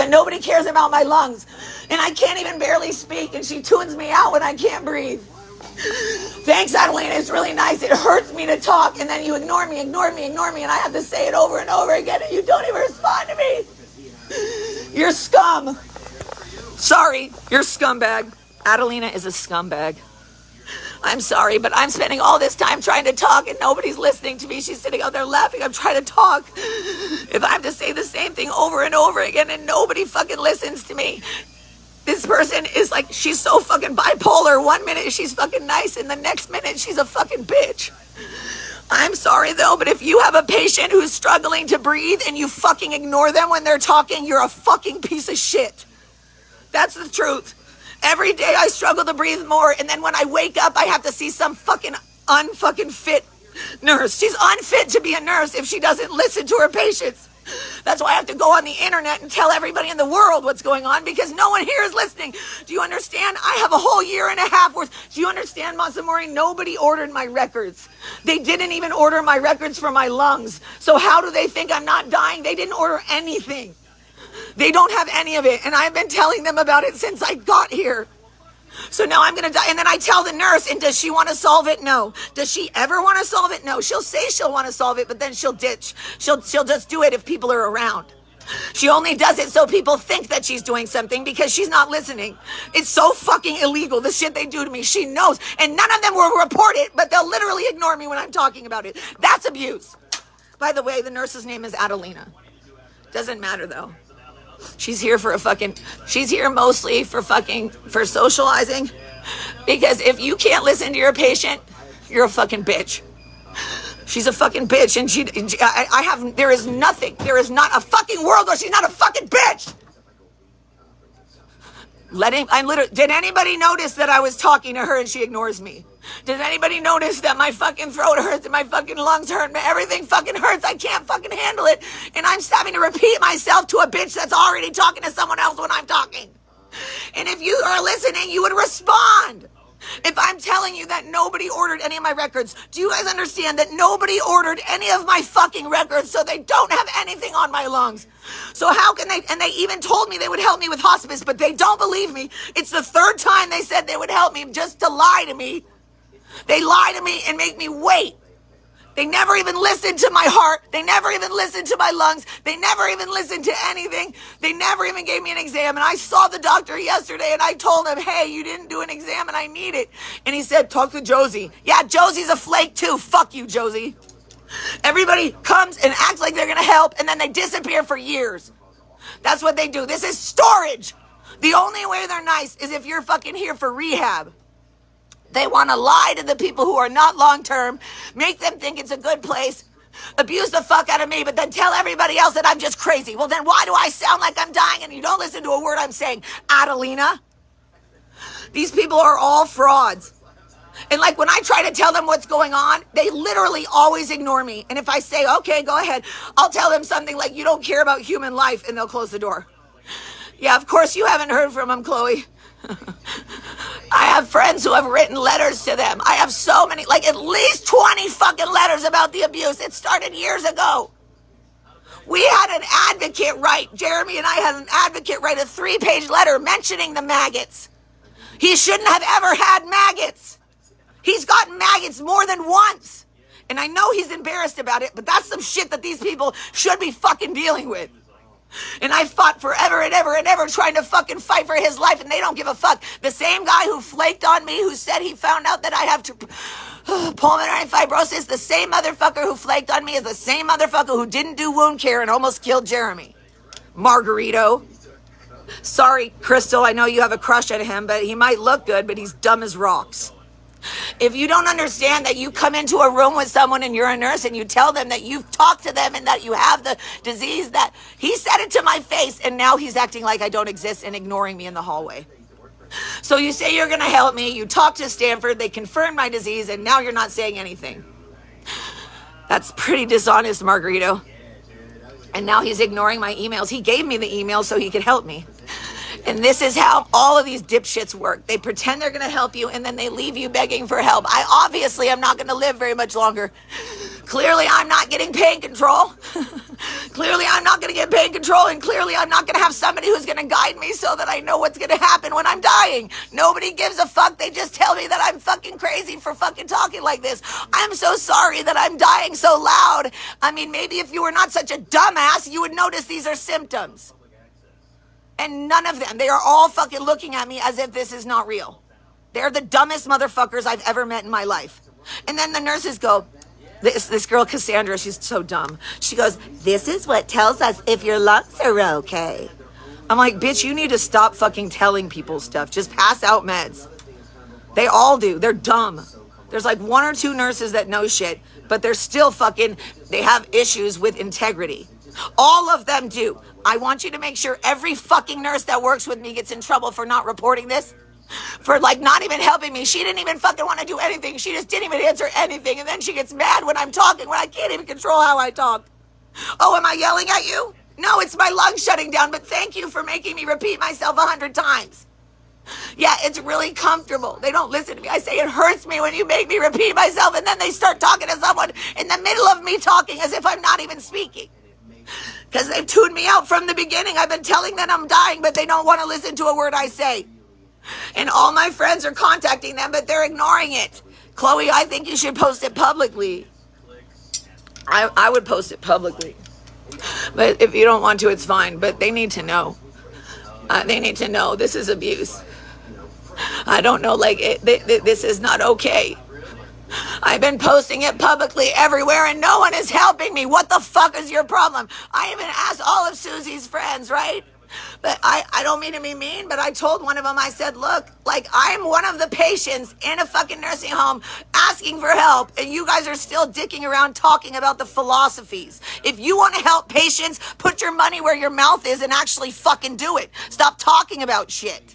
that nobody cares about my lungs. And I can't even barely speak, and she tunes me out when I can't breathe. Thanks, Adelina. It's really nice. It hurts me to talk, and then you ignore me, and I have to say it over and over again, and you don't even respond to me. You're scum. Sorry, you're scumbag. Adelina is a scumbag. I'm sorry, but I'm spending all this time trying to talk and nobody's listening to me. She's sitting out there laughing. I'm trying to talk. If I have to say the same thing over and over again and nobody fucking listens to me, this person is like, she's so fucking bipolar. 1 minute she's fucking nice and the next minute she's a fucking bitch. I'm sorry though, but if you have a patient who's struggling to breathe and you fucking ignore them when they're talking, you're a fucking piece of shit. That's the truth. Every day I struggle to breathe more, and then when I wake up, I have to see some fucking unfucking fit nurse. She's unfit to be a nurse if she doesn't listen to her patients. That's why I have to go on the internet and tell everybody in the world what's going on, because no one here is listening. Do you understand? I have a whole year and a half worth. Do you understand, Masamori? Nobody ordered my records. They didn't even order my records for my lungs. So how do they think I'm not dying? They didn't order anything. They don't have any of it, and I've been telling them about it since I got here. So now I'm going to die, and then I tell the nurse, and does she want to solve it? No. Does she ever want to solve it? No. She'll say she'll want to solve it, but then she'll ditch. She'll just do it if people are around. She only does it so people think that she's doing something because she's not listening. It's so fucking illegal, the shit they do to me. She knows, and none of them will report it, but they'll literally ignore me when I'm talking about it. That's abuse. By the way, the nurse's name is Adelina. Doesn't matter, though. She's here mostly for socializing, because if you can't listen to your patient, you're a fucking bitch. She's a fucking bitch, and there is not a fucking world where she's not a fucking bitch. Did anybody notice that I was talking to her and she ignores me? Did anybody notice that my fucking throat hurts and my fucking lungs hurt and everything fucking hurts? I can't fucking handle it. And I'm having to repeat myself to a bitch that's already talking to someone else when I'm talking. And if you are listening, you would respond. If I'm telling you that nobody ordered any of my records, do you guys understand that nobody ordered any of my fucking records, so they don't have anything on my lungs? So how can they, and they even told me they would help me with hospice, but they don't believe me. It's the third time they said they would help me just to lie to me. They lie to me and make me wait. They never even listened to my heart. They never even listened to my lungs. They never even listened to anything. They never even gave me an exam. And I saw the doctor yesterday and I told him, hey, you didn't do an exam and I need it. And he said, talk to Josie. Yeah, Josie's a flake too. Fuck you, Josie. Everybody comes and acts like they're going to help and then they disappear for years. That's what they do. This is storage. The only way they're nice is if you're fucking here for rehab. They want to lie to the people who are not long-term, make them think it's a good place, abuse the fuck out of me, but then tell everybody else that I'm just crazy. Well, then why do I sound like I'm dying and you don't listen to a word I'm saying, Adelina? These people are all frauds. And like when I try to tell them what's going on, they literally always ignore me. And if I say, okay, go ahead, I'll tell them something like, you don't care about human life, and they'll close the door. Yeah, of course you haven't heard from them, Chloe. I have friends who have written letters to them. I have so many, like at least 20 fucking letters about the abuse. It started years ago. We had an advocate write, Jeremy and I had an advocate write a 3-page letter mentioning the maggots. He shouldn't have ever had maggots. He's gotten maggots more than once. And I know he's embarrassed about it, but that's some shit that these people should be fucking dealing with. And I fought forever and ever and ever trying to fucking fight for his life, and they don't give a fuck. The same guy who flaked on me, who said he found out that I have pulmonary fibrosis, the same motherfucker who flaked on me is the same motherfucker who didn't do wound care and almost killed Jeremy. Margarito. Sorry, Crystal, I know you have a crush on him, but he might look good, but he's dumb as rocks. If you don't understand that you come into a room with someone and you're a nurse and you tell them that you've talked to them and that you have the disease, that he said it to my face and now he's acting like I don't exist and ignoring me in the hallway. So you say you're going to help me, you talk to Stanford, they confirm my disease, and now you're not saying anything. That's pretty dishonest, Margarito. And now he's ignoring my emails. He gave me the email so he could help me. And this is how all of these dipshits work. They pretend they're going to help you, and then they leave you begging for help. I obviously am not going to live very much longer. Clearly, I'm not getting pain control. Clearly, I'm not going to get pain control, and clearly, I'm not going to have somebody who's going to guide me so that I know what's going to happen when I'm dying. Nobody gives a fuck. They just tell me that I'm fucking crazy for fucking talking like this. I'm so sorry that I'm dying so loud. I mean, maybe if you were not such a dumbass, you would notice these are symptoms. And none of them, they are all fucking looking at me as if this is not real. They're the dumbest motherfuckers I've ever met in my life. And then the nurses go, this girl Cassandra, she's so dumb. She goes, this is what tells us if your lungs are okay. I'm like, bitch, you need to stop fucking telling people stuff. Just pass out meds. They all do. They're dumb. There's like 1 or 2 nurses that know shit, but they're still fucking, they have issues with integrity. All of them do. I want you to make sure every fucking nurse that works with me gets in trouble for not reporting this. For like not even helping me. She didn't even fucking want to do anything. She just didn't even answer anything. And then she gets mad when I'm talking, when I can't even control how I talk. Oh, am I yelling at you? No, it's my lungs shutting down, but thank you for making me repeat myself 100 times. Yeah, it's really comfortable. They don't listen to me. I say it hurts me when you make me repeat myself, and then they start talking to someone in the middle of me talking as if I'm not even speaking. Because they've tuned me out from the beginning. I've been telling them I'm dying, but they don't want to listen to a word I say. And all my friends are contacting them, but they're ignoring it. Chloe, I think you should post it publicly. I would post it publicly. But if you don't want to, it's fine. But they need to know. They need to know this is abuse. I don't know, like, this is not okay. I've been posting it publicly everywhere, and no one is helping me. What the fuck is your problem? I even asked all of Susie's friends, right? But I don't mean to be mean, but I told one of them, I said, look, like, I'm one of the patients in a fucking nursing home asking for help, and you guys are still dicking around talking about the philosophies. If you want to help patients, put your money where your mouth is and actually fucking do it. Stop talking about shit.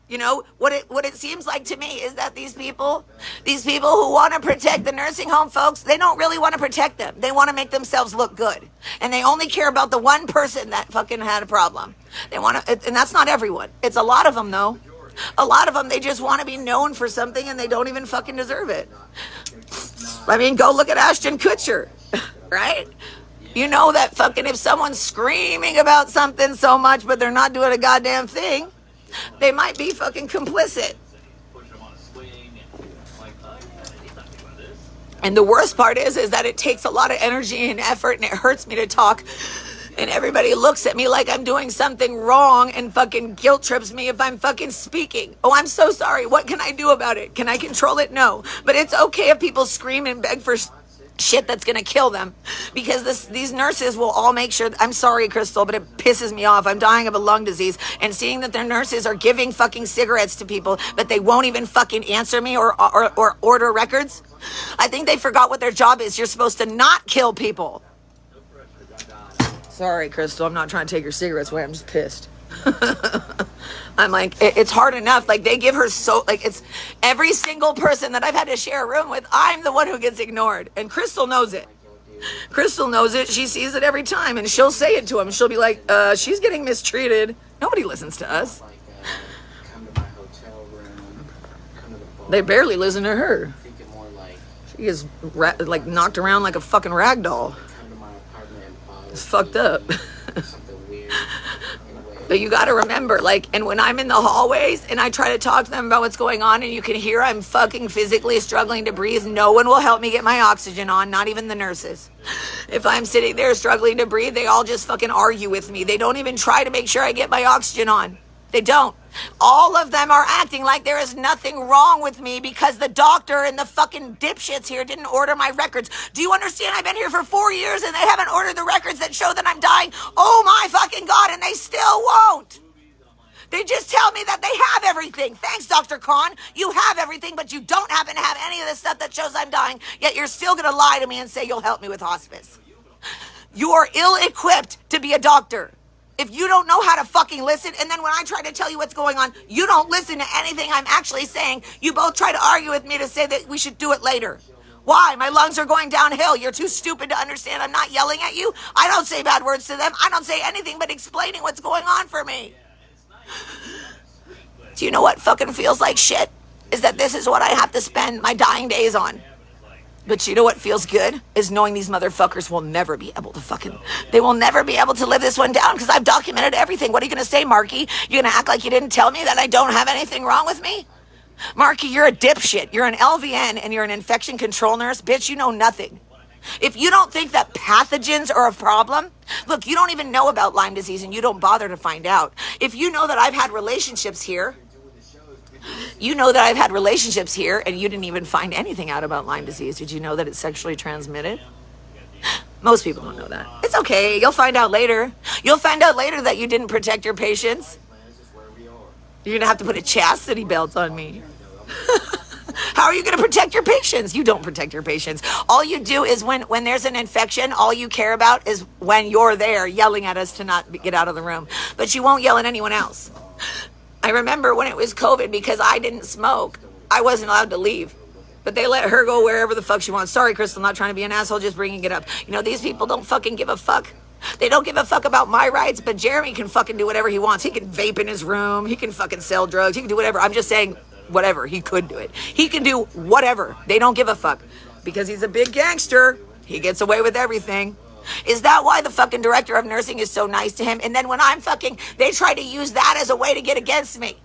You know, what it seems like to me is that these people who want to protect the nursing home folks, they don't really want to protect them. They want to make themselves look good. And they only care about the one person that fucking had a problem. They want to, and that's not everyone. It's a lot of them, though. A lot of them, they just want to be known for something and they don't even fucking deserve it. I mean, go look at Ashton Kutcher, right? You know that fucking if someone's screaming about something so much, but they're not doing a goddamn thing, they might be fucking complicit. And the worst part is that it takes a lot of energy and effort, and it hurts me to talk. And everybody looks at me like I'm doing something wrong and fucking guilt trips me if I'm fucking speaking. Oh, I'm so sorry. What can I do about it? Can I control it? No. But it's okay if people scream and beg for shit that's gonna kill them, because these nurses will all make sure. I'm sorry, Crystal, but it pisses me off. I'm dying of a lung disease, and seeing that their nurses are giving fucking cigarettes to people, but they won't even fucking answer me or order records. I think they forgot what their job is. You're supposed to not kill people. Sorry, Crystal, I'm not trying to take your cigarettes away. I'm just pissed. I'm like, it's hard enough. Like, they give her so, like, it's every single person that I've had to share a room with, I'm the one who gets ignored. And Crystal knows it. Crystal knows it. She sees it every time, and she'll say it to him. She'll be like, she's getting mistreated. Nobody listens to us. They barely listen to her. She is like knocked around like a fucking rag doll. It's fucked up. But you got to remember, like, and when I'm in the hallways and I try to talk to them about what's going on, and you can hear I'm fucking physically struggling to breathe, no one will help me get my oxygen on, not even the nurses. If I'm sitting there struggling to breathe, they all just fucking argue with me. They don't even try to make sure I get my oxygen on. They don't. All of them are acting like there is nothing wrong with me because the doctor and the fucking dipshits here didn't order my records. Do you understand? I've been here for 4 years and they haven't ordered the records that show that I'm dying. Oh my fucking God, and they still won't. They just tell me that they have everything. Thanks, Dr. Khan. You have everything, but you don't happen to have any of the stuff that shows I'm dying, yet you're still going to lie to me and say you'll help me with hospice. You are ill-equipped to be a doctor. If you don't know how to fucking listen, and then when I try to tell you what's going on, you don't listen to anything I'm actually saying. You both try to argue with me to say that we should do it later. Why? My lungs are going downhill. You're too stupid to understand. I'm not yelling at you. I don't say bad words to them. I don't say anything but explaining what's going on for me. Do you know what fucking feels like shit? Is that this is what I have to spend my dying days on. But you know what feels good? Is knowing these motherfuckers will never be able to they will never be able to live this one down because I've documented everything. What are you going to say, Marky? You're going to act like you didn't tell me that I don't have anything wrong with me? Marky, you're a dipshit. You're an LVN and you're an infection control nurse. Bitch, you know nothing. If you don't think that pathogens are a problem, look, you don't even know about Lyme disease and you don't bother to find out. If you know that I've had relationships here, and you didn't even find anything out about Lyme disease. Did you know that it's sexually transmitted? Most people don't know that. It's okay. You'll find out later. You'll find out later that you didn't protect your patients. You're going to have to put a chastity belt on me. How are you going to protect your patients? You don't protect your patients. All you do is when there's an infection, all you care about is when you're there yelling at us to not get out of the room. But you won't yell at anyone else. I remember when it was COVID, because I didn't smoke, I wasn't allowed to leave. But they let her go wherever the fuck she wants. Sorry, Crystal, I'm not trying to be an asshole, just bringing it up. You know, these people don't fucking give a fuck. They don't give a fuck about my rights, but Jeremy can fucking do whatever he wants. He can vape in his room. He can fucking sell drugs. He can do whatever. I'm just saying whatever. He could do it. He can do whatever. They don't give a fuck. Because he's a big gangster, he gets away with everything. Is that why the fucking director of nursing is so nice to him? And then when I'm fucking, they try to use that as a way to get against me.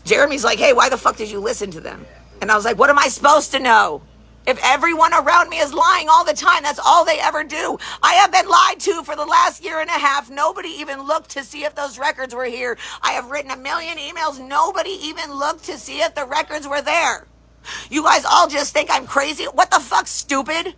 Jeremy's like, hey, why the fuck did you listen to them? And I was like, what am I supposed to know? If everyone around me is lying all the time, that's all they ever do. I have been lied to for the last year and a half. Nobody even looked to see if those records were here. I have written 1 million emails. Nobody even looked to see if the records were there. You guys all just think I'm crazy. What the fuck, stupid?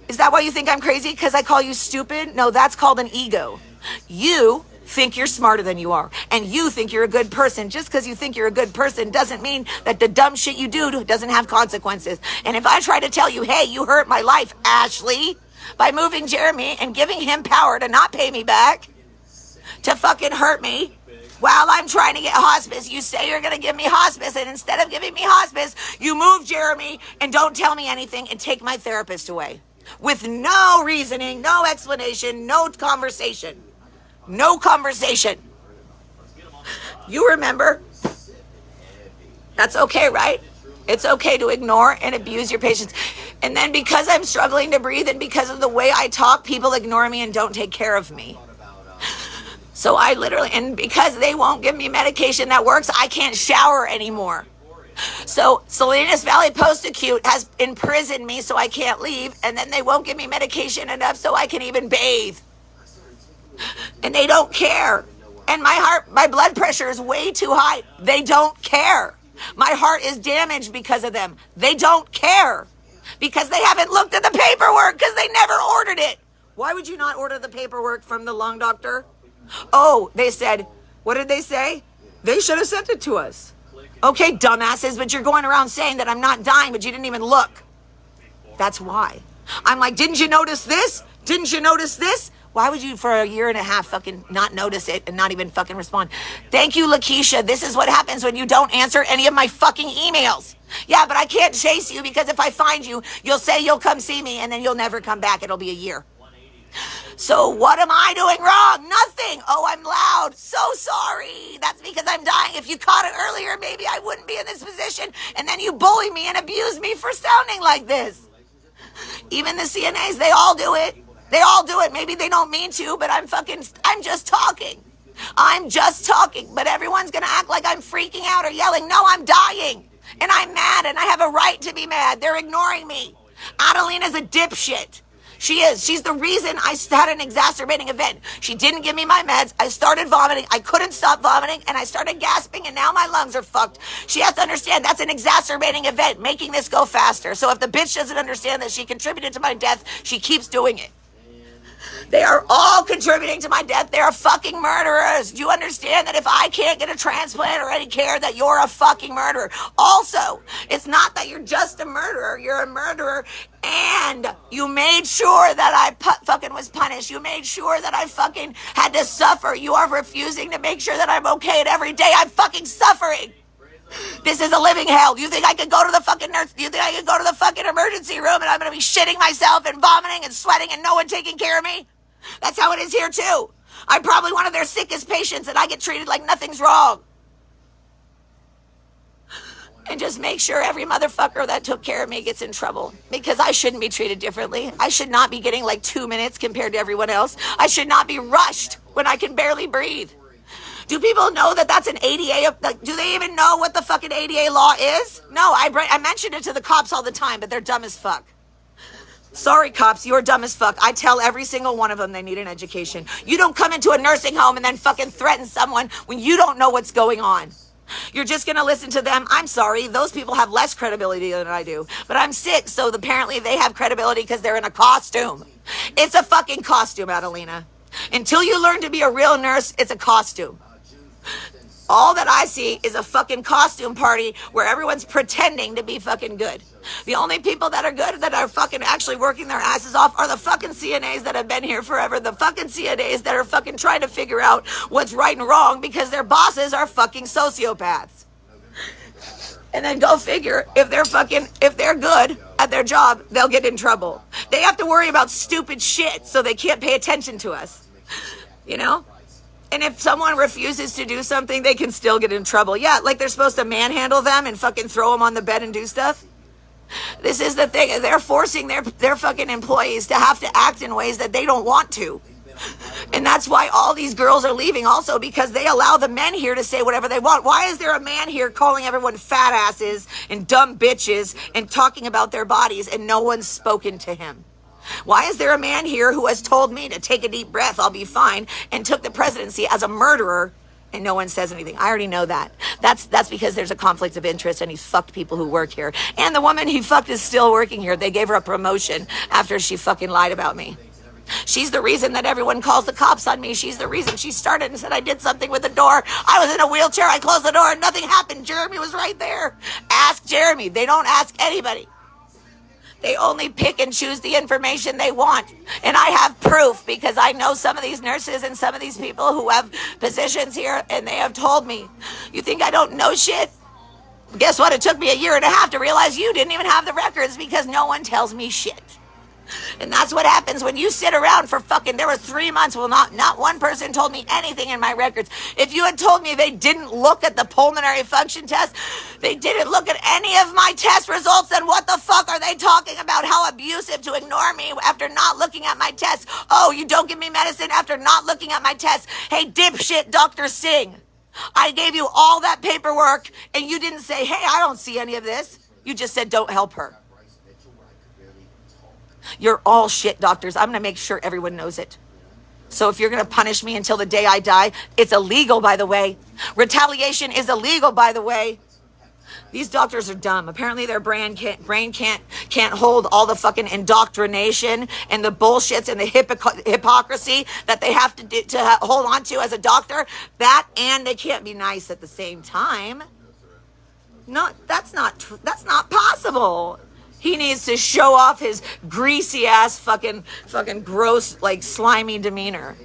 Is that why you think I'm crazy? Because I call you stupid? No, that's called an ego. You think you're smarter than you are, and you think you're a good person. Just because you think you're a good person doesn't mean that the dumb shit you do doesn't have consequences. And if I try to tell you, hey, you hurt my life, Ashley, by moving Jeremy and giving him power to not pay me back, to fucking hurt me while I'm trying to get hospice, you say you're going to give me hospice, and instead of giving me hospice, you move Jeremy and don't tell me anything and take my therapist away with no reasoning, no explanation, no conversation. No conversation. You remember? That's okay, right? It's okay to ignore and abuse your patients. And then because I'm struggling to breathe and because of the way I talk, people ignore me and don't take care of me. So I literally, and because they won't give me medication that works, I can't shower anymore. So Salinas Valley Post-Acute has imprisoned me so I can't leave, and then they won't give me medication enough so I can even bathe. And they don't care. And my blood pressure is way too high. They don't care. My heart is damaged because of them. They don't care. Because they haven't looked at the paperwork because they never ordered it. Why would you not order the paperwork from the lung doctor? Oh, they said, what did they say? They should have sent it to us. Okay, dumbasses, but you're going around saying that I'm not dying, but you didn't even look. That's why. I'm like, didn't you notice this? Didn't you notice this? Why would you, for a year and a half, fucking not notice it and not even fucking respond? Thank you, Lakeisha. This is what happens when you don't answer any of my fucking emails. Yeah, but I can't chase you because if I find you, you'll say you'll come see me and then you'll never come back. It'll be a year. So what am I doing wrong? Nothing. Oh, I'm loud. So sorry. That's because I'm dying. If you caught it earlier, maybe I wouldn't be in this position. And then you bully me and abuse me for sounding like this. Even the CNAs, they all do it. They all do it. Maybe they don't mean to, but I'm just talking. I'm just talking. But everyone's going to act like I'm freaking out or yelling. No, I'm dying. And I'm mad, and I have a right to be mad. They're ignoring me. Adelina's a dipshit. She is. She's the reason I had an exacerbating event. She didn't give me my meds. I started vomiting. I couldn't stop vomiting, and I started gasping, and now my lungs are fucked. She has to understand that's an exacerbating event, making this go faster. So if the bitch doesn't understand that she contributed to my death, she keeps doing it. They are all contributing to my death. They are fucking murderers. Do you understand that if I can't get a transplant or any care, that you're a fucking murderer? Also, it's not that you're just a murderer. You're a murderer, and you made sure that I fucking was punished. You made sure that I fucking had to suffer. You are refusing to make sure that I'm okay, and every day I'm fucking suffering. This is a living hell. You think I could go to the fucking nurse? You think I could go to the fucking emergency room and I'm going to be shitting myself and vomiting and sweating and no one taking care of me? That's how it is here too. I'm probably one of their sickest patients and I get treated like nothing's wrong. and just make sure every motherfucker that took care of me gets in trouble, because I shouldn't be treated differently. I should not be getting like 2 minutes compared to everyone else. I should not be rushed when I can barely breathe. Do people know that that's an ADA? Like, do they even know what the fucking ADA law is? No, I mention it to the cops all the time, but they're dumb as fuck. Sorry, cops, you're dumb as fuck. I tell every single one of them they need an education. You don't come into a nursing home and then fucking threaten someone when you don't know what's going on. You're just going to listen to them. I'm sorry. Those people have less credibility than I do. But I'm sick, so apparently they have credibility because they're in a costume. It's a fucking costume, Adelina. Until you learn to be a real nurse, it's a costume. All that I see is a fucking costume party where everyone's pretending to be fucking good. The only people that are good, that are fucking actually working their asses off, are the fucking CNAs that have been here forever. The fucking CNAs that are fucking trying to figure out what's right and wrong because their bosses are fucking sociopaths. And then go figure, if they're good at their job, they'll get in trouble. They have to worry about stupid shit so they can't pay attention to us. You know? And if someone refuses to do something, they can still get in trouble. Yeah, like they're supposed to manhandle them and fucking throw them on the bed and do stuff. This is the thing. They're forcing their fucking employees to have to act in ways that they don't want to. And that's why all these girls are leaving also, because they allow the men here to say whatever they want. Why is there a man here calling everyone fat asses and dumb bitches and talking about their bodies and no one's spoken to him? Why is there a man here who has told me to take a deep breath, I'll be fine, and took the presidency as a murderer, and no one says anything? I already know that. That's because there's a conflict of interest, and he's fucked people who work here. And the woman he fucked is still working here. They gave her a promotion after she fucking lied about me. She's the reason that everyone calls the cops on me. She's the reason she started and said I did something with the door. I was in a wheelchair. I closed the door and nothing happened. Jeremy was right there. Ask Jeremy. They don't ask anybody. They only pick and choose the information they want. And I have proof, because I know some of these nurses and some of these people who have positions here, and they have told me, you think I don't know shit? Guess what? It took me 1.5 years to realize you didn't even have the records, because no one tells me shit. And that's what happens when you sit around for fucking, there were 3 months, well, not one person told me anything in my records. If you had told me they didn't look at the pulmonary function test, they didn't look at any of my test results, then what the fuck are they talking about? How abusive to ignore me after not looking at my tests. Oh, you don't give me medicine after not looking at my tests. Hey, dipshit, Dr. Singh, I gave you all that paperwork and you didn't say, hey, I don't see any of this. You just said, don't help her. You're all shit doctors. I'm going to make sure everyone knows it. So if you're going to punish me until the day I die, it's illegal, by the way. Retaliation is illegal, by the way. These doctors are dumb. Apparently their brain can't hold all the fucking indoctrination and the bullshits and the hypocrisy that they have to do, to hold on to as a doctor. That, and they can't be nice at the same time. No, that's not possible. He needs to show off his greasy ass fucking gross, like slimy demeanor.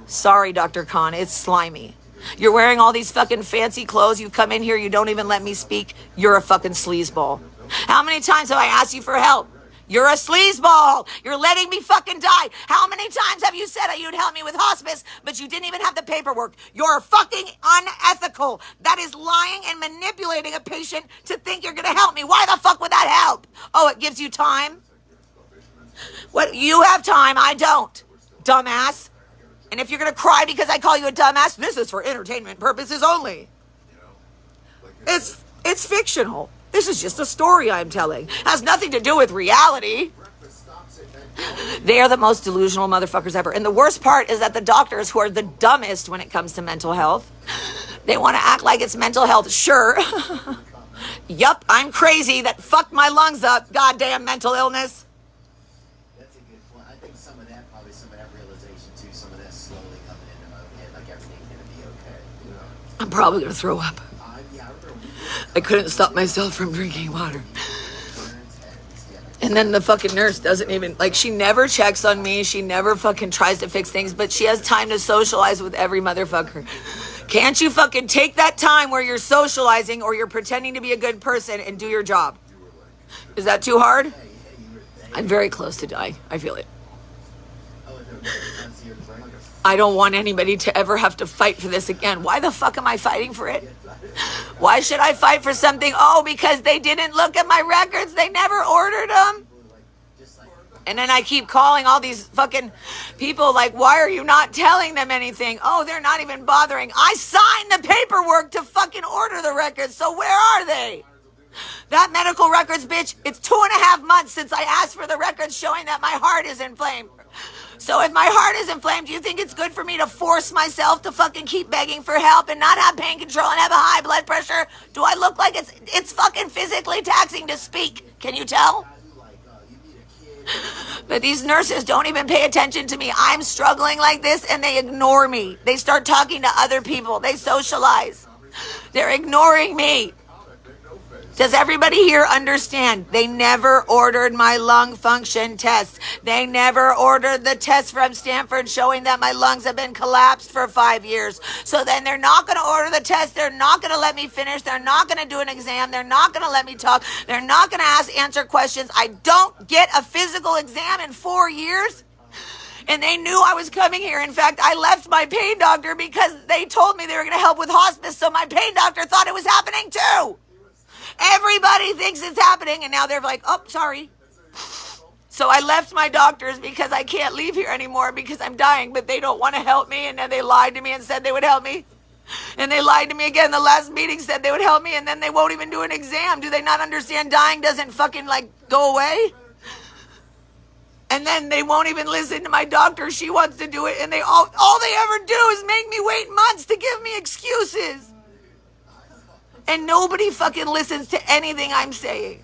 Sorry, Dr. Khan, it's slimy. You're wearing all these fucking fancy clothes. You come in here, you don't even let me speak. You're a fucking sleazeball. How many times have I asked you for help? You're a sleazeball. You're letting me fucking die. How many times have you said that you'd help me with hospice, but you didn't even have the paperwork? You're fucking unethical. That is lying and manipulating a patient to think you're going to help me. Why the fuck would that help? Oh, it gives you time? What? You have time. I don't. Dumbass. And if you're going to cry because I call you a dumbass, this is for entertainment purposes only. It's fictional. This is just a story I'm telling. Has nothing to do with reality. They are the most delusional motherfuckers ever. And the worst part is that the doctors, who are the dumbest when it comes to mental health, they want to act like it's mental health. Sure. Yup, I'm crazy. That fucked my lungs up. Goddamn mental illness. That's a good point. I think some of that realization too, some of that slowly coming into my head, like everything's going to be okay. You know? I'm probably going to throw up. I couldn't stop myself from drinking water. And then the fucking nurse doesn't even, like, she never checks on me. She never fucking tries to fix things, but she has time to socialize with every motherfucker. Can't you fucking take that time where you're socializing or you're pretending to be a good person and do your job? Is that too hard? I'm very close to dying. I feel it. I don't want anybody to ever have to fight for this again. Why the fuck am I fighting for it? Why should I fight for something? Oh, because they didn't look at my records. They never ordered them. And then I keep calling all these fucking people like, why are you not telling them anything? Oh, they're not even bothering. I signed the paperwork to fucking order the records. So where are they? That medical records, bitch, it's 2.5 months since I asked for the records showing that my heart is inflamed. So if my heart is inflamed, do you think it's good for me to force myself to fucking keep begging for help and not have pain control and have a high blood pressure? Do I look like it's fucking physically taxing to speak? Can you tell? But these nurses don't even pay attention to me. I'm struggling like this and they ignore me. They start talking to other people. They socialize. They're ignoring me. Does everybody here understand? They never ordered my lung function test. They never ordered the test from Stanford showing that my lungs have been collapsed for 5 years. So then they're not going to order the test. They're not going to let me finish. They're not going to do an exam. They're not going to let me talk. They're not going to answer questions. I don't get a physical exam in 4 years. And they knew I was coming here. In fact, I left my pain doctor because they told me they were going to help with hospice. So my pain doctor thought it was happening too. Everybody thinks it's happening, and now they're like, oh, sorry. So I left my doctors because I can't leave here anymore because I'm dying, but they don't want to help me, and then they lied to me and said they would help me. And they lied to me again. The last meeting said they would help me, and then they won't even do an exam. Do they not understand dying doesn't fucking, go away? And then they won't even listen to my doctor. She wants to do it, and all they ever do is make me wait months to give me excuses. And nobody fucking listens to anything I'm saying.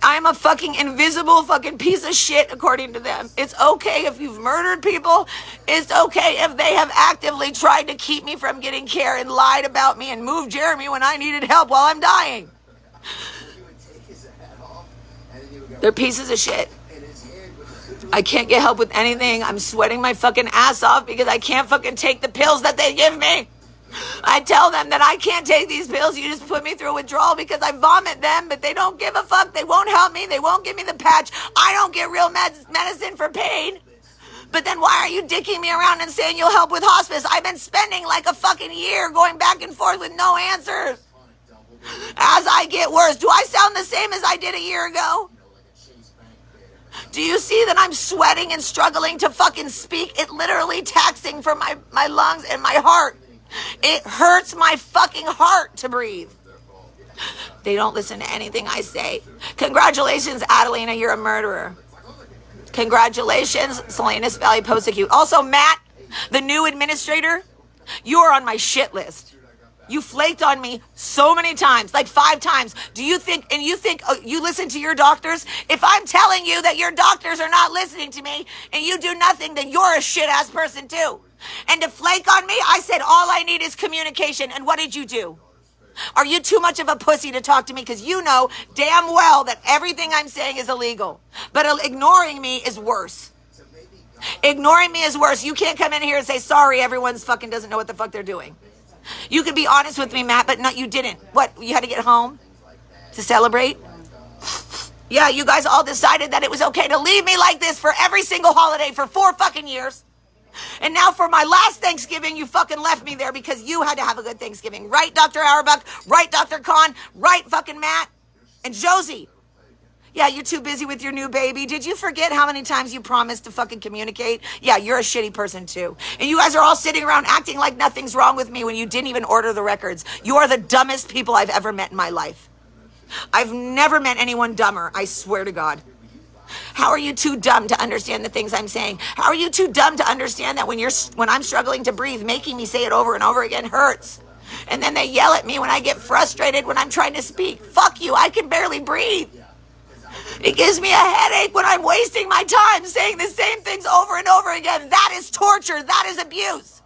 I'm a fucking invisible fucking piece of shit according to them. It's okay if you've murdered people. It's okay if they have actively tried to keep me from getting care and lied about me and moved Jeremy when I needed help while I'm dying. They're pieces of shit. I can't get help with anything. I'm sweating my fucking ass off because I can't fucking take the pills that they give me. I tell them that I can't take these pills. You just put me through withdrawal because I vomit them, but they don't give a fuck. They won't help me. They won't give me the patch. I don't get real medicine for pain. But then why are you dicking me around and saying you'll help with hospice? I've been spending like a fucking year going back and forth with no answers. As I get worse, do I sound the same as I did a year ago? Do you see that I'm sweating and struggling to fucking speak? It literally taxing for my lungs and my heart. It hurts my fucking heart to breathe. They don't listen to anything I say. Congratulations, Adelina, you're a murderer. Congratulations, Salinas Valley Post-Acute. Also, Matt, the new administrator, you're on my shit list. You flaked on me so many times, like 5 times. You think you listen to your doctors? If I'm telling you that your doctors are not listening to me and you do nothing, then you're a shit-ass person too. And to flake on me, I said all I need is communication. And what did you do? Are you too much of a pussy to talk to me? Because you know damn well that everything I'm saying is illegal. But ignoring me is worse. Ignoring me is worse. You can't come in here and say, sorry, everyone's fucking doesn't know what the fuck they're doing. You could be honest with me, Matt, but no, you didn't. What, you had to get home to celebrate? Yeah, you guys all decided that it was okay to leave me like this for every single holiday for 4 fucking years. And now for my last Thanksgiving, you fucking left me there because you had to have a good Thanksgiving. Right, Dr. Auerbach? Right, Dr. Khan? Right, fucking Matt? And Josie? Yeah, you're too busy with your new baby. Did you forget how many times you promised to fucking communicate? Yeah, you're a shitty person too. And you guys are all sitting around acting like nothing's wrong with me when you didn't even order the records. You are the dumbest people I've ever met in my life. I've never met anyone dumber, I swear to God. How are you too dumb to understand the things I'm saying? How are you too dumb to understand that when I'm struggling to breathe, making me say it over and over again hurts? And then they yell at me when I get frustrated when I'm trying to speak. Fuck you, I can barely breathe. It gives me a headache when I'm wasting my time saying the same things over and over again. That is torture. That is abuse.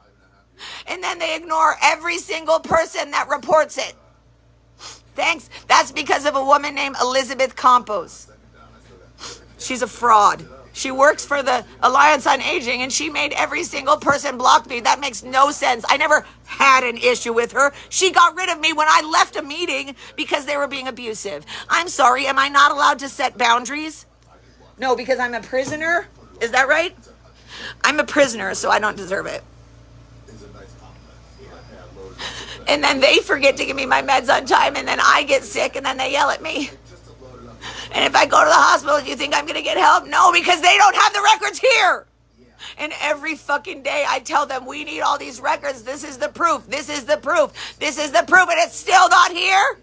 And then they ignore every single person that reports it. Thanks. That's because of a woman named Elizabeth Campos. She's a fraud. She works for the Alliance on Aging, and she made every single person block me. That makes no sense. I never had an issue with her. She got rid of me when I left a meeting because they were being abusive. I'm sorry, am I not allowed to set boundaries? No, because I'm a prisoner? Is that right? I'm a prisoner, so I don't deserve it. And then they forget to give me my meds on time, and then I get sick, and then they yell at me. And if I go to the hospital, do you think I'm going to get help? No, because they don't have the records here. And every fucking day I tell them, we need all these records. This is the proof. This is the proof. This is the proof. And it's still not here.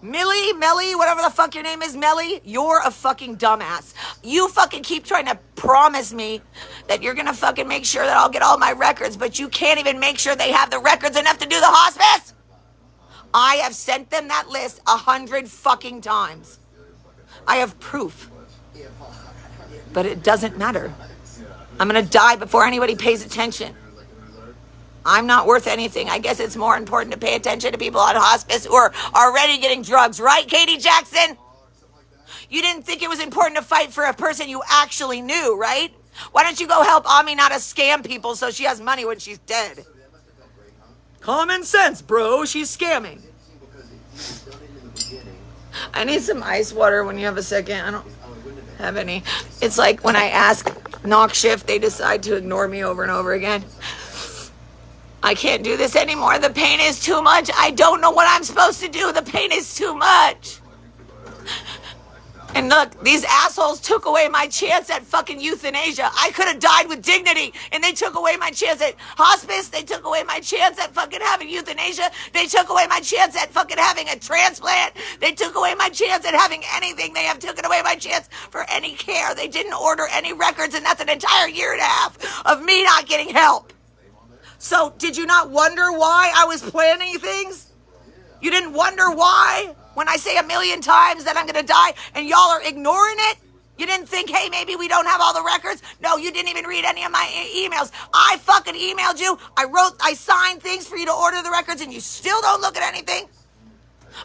Melly, whatever the fuck your name is, Melly, you're a fucking dumbass. You fucking keep trying to promise me that you're going to fucking make sure that I'll get all my records, but you can't even make sure they have the records enough to do the hospice. I have sent them that list 100 fucking times. I have proof. But it doesn't matter. I'm going to die before anybody pays attention. I'm not worth anything. I guess it's more important to pay attention to people on hospice who are already getting drugs. Right, Katie Jackson? You didn't think it was important to fight for a person you actually knew, right? Why don't you go help Ami not to scam people so she has money when she's dead? Common sense, bro. She's scamming. I need some ice water when you have a second. I don't have any. It's like when I ask knock shift, they decide to ignore me over and over again. I can't do this anymore. The pain is too much. I don't know what I'm supposed to do. The pain is too much. And look, these assholes took away my chance at fucking euthanasia. I could have died with dignity, and they took away my chance at hospice. They took away my chance at fucking having euthanasia. They took away my chance at fucking having a transplant. They took away my chance at having anything. They have taken away my chance for any care. They didn't order any records, and that's an entire year and a half of me not getting help. So did you not wonder why I was planning things? You didn't wonder why? When I say 1,000,000 times that I'm going to die and y'all are ignoring it? You didn't think, hey, maybe we don't have all the records? No, you didn't even read any of my emails. I fucking emailed you. I signed things for you to order the records, and you still don't look at anything?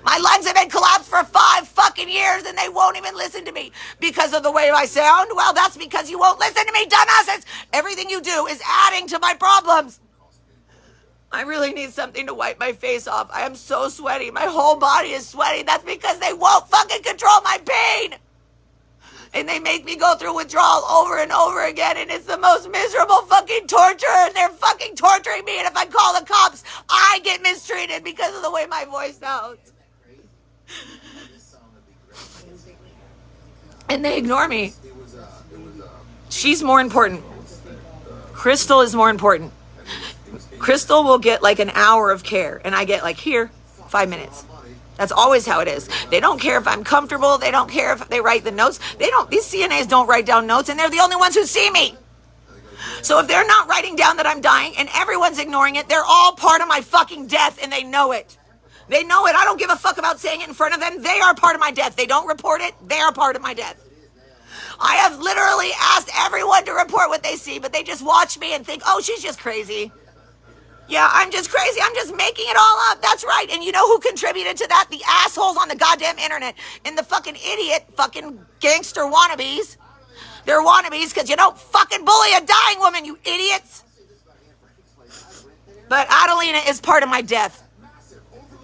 My lungs have been collapsed for 5 fucking years, and they won't even listen to me because of the way I sound. Well, that's because you won't listen to me, dumbasses. Everything you do is adding to my problems. I really need something to wipe my face off. I am so sweaty. My whole body is sweaty. That's because they won't fucking control my pain. And they make me go through withdrawal over and over again. And it's the most miserable fucking torture. And they're fucking torturing me. And if I call the cops, I get mistreated because of the way my voice sounds. And they ignore me. She's more important. Crystal is more important. Crystal will get like an hour of care, and I get like here 5 minutes. That's always how it is. They don't care if I'm comfortable. They don't care if they write the notes. These CNAs don't write down notes, and they're the only ones who see me. So if they're not writing down that I'm dying and everyone's ignoring it, they're all part of my fucking death, and they know it. They know it. I don't give a fuck about saying it in front of them. They are part of my death. They don't report it. They are part of my death. I have literally asked everyone to report what they see, but they just watch me and think, oh, she's just crazy. Yeah, I'm just crazy. I'm just making it all up. That's right. And you know who contributed to that? The assholes on the goddamn internet and the fucking idiot fucking gangster wannabes. They're wannabes because you don't fucking bully a dying woman, you idiots. But Adelina is part of my death.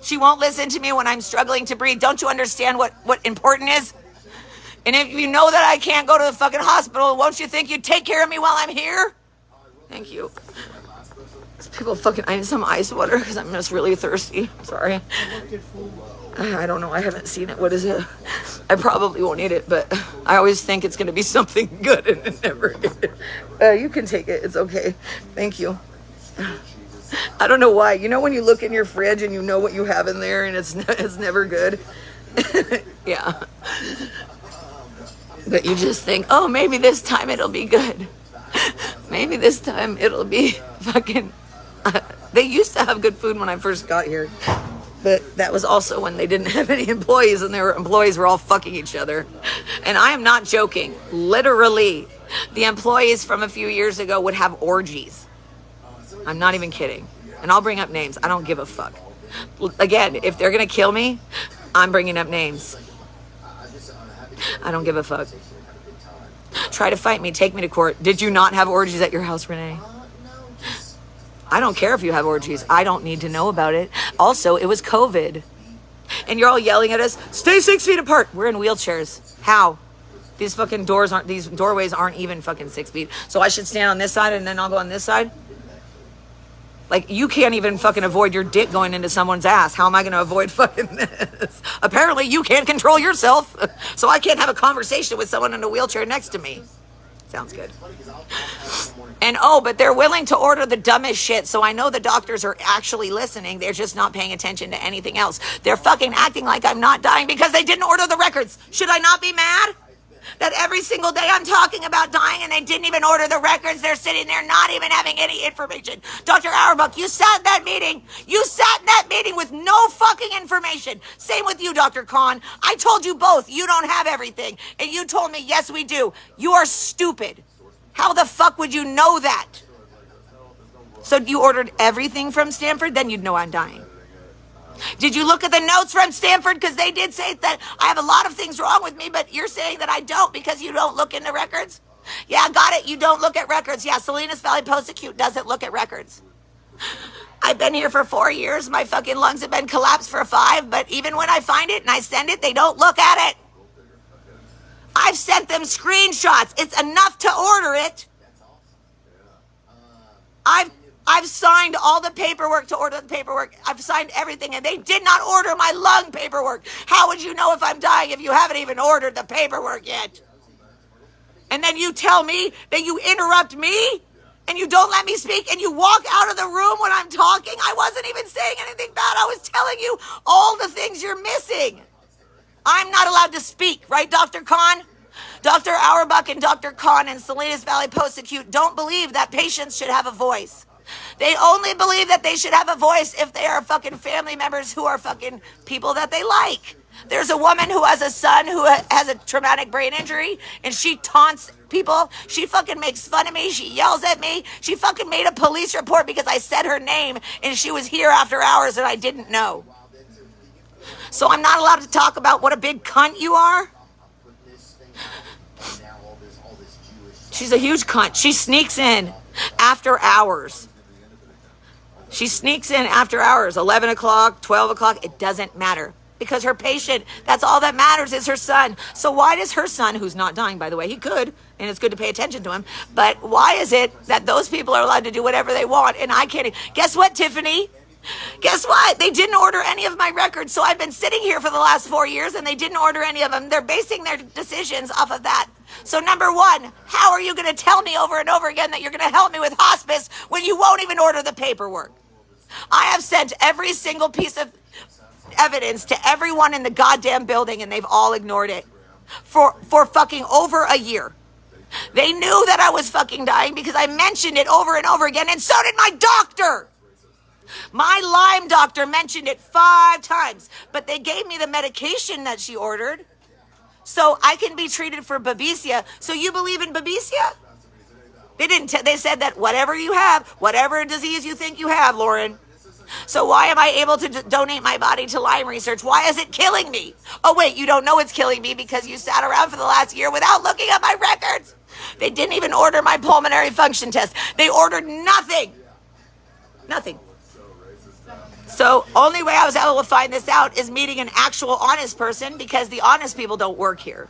She won't listen to me when I'm struggling to breathe. Don't you understand what important is? And if you know that I can't go to the fucking hospital, won't you think you'd take care of me while I'm here? Thank you. People fucking, I need some ice water because I'm just really thirsty. Sorry. I don't know. I haven't seen it. What is it? I probably won't eat it, but I always think it's going to be something good and it never is. You can take it. It's okay. Thank you. I don't know why. You know when you look in your fridge and you know what you have in there and it's never good? Yeah. But you just think, oh, maybe this time it'll be good. Maybe this time it'll be fucking... They used to have good food when I first got here. But that was also when they didn't have any employees and their employees were all fucking each other. And I am not joking. Literally, the employees from a few years ago would have orgies. I'm not even kidding. And I'll bring up names. I don't give a fuck. Again, if they're going to kill me, I'm bringing up names. I don't give a fuck. Try to fight me. Take me to court. Did you not have orgies at your house, Renee? I don't care if you have orgies. I don't need to know about it. Also, it was COVID. And you're all yelling at us, stay 6 feet apart. We're in wheelchairs. How? These doorways aren't even fucking 6 feet. So I should stand on this side and then I'll go on this side? Like, you can't even fucking avoid your dick going into someone's ass. How am I going to avoid fucking this? Apparently, you can't control yourself. So I can't have a conversation with someone in a wheelchair next to me. Sounds good. And but they're willing to order the dumbest shit. So I know the doctors are actually listening. They're just not paying attention to anything else. They're fucking acting like I'm not dying because they didn't order the records. Should I not be mad? That every single day I'm talking about dying and they didn't even order the records. They're sitting there not even having any information. Dr. Auerbach, you sat in that meeting. You sat in that meeting with no fucking information. Same with you, Dr. Khan. I told you both you don't have everything. And you told me, yes, we do. You are stupid. How the fuck would you know that? So you ordered everything from Stanford? Then you'd know I'm dying. Did you look at the notes from Stanford? Because they did say that I have a lot of things wrong with me, but you're saying that I don't because you don't look into records? Yeah, got it. You don't look at records. Yeah, Salinas Valley Post-Acute doesn't look at records. I've been here for 4 years. My fucking lungs have been collapsed for 5, but even when I find it and I send it, they don't look at it. I've sent them screenshots. It's enough to order it. I've signed all the paperwork to order the paperwork. I've signed everything, and they did not order my lung paperwork. How would you know if I'm dying if you haven't even ordered the paperwork yet? And then you tell me that you interrupt me, and you don't let me speak, and you walk out of the room when I'm talking? I wasn't even saying anything bad. I was telling you all the things you're missing. I'm not allowed to speak, right, Dr. Khan? Dr. Auerbach and Dr. Khan and Salinas Valley Post-Acute don't believe that patients should have a voice. They only believe that they should have a voice if they are fucking family members who are fucking people that they like. There's a woman who has a son who has a traumatic brain injury, and she taunts people. She fucking makes fun of me. She yells at me. She fucking made a police report because I said her name, and she was here after hours and I didn't know. So I'm not allowed to talk about what a big cunt you are? She's a huge cunt. She sneaks in after hours. She sneaks in after hours, 11 o'clock, 12 o'clock. It doesn't matter because her patient, that's all that matters is her son. So why does her son, who's not dying, by the way, he could, and it's good to pay attention to him, but why is it that those people are allowed to do whatever they want and I can't? Guess what, Tiffany? Guess what? They didn't order any of my records. So I've been sitting here for the last 4 years and they didn't order any of them. They're basing their decisions off of that. So number one, how are you going to tell me over and over again that you're going to help me with hospice when you won't even order the paperwork? I have sent every single piece of evidence to everyone in the goddamn building and they've all ignored it for fucking over a year. They knew that I was fucking dying because I mentioned it over and over again, and so did my doctor. My Lyme doctor mentioned it 5 times, but they gave me the medication that she ordered so I can be treated for babesia. So you believe in babesia? They didn't. They said that whatever you have, whatever disease you think you have, Lauren. So why am I able to donate my body to Lyme research? Why is it killing me? Oh, wait, you don't know it's killing me because you sat around for the last year without looking at my records. They didn't even order my pulmonary function test. They ordered nothing. Nothing. So only way I was able to find this out is meeting an actual honest person because the honest people don't work here.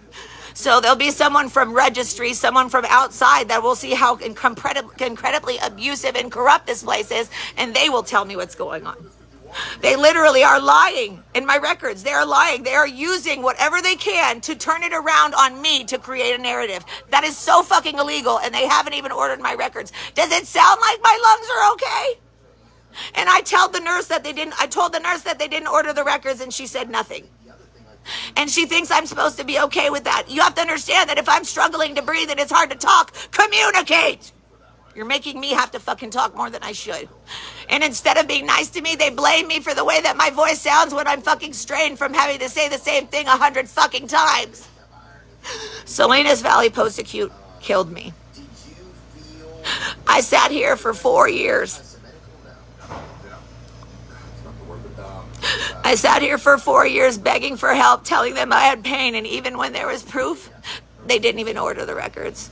So there'll be someone from registry, someone from outside that will see how incredibly abusive and corrupt this place is, and they will tell me what's going on. They literally are lying in my records. They are lying. They are using whatever they can to turn it around on me to create a narrative. That is so fucking illegal, and they haven't even ordered my records. Does it sound like my lungs are okay? And I told the nurse that they didn't order the records, and she said nothing. And she thinks I'm supposed to be okay with that. You have to understand that if I'm struggling to breathe and it's hard to talk, communicate. You're making me have to fucking talk more than I should. And instead of being nice to me, they blame me for the way that my voice sounds when I'm fucking strained from having to say the same thing 100 fucking times. Salinas Valley Post-Acute killed me. I sat here for 4 years. I sat here for 4 years begging for help, telling them I had pain, and even when there was proof, they didn't even order the records.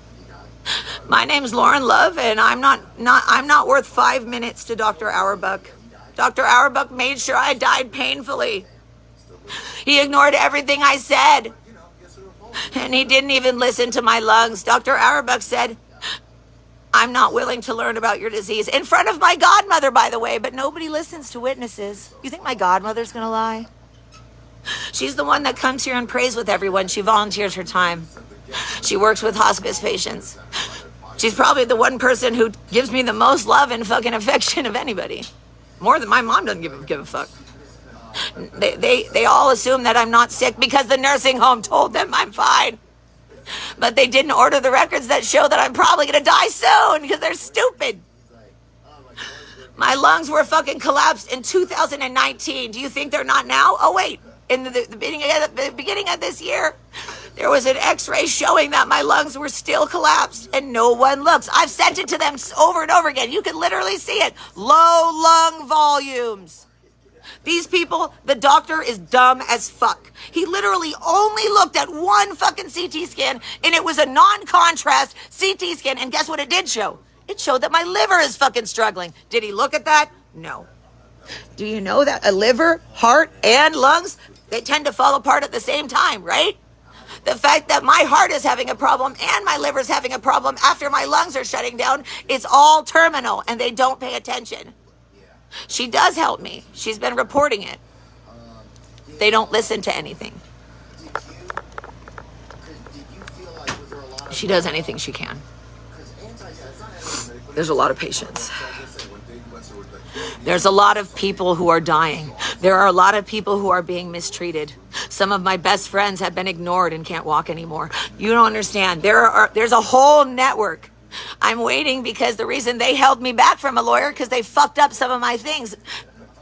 My name's Lauren Love, and I'm not worth 5 minutes to Dr. Auerbach. Dr. Auerbach made sure I died painfully. He ignored everything I said, and he didn't even listen to my lungs. Dr. Auerbach said, I'm not willing to learn about your disease in front of my godmother, by the way, but nobody listens to witnesses. You think my godmother's going to lie? She's the one that comes here and prays with everyone. She volunteers her time. She works with hospice patients. She's probably the one person who gives me the most love and fucking affection of anybody. More than my mom doesn't give a fuck. They all assume that I'm not sick because the nursing home told them I'm fine. But they didn't order the records that show that I'm probably going to die soon because they're stupid. My lungs were fucking collapsed in 2019. Do you think they're not now? Oh, wait. In the beginning of this year, there was an x-ray showing that my lungs were still collapsed and no one looks. I've sent it to them over and over again. You can literally see it. Low lung volumes. These people, the doctor is dumb as fuck. He literally only looked at one fucking CT scan, and it was a non-contrast CT scan, and guess what it did show? It showed that my liver is fucking struggling. Did he look at that? No. Do you know that a liver, heart, and lungs, they tend to fall apart at the same time, right? The fact that my heart is having a problem and my liver's having a problem after my lungs are shutting down, it's all terminal, and they don't pay attention. She does help me. She's been reporting it. They don't listen to anything. She does anything she can. There's a lot of patients. There's a lot of people who are dying. There are a lot of people who are being mistreated. Some of my best friends have been ignored and can't walk anymore. You don't understand. There's a whole network. I'm waiting because the reason they held me back from a lawyer because they fucked up some of my things.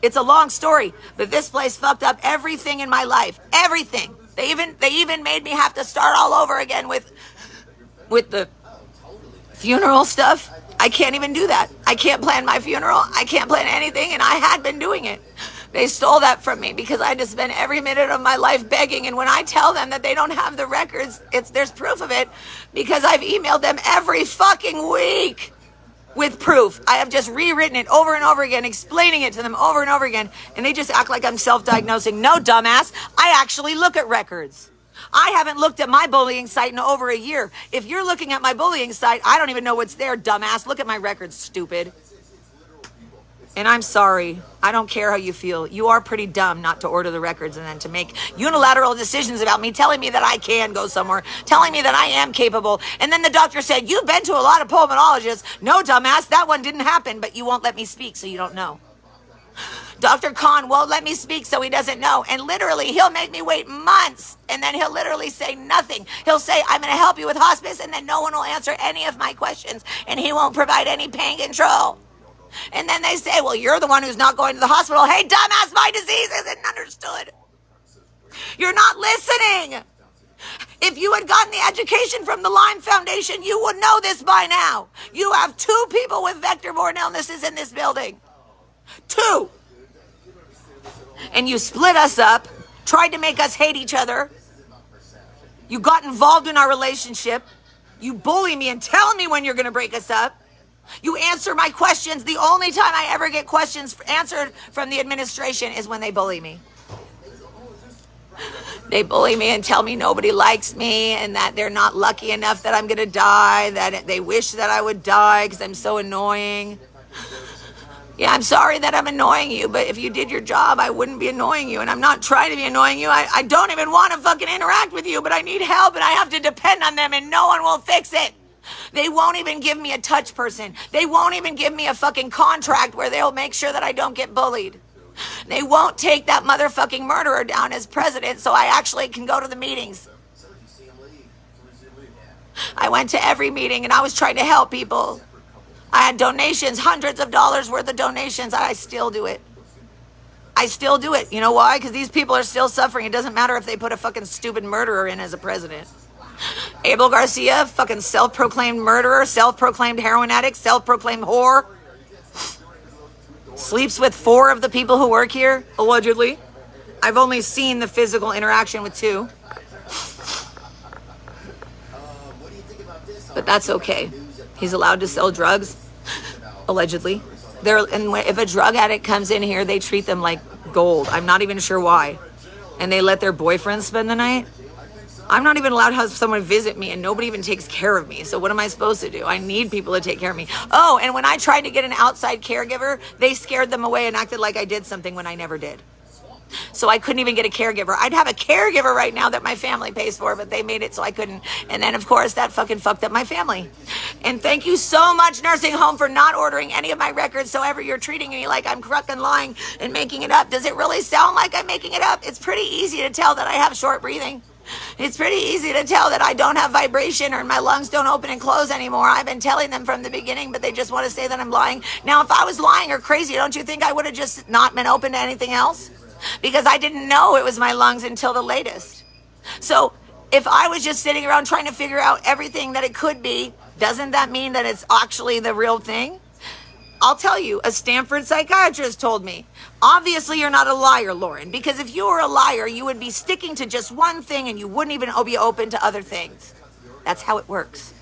It's a long story, but this place fucked up everything in my life. Everything. They even made me have to start all over again with the funeral stuff. I can't even do that. I can't plan my funeral. I can't plan anything, and I had been doing it. They stole that from me because I just spent every minute of my life begging. And when I tell them that they don't have the records, there's proof of it because I've emailed them every fucking week with proof. I have just rewritten it over and over again, explaining it to them over and over again. And they just act like I'm self-diagnosing. No, dumbass. I actually look at records. I haven't looked at my bullying site in over a year. If you're looking at my bullying site, I don't even know what's there, dumbass. Look at my records, stupid. And I'm sorry. I don't care how you feel. You are pretty dumb not to order the records and then to make unilateral decisions about me, telling me that I can go somewhere, telling me that I am capable. And then the doctor said, you've been to a lot of pulmonologists. No, dumbass, that one didn't happen, but you won't let me speak, so you don't know. Dr. Khan won't let me speak, so he doesn't know. And literally, he'll make me wait months, and then he'll literally say nothing. He'll say, I'm going to help you with hospice, and then no one will answer any of my questions, and he won't provide any pain control. And then they say, well, you're the one who's not going to the hospital. Hey, dumbass, my disease isn't understood. You're not listening. If you had gotten the education from the Lyme Foundation, you would know this by now. You have 2 people with vector-borne illnesses in this building. 2. And you split us up, tried to make us hate each other. You got involved in our relationship. You bully me and tell me when you're going to break us up. You answer my questions. The only time I ever get questions answered from the administration is when they bully me. They bully me and tell me nobody likes me and that they're not lucky enough that I'm going to die, that they wish that I would die because I'm so annoying. Yeah, I'm sorry that I'm annoying you, but if you did your job, I wouldn't be annoying you. And I'm not trying to be annoying you. I don't even want to fucking interact with you, but I need help and I have to depend on them and no one will fix it. They won't even give me a touch person. They won't even give me a fucking contract where they'll make sure that I don't get bullied. They won't take that motherfucking murderer down as president so I actually can go to the meetings. I went to every meeting and I was trying to help people. I had donations, hundreds of dollars worth of donations. I still do it. I still do it. You know why? Because these people are still suffering. It doesn't matter if they put a fucking stupid murderer in as a president. Abel Garcia, fucking self-proclaimed murderer, self-proclaimed heroin addict, self-proclaimed whore. Sleeps with 4 of the people who work here, allegedly. I've only seen the physical interaction with 2. But that's okay. He's allowed to sell drugs, allegedly. And if a drug addict comes in here, they treat them like gold. I'm not even sure why. And they let their boyfriends spend the night. I'm not even allowed to have someone visit me, and nobody even takes care of me. So what am I supposed to do? I need people to take care of me. Oh, and when I tried to get an outside caregiver, they scared them away and acted like I did something when I never did. So I couldn't even get a caregiver. I'd have a caregiver right now that my family pays for, but they made it so I couldn't. And then, of course, that fucking fucked up my family. And thank you so much, nursing home, for not ordering any of my records. So ever you're treating me like I'm fucking lying and making it up. Does it really sound like I'm making it up? It's pretty easy to tell that I have short breathing. It's pretty easy to tell that I don't have vibration or my lungs don't open and close anymore. I've been telling them from the beginning, but they just want to say that I'm lying. Now, if I was lying or crazy, don't you think I would have just not been open to anything else? Because I didn't know it was my lungs until the latest. So if I was just sitting around trying to figure out everything that it could be, doesn't that mean that it's actually the real thing? I'll tell you, a Stanford psychiatrist told me, obviously you're not a liar, Lauren, because if you were a liar, you would be sticking to just one thing and you wouldn't even be open to other things. That's how it works.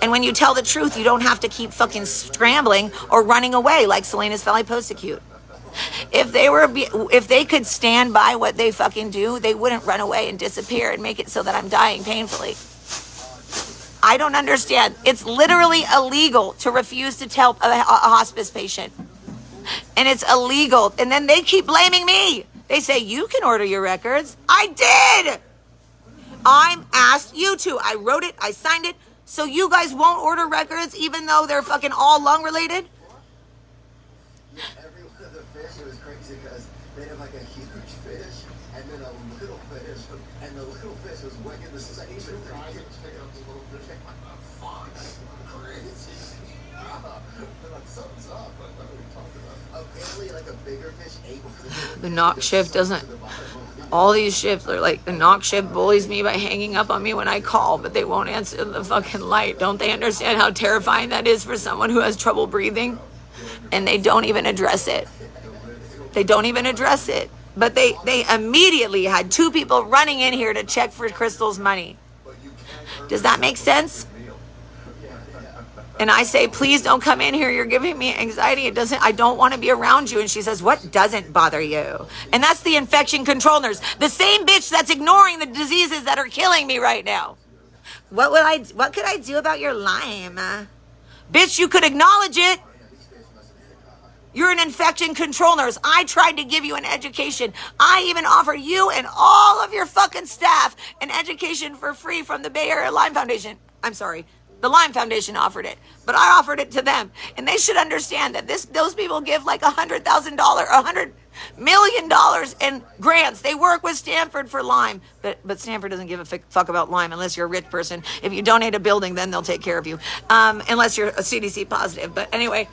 And when you tell the truth, you don't have to keep fucking scrambling or running away like Salinas Valley Post-Acute. If they could stand by what they fucking do, they wouldn't run away and disappear and make it so that I'm dying painfully. I don't understand. It's literally illegal to refuse to tell a hospice patient. And it's illegal. And then they keep blaming me. They say, you can order your records. I did. I asked you to. I wrote it. I signed it. So you guys won't order records even though they're fucking all lung related? Every one of the fish, it was crazy because they'd have like a huge fish and then a little fish, and the little fish was wicking the same. Two guys are picking up the little fish. I'm like, fuck, crazy. They're like, something's up. Like, what are we talking about? Apparently, like a bigger fish ate one of The knock shift doesn't. All these shifts are like, the knock shift bullies me by hanging up on me when I call, but they won't answer the fucking light. Don't they understand how terrifying that is for someone who has trouble breathing? And they don't even address it. They don't even address it. But they immediately had 2 people running in here to check for Crystal's money. Does that make sense? And I say, please don't come in here. You're giving me anxiety. I don't want to be around you. And she says, what doesn't bother you? And that's the infection control nurse. The same bitch that's ignoring the diseases that are killing me right now. What could I do about your Lyme? Bitch, you could acknowledge it. You're an infection control nurse. I tried to give you an education. I even offered you and all of your fucking staff an education for free from the Bay Area Lyme Foundation. I'm sorry. The Lyme Foundation offered it, but I offered it to them. And they should understand that those people give like $100,000, $100 million in grants. They work with Stanford for Lyme, but Stanford doesn't give a fuck about Lyme unless you're a rich person. If you donate a building, then they'll take care of you, unless you're a CDC positive. But anyway,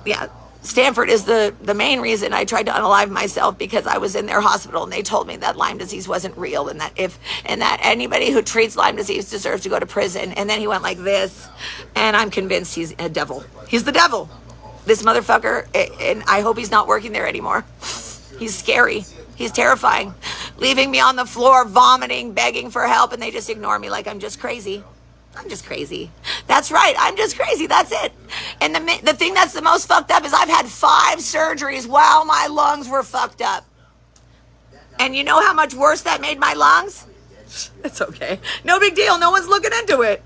yeah. Stanford is the main reason I tried to unalive myself, because I was in their hospital and they told me that Lyme disease wasn't real, and that anybody who treats Lyme disease deserves to go to prison. And then he went like this, and I'm convinced he's a devil. He's the devil. This motherfucker, and I hope he's not working there anymore. He's scary. He's terrifying. Leaving me on the floor, vomiting, begging for help, and they just ignore me like I'm just crazy. I'm just crazy. That's right. I'm just crazy. That's it. And the thing that's the most fucked up is I've had 5 surgeries while my lungs were fucked up. And you know how much worse that made my lungs? It's okay. No big deal. No one's looking into it.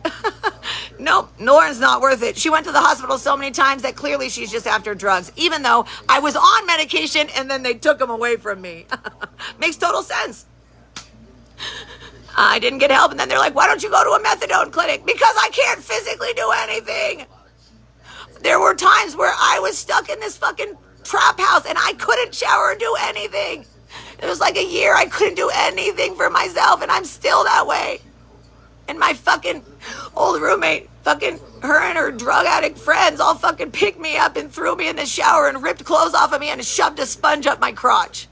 Nope. Lauren's not worth it. She went to the hospital so many times that clearly she's just after drugs, even though I was on medication and then they took them away from me. Makes total sense. I didn't get help, and then they're like, why don't you go to a methadone clinic? Because I can't physically do anything. There were times where I was stuck in this fucking trap house and I couldn't shower or do anything. It was like a year I couldn't do anything for myself, and I'm still that way. And my fucking old roommate, fucking her and her drug addict friends all fucking picked me up and threw me in the shower and ripped clothes off of me and shoved a sponge up my crotch.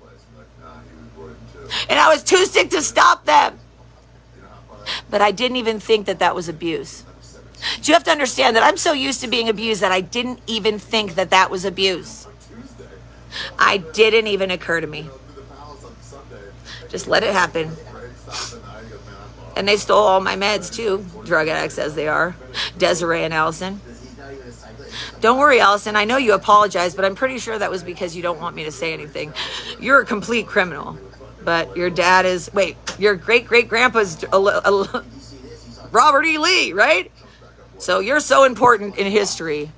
And I was too sick to stop them. But I didn't even think that was abuse. You have to understand that I'm so used to being abused that I didn't even think that was abuse. I didn't even occur to me. Just let it happen. And they stole all my meds too, drug addicts as they are. Desiree and Allison. Don't worry, Allison. I know you apologize, but I'm pretty sure that was because you don't want me to say anything. You're a complete criminal. But your dad is, wait, your great-great-grandpa's Robert E. Lee, right? So you're so important in history.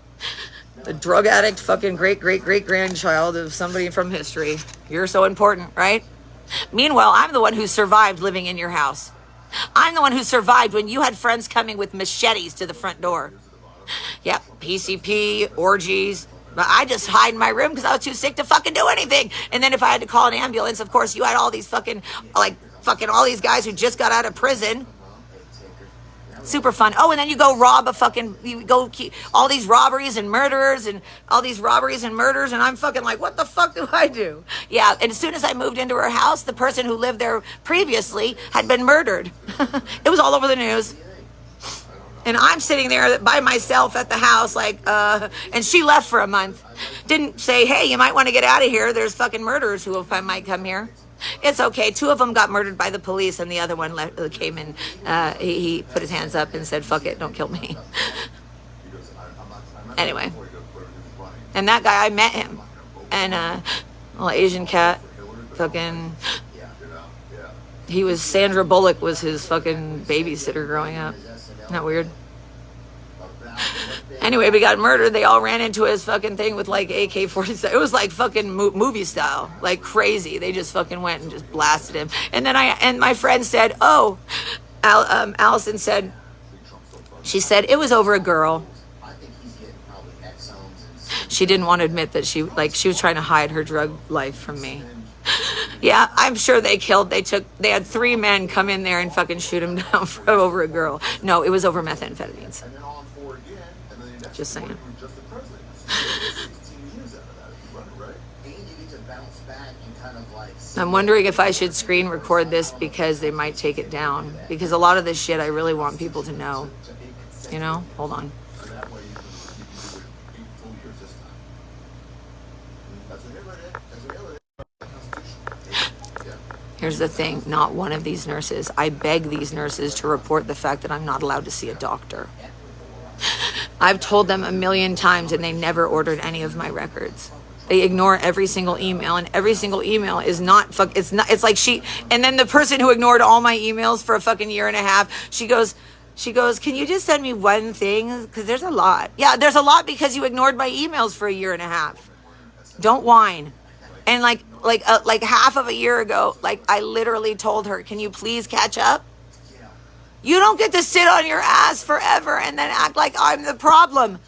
The drug addict fucking great-great-great-grandchild of somebody from history. You're so important, right? Meanwhile, I'm the one who survived living in your house. I'm the one who survived when you had friends coming with machetes to the front door. Yep, PCP, orgies. But I just hide in my room because I was too sick to fucking do anything. And then if I had to call an ambulance, of course, you had all these fucking all these guys who just got out of prison. Super fun. Oh, and then you go rob all these robberies and murderers and all these robberies and murders. And I'm fucking like, what the fuck do I do? Yeah. And as soon as I moved into her house, the person who lived there previously had been murdered. It was all over the news. And I'm sitting there by myself at the house, and she left for a month. Didn't say, hey, you might want to get out of here. There's fucking murderers who might come here. It's okay. 2 of them got murdered by the police, and the other one came in. He put his hands up and said, fuck it, don't kill me. Anyway. And that guy, I met him. And little Asian cat, fucking... Sandra Bullock was his fucking babysitter growing up. Isn't that weird? Anyway, we got murdered. They all ran into his fucking thing with AK-47. It was like fucking movie style, like crazy. They just fucking went and just blasted him. And then my friend said, Allison said, she said it was over a girl. She didn't want to admit that she was trying to hide her drug life from me. Yeah, I'm sure they had 3 men come in there and fucking shoot him down for over a girl. No, it was over methamphetamines. Just saying. I'm wondering if I should screen record this because they might take it down. Because a lot of this shit I really want people to know. You know? Hold on. Here's the thing, not one of these nurses. I beg these nurses to report the fact that I'm not allowed to see a doctor. I've told them a million times and they never ordered any of my records. They ignore every single email, and every single email is not, it's like and then the person who ignored all my emails for a fucking year and a half, she goes, can you just send me one thing? Because there's a lot. Yeah, there's a lot because you ignored my emails for a year and a half. Don't whine. And like half of a year ago, I literally told her, can you please catch up? You don't get to sit on your ass forever and then act like I'm the problem.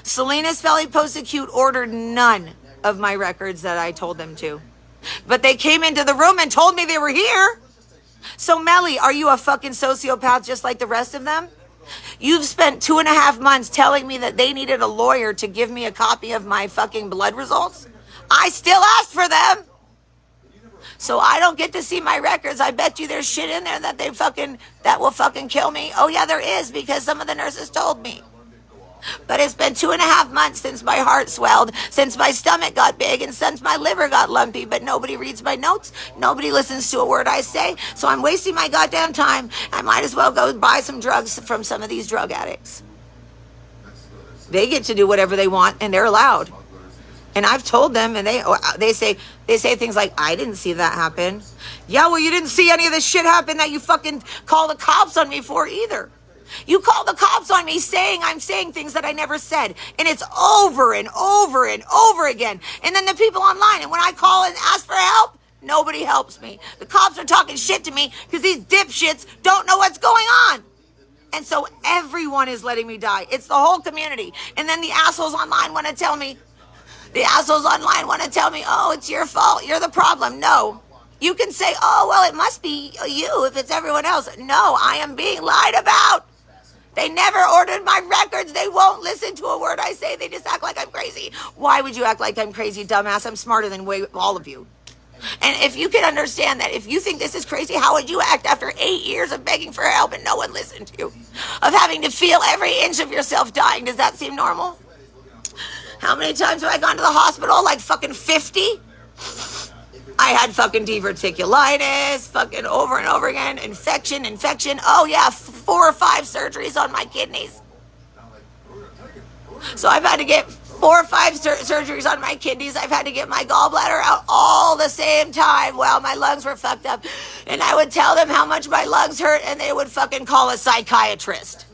Salinas Valley Post-Acute ordered none of my records that I told them to. But they came into the room and told me they were here. So Melly, are you a fucking sociopath just like the rest of them? You've spent 2.5 months telling me that they needed a lawyer to give me a copy of my fucking blood results. I still asked for them. So I don't get to see my records. I bet you there's shit in there that will fucking kill me. Oh yeah, there is, because some of the nurses told me. But it's been 2.5 months since my heart swelled, since my stomach got big, and since my liver got lumpy, but nobody reads my notes. Nobody listens to a word I say. So I'm wasting my goddamn time. I might as well go buy some drugs from some of these drug addicts. They get to do whatever they want, and they're allowed. And I've told them, and they say things like, I didn't see that happen. Yeah, well, you didn't see any of the shit happen that you fucking call the cops on me for either. You call the cops on me saying I'm saying things that I never said. And it's over and over and over again. And then the people online, and when I call and ask for help, nobody helps me. The cops are talking shit to me because these dipshits don't know what's going on. And so everyone is letting me die. It's the whole community. And then the assholes online want to tell me, oh, it's your fault. You're the problem. No. You can say, oh, well, it must be you if it's everyone else. No, I am being lied about. They never ordered my records. They won't listen to a word I say. They just act like I'm crazy. Why would you act like I'm crazy, dumbass? I'm smarter than all of you. And if you can understand that, if you think this is crazy, how would you act after 8 years of begging for help and no one listened to you? Of having to feel every inch of yourself dying? Does that seem normal? How many times have I gone to the hospital? Like fucking 50? I had fucking diverticulitis, fucking over and over again, infection. Oh yeah, 4 or 5 surgeries on my kidneys. So I've had to get 4 or 5 surgeries on my kidneys. I've had to get my gallbladder out all the same time while my lungs were fucked up. And I would tell them how much my lungs hurt, and they would fucking call a psychiatrist.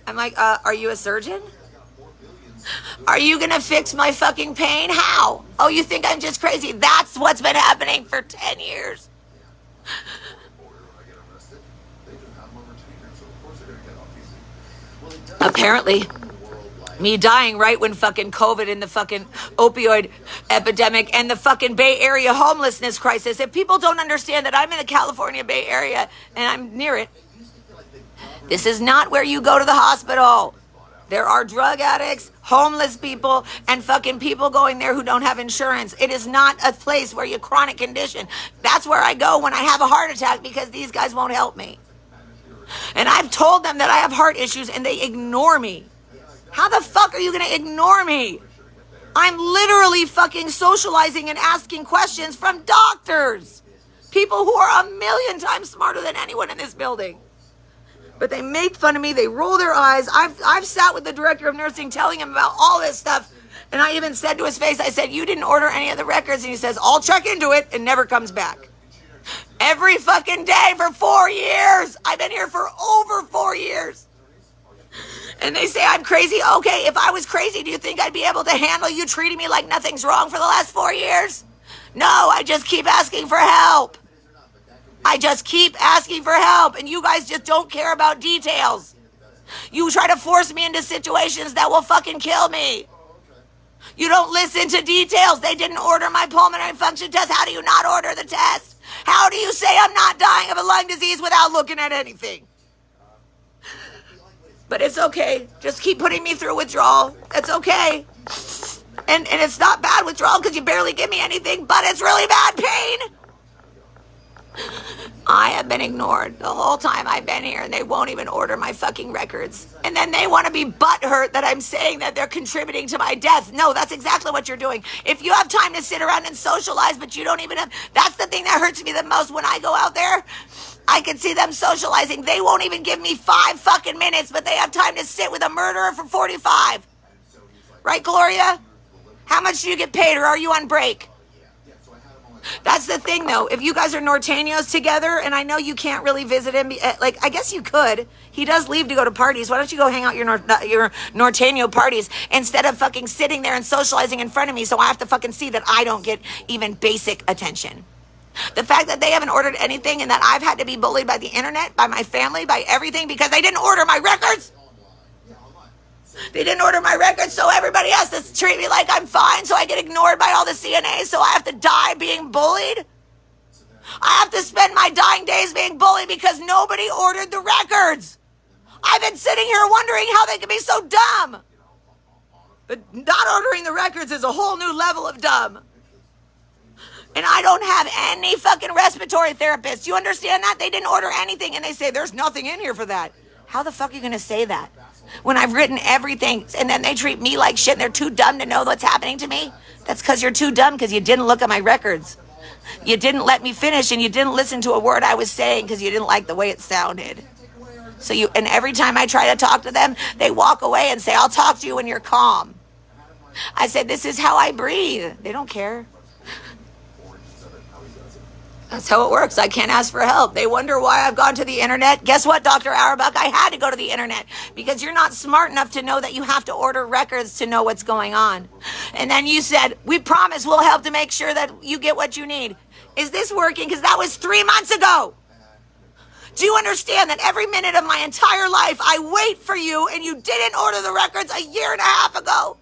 I'm like, are you a surgeon? Are you gonna fix my fucking pain? How? Oh, you think I'm just crazy? That's what's been happening for 10 years. Apparently, me dying right when fucking COVID and the fucking opioid epidemic and the fucking Bay Area homelessness crisis. If people don't understand that I'm in the California Bay Area and I'm near it, this is not where you go to the hospital. There are drug addicts, homeless people, and fucking people going there who don't have insurance. It is not a place where you're chronic condition. That's where I go when I have a heart attack because these guys won't help me. And I've told them that I have heart issues and they ignore me. How the fuck are you going to ignore me? I'm literally fucking socializing and asking questions from doctors. People who are a million times smarter than anyone in this building. But they make fun of me. They roll their eyes. I've sat with the director of nursing telling him about all this stuff. And I even said to his face, I said, you didn't order any of the records. And he says, I'll check into it, and never comes back. Every fucking day for 4 years. I've been here for over 4 years. And they say I'm crazy. Okay, if I was crazy, do you think I'd be able to handle you treating me like nothing's wrong for the last 4 years? No, I just keep asking for help. I just keep asking for help, and you guys just don't care about details. You try to force me into situations that will fucking kill me. You don't listen to details. They didn't order my pulmonary function test. How do you not order the test? How do you say I'm not dying of a lung disease without looking at anything? But it's okay. Just keep putting me through withdrawal. It's okay. And it's not bad withdrawal because you barely give me anything, but it's really bad pain. I have been ignored the whole time I've been here, and they won't even order my fucking records. And then they want to be butthurt that I'm saying that they're contributing to my death. No, that's exactly what you're doing. If you have time to sit around and socialize, but you don't even have, that's the thing that hurts me the most when I go out there. I can see them socializing. They won't even give me 5 fucking minutes, but they have time to sit with a murderer for 45. Right, Gloria? How much do you get paid, or are you on break? That's the thing, though. If you guys are Norteños together, and I know you can't really visit him, like, I guess you could. He does leave to go to parties. Why don't you go hang out your Norteño parties instead of fucking sitting there and socializing in front of me so I have to fucking see that I don't get even basic attention? The fact that they haven't ordered anything and that I've had to be bullied by the internet, by my family, by everything because they didn't order my records. They didn't order my records, so everybody has to treat me like I'm fine, so I get ignored by all the CNAs, so I have to die being bullied. I have to spend my dying days being bullied because nobody ordered the records. I've been sitting here wondering how they can be so dumb. But not ordering the records is a whole new level of dumb. And I don't have any fucking respiratory therapists. You understand that? They didn't order anything, and they say there's nothing in here for that. How the fuck are you going to say that? When I've written everything, and then they treat me like shit and they're too dumb to know what's happening to me? That's because you're too dumb because you didn't look at my records. You didn't let me finish, and you didn't listen to a word I was saying because you didn't like the way it sounded. And every time I try to talk to them, they walk away and say, I'll talk to you when you're calm. I said, this is how I breathe. They don't care. That's how it works. I can't ask for help. They wonder why I've gone to the internet. Guess what, Dr. Auerbach? I had to go to the internet because you're not smart enough to know that you have to order records to know what's going on. And then you said, we promise we'll help to make sure that you get what you need. Is this working? Because that was 3 months ago. Do you understand that every minute of my entire life I wait for you and you didn't order the records a year and a half ago?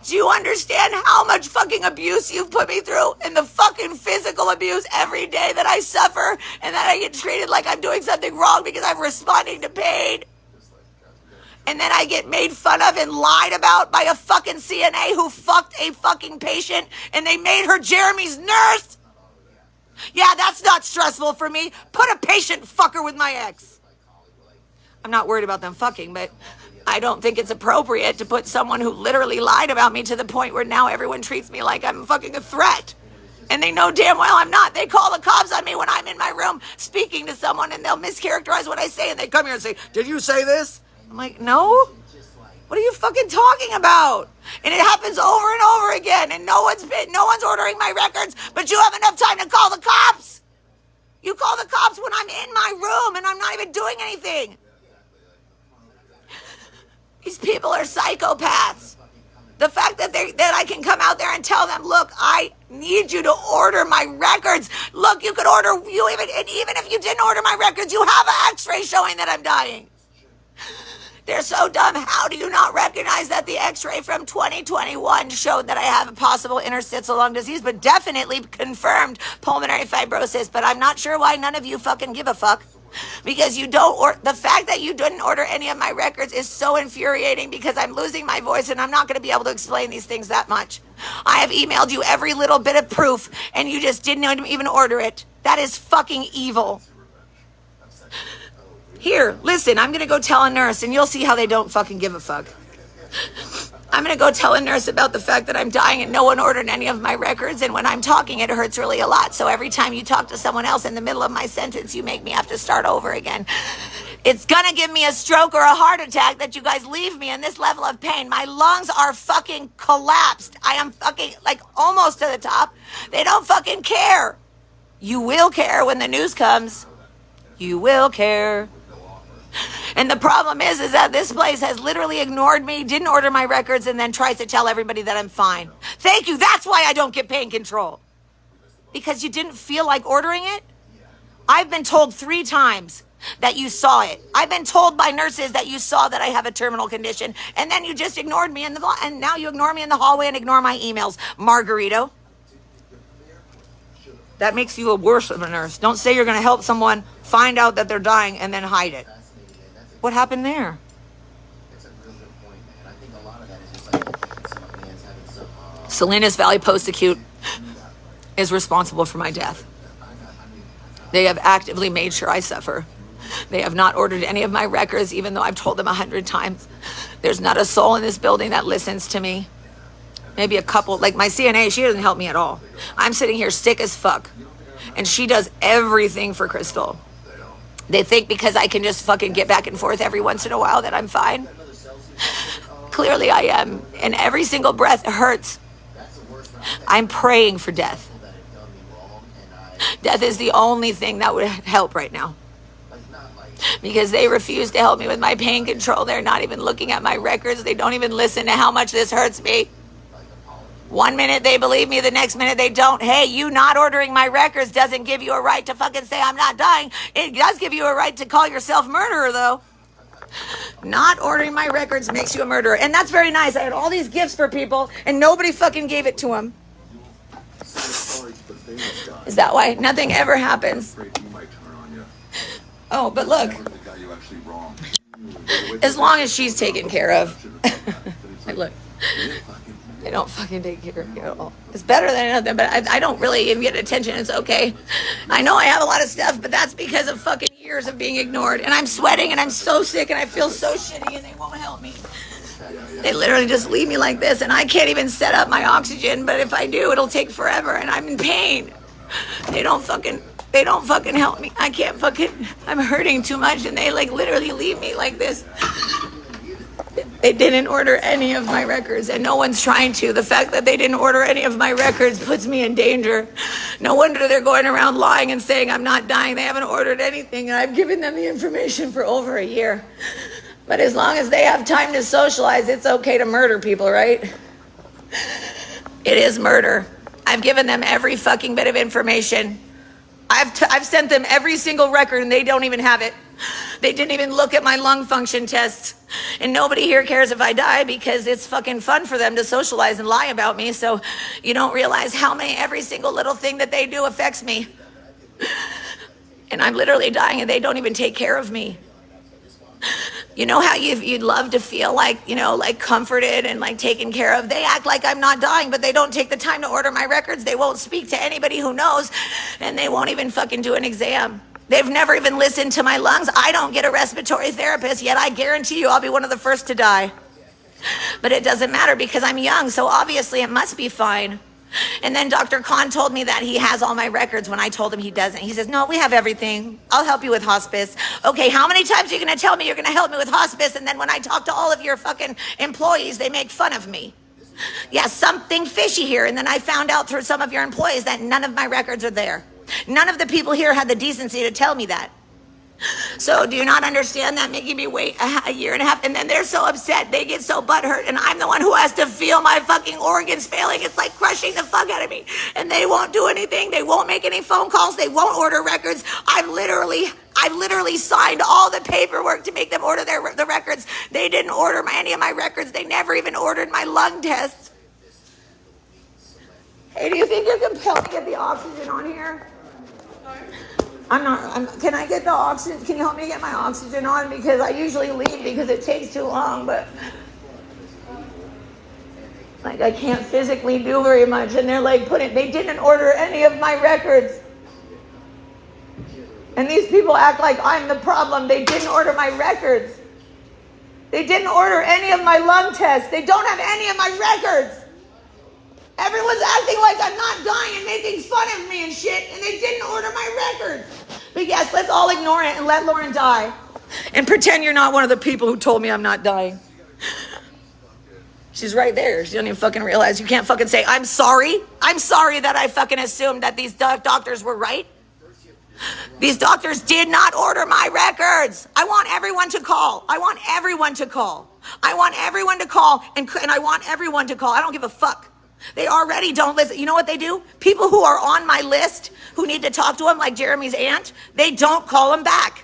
Do you understand how much fucking abuse you've put me through and the fucking physical abuse every day that I suffer and that I get treated like I'm doing something wrong because I'm responding to pain? And then I get made fun of and lied about by a fucking CNA who fucked a fucking patient and they made her Jeremy's nurse? Yeah, that's not stressful for me. Put a patient fucker with my ex. I'm not worried about them fucking, but I don't think it's appropriate to put someone who literally lied about me to the point where now everyone treats me like I'm fucking a threat. And they know damn well I'm not. They call the cops on me when I'm in my room speaking to someone and they'll mischaracterize what I say and they come here and say, did you say this? I'm like, no. What are you fucking talking about? And it happens over and over again, and no one's ordering my records, but you have enough time to call the cops. You call the cops when I'm in my room and I'm not even doing anything. These people are psychopaths. The fact that I can come out there and tell them, look, I need you to order my records. Look, you could order, and even if you didn't order my records, you have an x-ray showing that I'm dying. They're so dumb. How do you not recognize that the x-ray from 2021 showed that I have a possible interstitial lung disease, but definitely confirmed pulmonary fibrosis? But I'm not sure why none of you fucking give a fuck. Because you don't, or the fact that you didn't order any of my records is so infuriating, because I'm losing my voice and I'm not going to be able to explain these things that much. I have emailed you every little bit of proof and you just didn't even order it. That is fucking evil. Here, listen, I'm going to go tell a nurse and you'll see how they don't fucking give a fuck. I'm going to go tell a nurse about the fact that I'm dying and no one ordered any of my records. And when I'm talking, it hurts really a lot. So every time you talk to someone else in the middle of my sentence, you make me have to start over again. It's going to give me a stroke or a heart attack that you guys leave me in this level of pain. My lungs are fucking collapsed. I am fucking like almost to the top. They don't fucking care. You will care when the news comes. You will care. And the problem is that this place has literally ignored me, didn't order my records, and then tries to tell everybody that I'm fine. Thank you. That's why I don't get pain control. Because you didn't feel like ordering it? I've been told 3 times that you saw it. I've been told by nurses that you saw that I have a terminal condition, and then you just ignored me and now you ignore me in the hallway and ignore my emails. Margarito. That makes you a worse of a nurse. Don't say you're going to help someone find out that they're dying and then hide it. What happened there? It's a real good point, man. I think a lot of that is just like some man's having some. Salinas Valley Post-Acute is responsible for my death. They have actively made sure I suffer. They have not ordered any of my records, even though I've told them 100 times. There's not a soul in this building that listens to me. Maybe a couple, like my CNA, she doesn't help me at all. I'm sitting here sick as fuck. And she does everything for Crystal. They think because I can just fucking get back and forth every once in a while that I'm fine. Clearly I am. And every single breath hurts. I'm praying for death. Death is the only thing that would help right now. Because they refuse to help me with my pain control. They're not even looking at my records. They don't even listen to how much this hurts me. One minute they believe me, the next minute they don't. Hey, you not ordering my records doesn't give you a right to fucking say I'm not dying. It does give you a right to call yourself murderer, though. Not ordering my records makes you a murderer. And that's very nice. I had all these gifts for people, and nobody fucking gave it to them. Is that why? Nothing ever happens. Oh, but look. As long as she's taken care of. Look. They don't fucking take care of you at all. It's better than nothing, but I don't really even get attention. It's okay. I know I have a lot of stuff, but that's because of fucking years of being ignored. And I'm sweating and I'm so sick and I feel so shitty and they won't help me. They literally just leave me like this and I can't even set up my oxygen, but if I do, it'll take forever and I'm in pain. They don't fucking help me. I can't fucking, I'm hurting too much and they like literally leave me like this. They didn't order any of my records, and no one's trying to. The fact that they didn't order any of my records puts me in danger. No wonder they're going around lying and saying I'm not dying. They haven't ordered anything, and I've given them the information for over a year. But as long as they have time to socialize, it's okay to murder people, right? It is murder. I've given them every fucking bit of information. I've sent them every single record, and they don't even have it. They didn't even look at my lung function tests. And nobody here cares if I die because it's fucking fun for them to socialize and lie about me. So you don't realize how every single little thing that they do affects me. And I'm literally dying and they don't even take care of me. You know how you'd love to feel like, you know, like comforted and like taken care of. They act like I'm not dying, but they don't take the time to order my records. They won't speak to anybody who knows, and they won't even fucking do an exam. They've never even listened to my lungs. I don't get a respiratory therapist, yet I guarantee you I'll be one of the first to die. But it doesn't matter because I'm young, so obviously it must be fine. And then Dr. Khan told me that he has all my records when I told him he doesn't. He says, no, we have everything. I'll help you with hospice. Okay, how many times are you going to tell me you're going to help me with hospice? And then when I talk to all of your fucking employees, they make fun of me. Yeah, something fishy here. And then I found out through some of your employees that none of my records are there. None of the people here had the decency to tell me that. So do you not understand that, making me wait a year and a half? And then they're so upset. They get so butthurt. And I'm the one who has to feel my fucking organs failing. It's like crushing the fuck out of me. And they won't do anything. They won't make any phone calls. They won't order records. I've literally signed all the paperwork to make them order the records. They didn't order any of my records. They never even ordered my lung test. Hey, do you think you can help me get the oxygen on here? Can I get the oxygen? Can you help me get my oxygen on? Because I usually leave because it takes too long, but like I can't physically do very much. And they're like, they didn't order any of my records. And these people act like I'm the problem. They didn't order my records. They didn't order any of my lung tests. They don't have any of my records. Everyone's acting like I'm not dying and making fun of me and shit, and they didn't order my records. But yes, let's all ignore it and let Lauren die. And pretend you're not one of the people who told me I'm not dying. She's right there. She doesn't even fucking realize. You can't fucking say, I'm sorry. I'm sorry that I fucking assumed that these doctors were right. These doctors did not order my records. I want everyone to call. I want everyone to call. I want everyone to call, and I want everyone to call. I don't give a fuck. They already don't listen. You know what they do? People who are on my list who need to talk to him, like Jeremy's aunt, they don't call him back.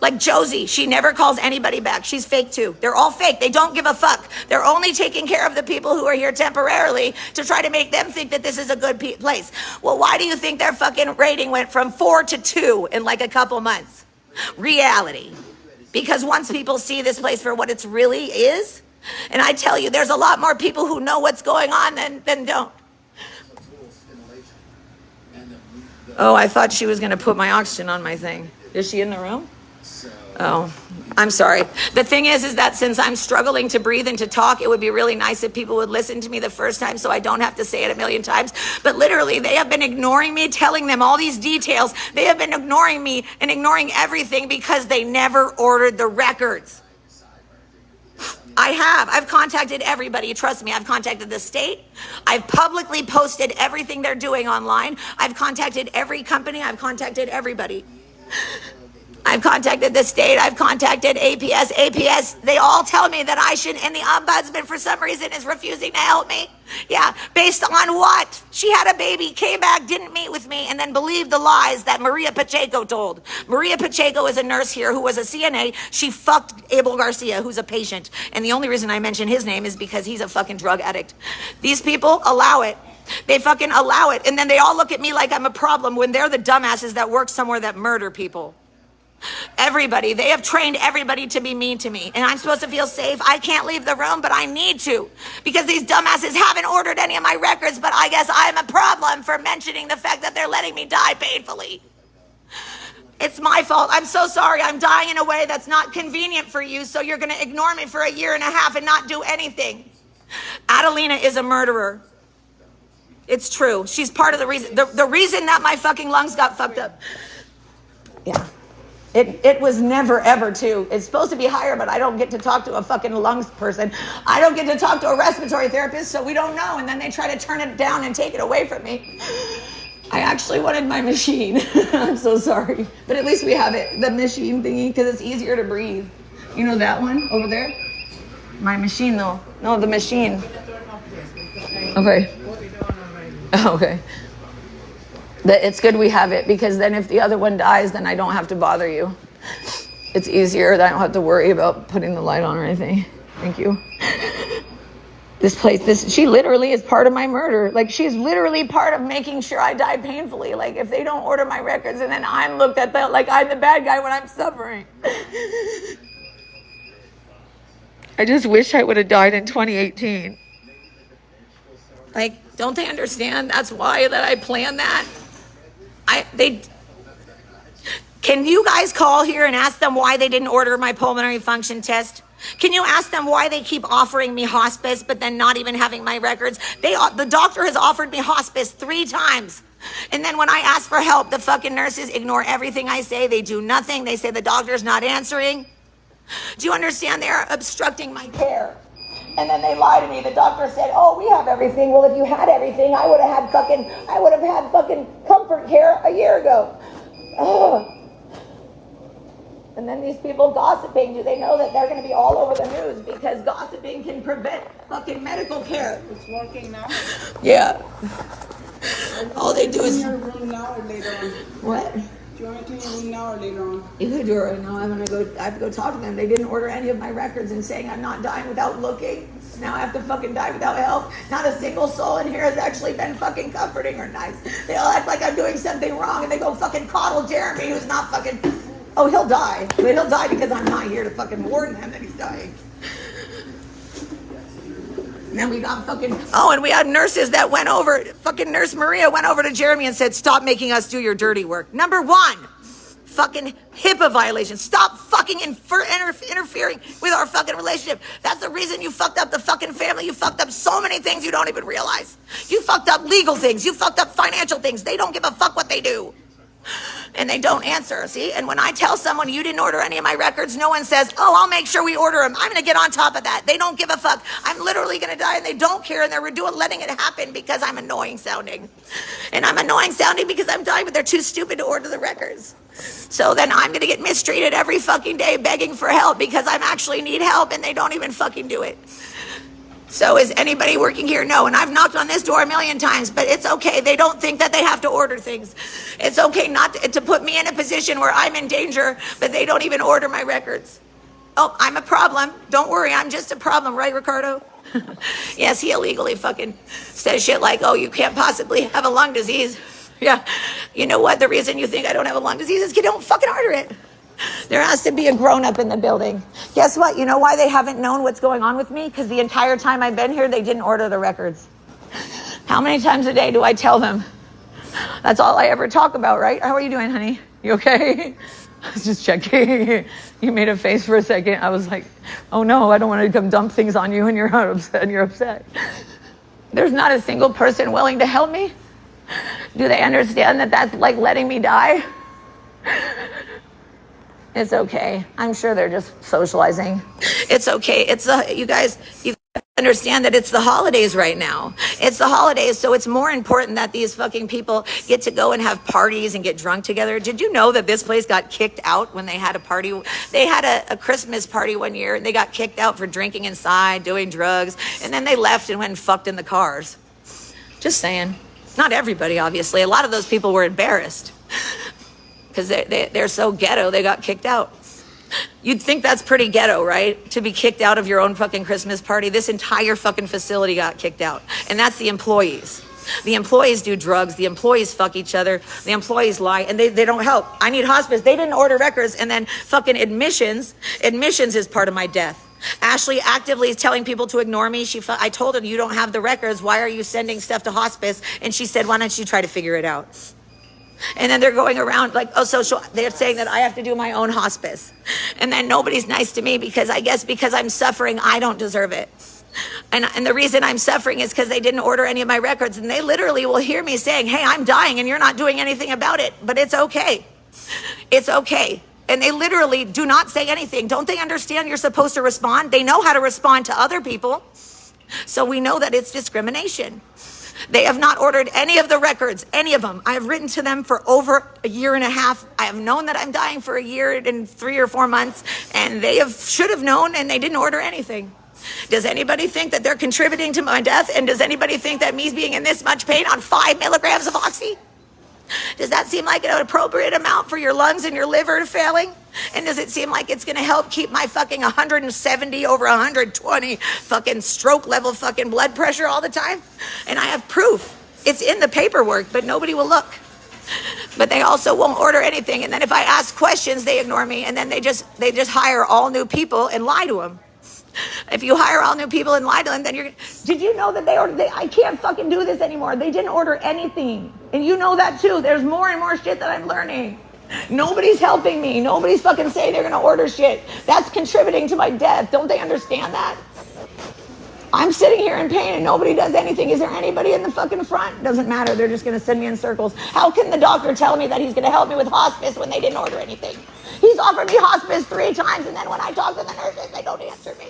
Like Josie, she never calls anybody back. She's fake too. They're all fake. They don't give a fuck. They're only taking care of the people who are here temporarily to try to make them think that this is a good place. Well, why do you think their fucking rating went from 4 to 2 in like a couple months? Reality. Because once people see this place for what it really is, and I tell you, there's a lot more people who know what's going on than don't. Oh, I thought she was going to put my oxygen on my thing. Is she in the room? Oh, I'm sorry. The thing is that since I'm struggling to breathe and to talk, it would be really nice if people would listen to me the first time so I don't have to say it a million times. But literally, they have been ignoring me, telling them all these details. They have been ignoring me and ignoring everything because they never ordered the records. I've contacted everybody. Trust me, I've contacted the state. I've publicly posted everything they're doing online. I've contacted every company. I've contacted everybody. I've contacted the state. I've contacted APS. They all tell me that I should, and the ombudsman for some reason is refusing to help me. Yeah, based on what? She had a baby, came back, didn't meet with me, and then believed the lies that Maria Pacheco told. Maria Pacheco is a nurse here who was a CNA. She fucked Abel Garcia, who's a patient. And the only reason I mention his name is because he's a fucking drug addict. These people allow it. They fucking allow it. And then they all look at me like I'm a problem when they're the dumbasses that work somewhere that murder people. Everybody, they have trained everybody to be mean to me, and I'm supposed to feel safe. I can't leave the room, but I need to, because these dumbasses haven't ordered any of my records. But I guess I'm a problem for mentioning the fact that they're letting me die painfully. It's my fault. I'm so sorry. I'm dying in a way that's not convenient for you, so you're going to ignore me for a year and a half and not do anything. Adelina is a murderer. It's true. She's part of the reason, the reason that my fucking lungs got fucked up. Yeah. It was never, ever too. It's supposed to be higher, but I don't get to talk to a fucking lungs person. I don't get to talk to a respiratory therapist, so we don't know. And then they try to turn it down and take it away from me. I actually wanted my machine. I'm so sorry. But at least we have it, the machine thingy, because it's easier to breathe. You know that one over there? My machine, though. No, the machine. Okay. Okay. It's good we have it, because then if the other one dies, then I don't have to bother you. It's easier. I don't have to worry about putting the light on or anything. Thank you. She literally is part of my murder. Like, she's literally part of making sure I die painfully. Like, if they don't order my records and then I'm looked at like I'm the bad guy when I'm suffering. I just wish I would have died in 2018. Like, don't they understand? That's why that I planned that. Can you guys call here and ask them why they didn't order my pulmonary function test? Can you ask them why they keep offering me hospice, but then not even having my records? The doctor has offered me hospice 3 times. And then when I ask for help, the fucking nurses ignore everything I say. They do nothing. They say the doctor's not answering. Do you understand? They're obstructing my care. And then they lie to me. The doctor said, oh, we have everything. Well, if you had everything, I would have had fucking comfort care a year ago. Oh. And then these people gossiping, do they know that they're going to be all over the news because gossiping can prevent fucking medical care? It's working now. Yeah. All they do is... In your room now or later on? What? Do you want me to your room now or later on? You could do it right now. I have to go talk to them. They didn't order any of my records and saying I'm not dying without looking. Now I have to fucking die without help. Not a single soul in here has actually been fucking comforting or nice. They all act like I'm doing something wrong and they go fucking coddle Jeremy who's not fucking... Oh, he'll die. But he'll die because I'm not here to fucking warn him that he's dying. And then we got fucking... Oh, and we had nurses that went over... Fucking Nurse Maria went over to Jeremy and said, stop making us do your dirty work. Number 1, fucking HIPAA violation. Stop fucking interfering with our fucking relationship. That's the reason you fucked up the fucking family. You fucked up so many things you don't even realize. You fucked up legal things. You fucked up financial things. They don't give a fuck what they do. And they don't answer, see? And when I tell someone you didn't order any of my records, no one says, oh, I'll make sure we order them. I'm going to get on top of that. They don't give a fuck. I'm literally going to die and they don't care and they're letting it happen because I'm annoying sounding. And I'm annoying sounding because I'm dying, but they're too stupid to order the records. So then I'm going to get mistreated every fucking day begging for help because I actually need help and they don't even fucking do it. So is anybody working here? No. And I've knocked on this door a million times, but it's okay. They don't think that they have to order things. It's okay not to put me in a position where I'm in danger, but they don't even order my records. Oh, I'm a problem. Don't worry. I'm just a problem. Right, Ricardo? Yes, he illegally fucking says shit like, oh, you can't possibly have a lung disease. Yeah. You know what? The reason you think I don't have a lung disease is you don't fucking order it. There has to be a grown-up in the building. Guess what? You know why they haven't known what's going on with me? Because the entire time I've been here, they didn't order the records. How many times a day do I tell them? That's all I ever talk about, right? How are you doing, honey? You okay? I was just checking. You made a face for a second. I was like, oh no, I don't want to come dump things on you and you're upset and you're upset. There's not a single person willing to help me. Do they understand that that's like letting me die? It's okay. I'm sure they're just socializing. It's okay. You guys understand that it's the holidays right now. It's the holidays, so it's more important that these fucking people get to go and have parties and get drunk together. Did you know that this place got kicked out when they had a party? They had a Christmas party one year, and they got kicked out for drinking inside, doing drugs, and then they left and went and fucked in the cars. Just saying. Not everybody, obviously. A lot of those people were embarrassed. Because they're so ghetto, they got kicked out. You'd think that's pretty ghetto, right? To be kicked out of your own fucking Christmas party. This entire fucking facility got kicked out. And that's the employees. The employees do drugs. The employees fuck each other. The employees lie. And they don't help. I need hospice. They didn't order records. And then fucking admissions. Admissions is part of my death. Ashley actively is telling people to ignore me. I told her, you don't have the records. Why are you sending stuff to hospice? And she said, why don't you try to figure it out? And then they're going around like, they're saying that I have to do my own hospice. And then nobody's nice to me because I guess because I'm suffering, I don't deserve it. And the reason I'm suffering is because they didn't order any of my records. And they literally will hear me saying, hey, I'm dying and you're not doing anything about it. But it's okay. It's okay. And they literally do not say anything. Don't they understand you're supposed to respond? They know how to respond to other people. So we know that it's discrimination. They have not ordered any of the records, any of them. I have written to them for over a year and a half. I have known that I'm dying for a year and 3 or 4 months, and they should have known, and they didn't order anything. Does anybody think that they're contributing to my death? And does anybody think that me being in this much pain on 5 milligrams of oxy? Does that seem like an appropriate amount for your lungs and your liver failing? And does it seem like it's going to help keep my fucking 170 over 120 fucking stroke level fucking blood pressure all the time? And I have proof. It's in the paperwork, but nobody will look. But they also won't order anything. And then if I ask questions, they ignore me. And then they just hire all new people and lie to them. If you hire all new people and lie to them, then did you know that I can't fucking do this anymore. They didn't order anything. And you know that too. There's more and more shit that I'm learning. Nobody's helping me. Nobody's fucking saying they're gonna order shit. That's contributing to my death. Don't they understand that? I'm sitting here in pain and nobody does anything. Is there anybody in the fucking front? Doesn't matter. They're just gonna send me in circles. How can the doctor tell me that he's gonna help me with hospice when they didn't order anything? He's offered me hospice 3 times, and then when I talk to the nurses, they don't answer me.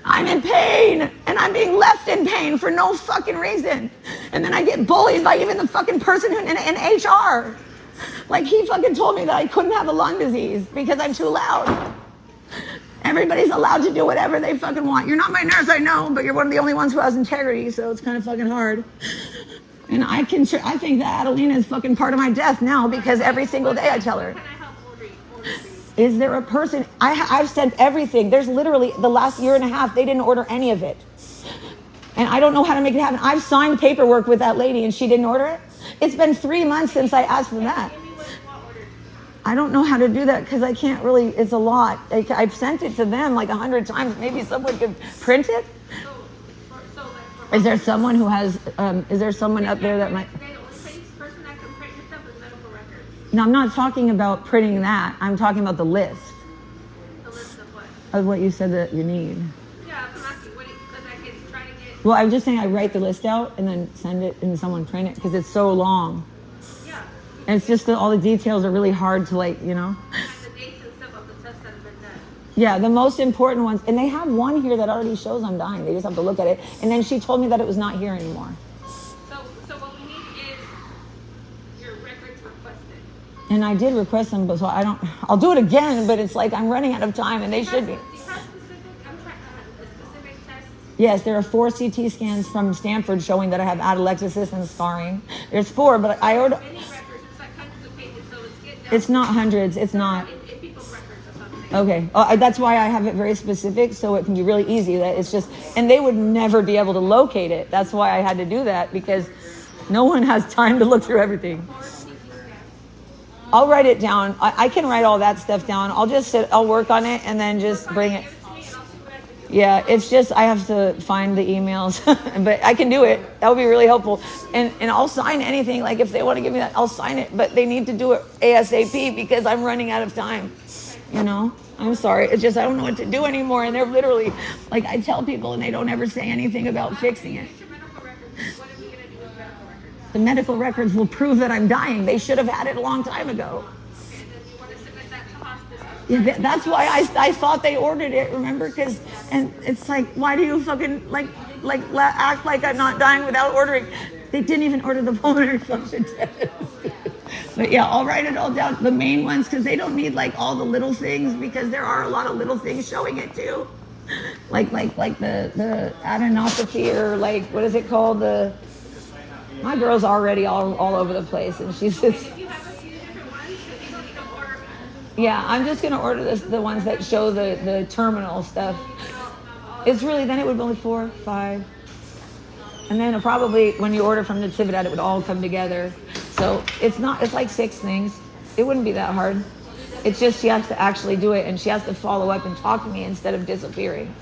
I'm in pain, and I'm being left in pain for no fucking reason. And then I get bullied by even the fucking person in HR. Like, he fucking told me that I couldn't have a lung disease because I'm too loud. Everybody's allowed to do whatever they fucking want. You're not my nurse, I know, but you're one of the only ones who has integrity, so it's kind of fucking hard. And I think that Adelina is fucking part of my death now because every single day I tell her. Can I help order Is there a person? I've sent everything. There's literally the last year and a half, they didn't order any of it. And I don't know how to make it happen. I've signed paperwork with that lady and she didn't order it. It's been 3 months since I asked for that. I don't know how to do that because I can't really, it's a lot. I've sent it to them like 100 times. Maybe someone could print it. Is there someone who has, is there someone up there that might? No, I'm not talking about printing that. I'm talking about the list. The list of what? Of what you said that you need. Yeah, I'm asking because I can try to get. Well, I'm just saying I write the list out and then send it and someone print it because it's so long. Yeah. And it's just that all the details are really hard to like, you know. The dates and stuff of the tests that have been done. Yeah, the most important ones. And they have one here that already shows I'm dying. They just have to look at it. And then she told me that it was not here anymore. So what we need is your records requested. And I did request them, but so I'll do it again, but it's like I'm running out of time and they should be. Do you have specific tests? Yes, there are 4 CT scans from Stanford showing that I have atelectasis and scarring. There's 4, but I ordered. Any records, it's like hundreds of pages, so It's not hundreds, it's not. in people's records or something. Okay, that's why I have it very specific, so it can be really easy. That it's just, and they would never be able to locate it. That's why I had to do that because no one has time to look through everything. I'll write it down. I can write all that stuff down. I'll work on it and then just bring it. Yeah, it's just I have to find the emails, but I can do it. That would be really helpful. And I'll sign anything. Like if they want to give me that, I'll sign it. But they need to do it ASAP because I'm running out of time. You know, I'm sorry. It's just I don't know what to do anymore. And they're literally like I tell people and they don't ever say anything about fixing it. What are we going to do with medical records? The medical records will prove that I'm dying. They should have had it a long time ago. Okay, then you want to submit that to hospice? Yeah, that's why I thought they ordered it, remember? And it's like, why do you fucking act like I'm not dying without ordering? They didn't even order the pulmonary function test. But yeah, I'll write it all down, the main ones, because they don't need like all the little things because there are a lot of little things showing it too. Like the adenopathy or like, what is it called? My girl's already all over the place and she's just... If you have a few different ones, because you don't need to order. Yeah, I'm just going to order the ones that show the terminal stuff. It's really, then it would be only 4, 5. And then probably when you order from Natividad, it would all come together. So it's like 6 things. It wouldn't be that hard. It's just she has to actually do it and she has to follow up and talk to me instead of disappearing.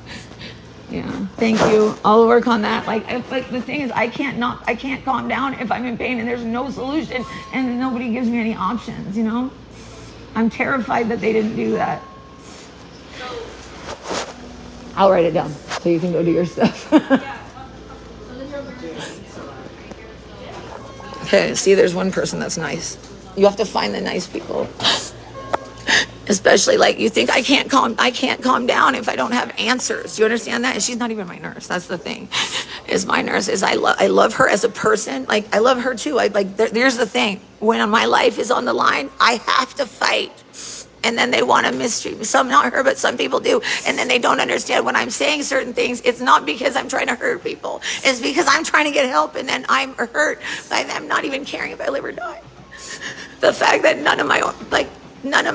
Yeah, thank you. I'll work on that. Like the thing is, I can't calm down if I'm in pain and there's no solution and nobody gives me any options, you know? I'm terrified that they didn't do that. I'll write it down so you can go do your stuff. Okay, see, there's one person that's nice. You have to find the nice people. Especially like you think I can't calm down if I don't have answers. You understand that? And she's not even my nurse. That's the thing. Is my nurse is I love her as a person. Like I love her too. There's the thing. When my life is on the line, I have to fight. And then they want to mistreat me. Some, not her, but some people do. And then they don't understand when I'm saying certain things. It's not because I'm trying to hurt people. It's because I'm trying to get help. And then I'm hurt by them not even caring if I live or die. The fact that none of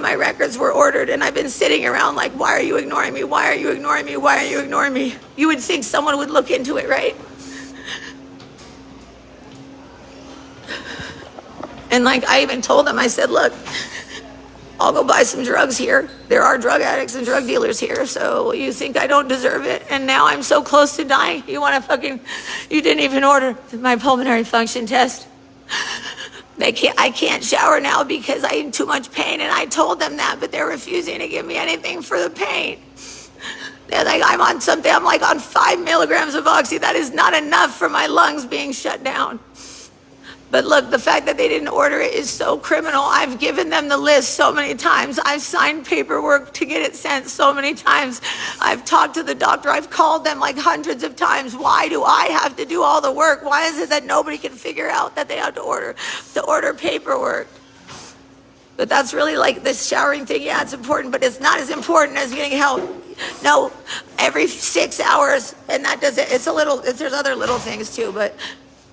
my records were ordered. And I've been sitting around like, why are you ignoring me? Why are you ignoring me? Why are you ignoring me? You would think someone would look into it, right? And like I even told them, I said, look, I'll go buy some drugs here. There are drug addicts and drug dealers here. So you think I don't deserve it? And now I'm so close to dying. You didn't even order my pulmonary function test. I can't shower now because I'm in too much pain, and I told them that, but they're refusing to give me anything for the pain. They're like, I'm on something, I'm like on 5 milligrams of oxy. That is not enough for my lungs being shut down. But look, the fact that they didn't order it is so criminal. I've given them the list so many times. I've signed paperwork to get it sent so many times. I've talked to the doctor. I've called them like hundreds of times. Why do I have to do all the work? Why is it that nobody can figure out that they have to order paperwork? But that's really like this showering thing. Yeah, it's important, but it's not as important as getting help. No, every 6 hours, and that does it. There's other little things too, but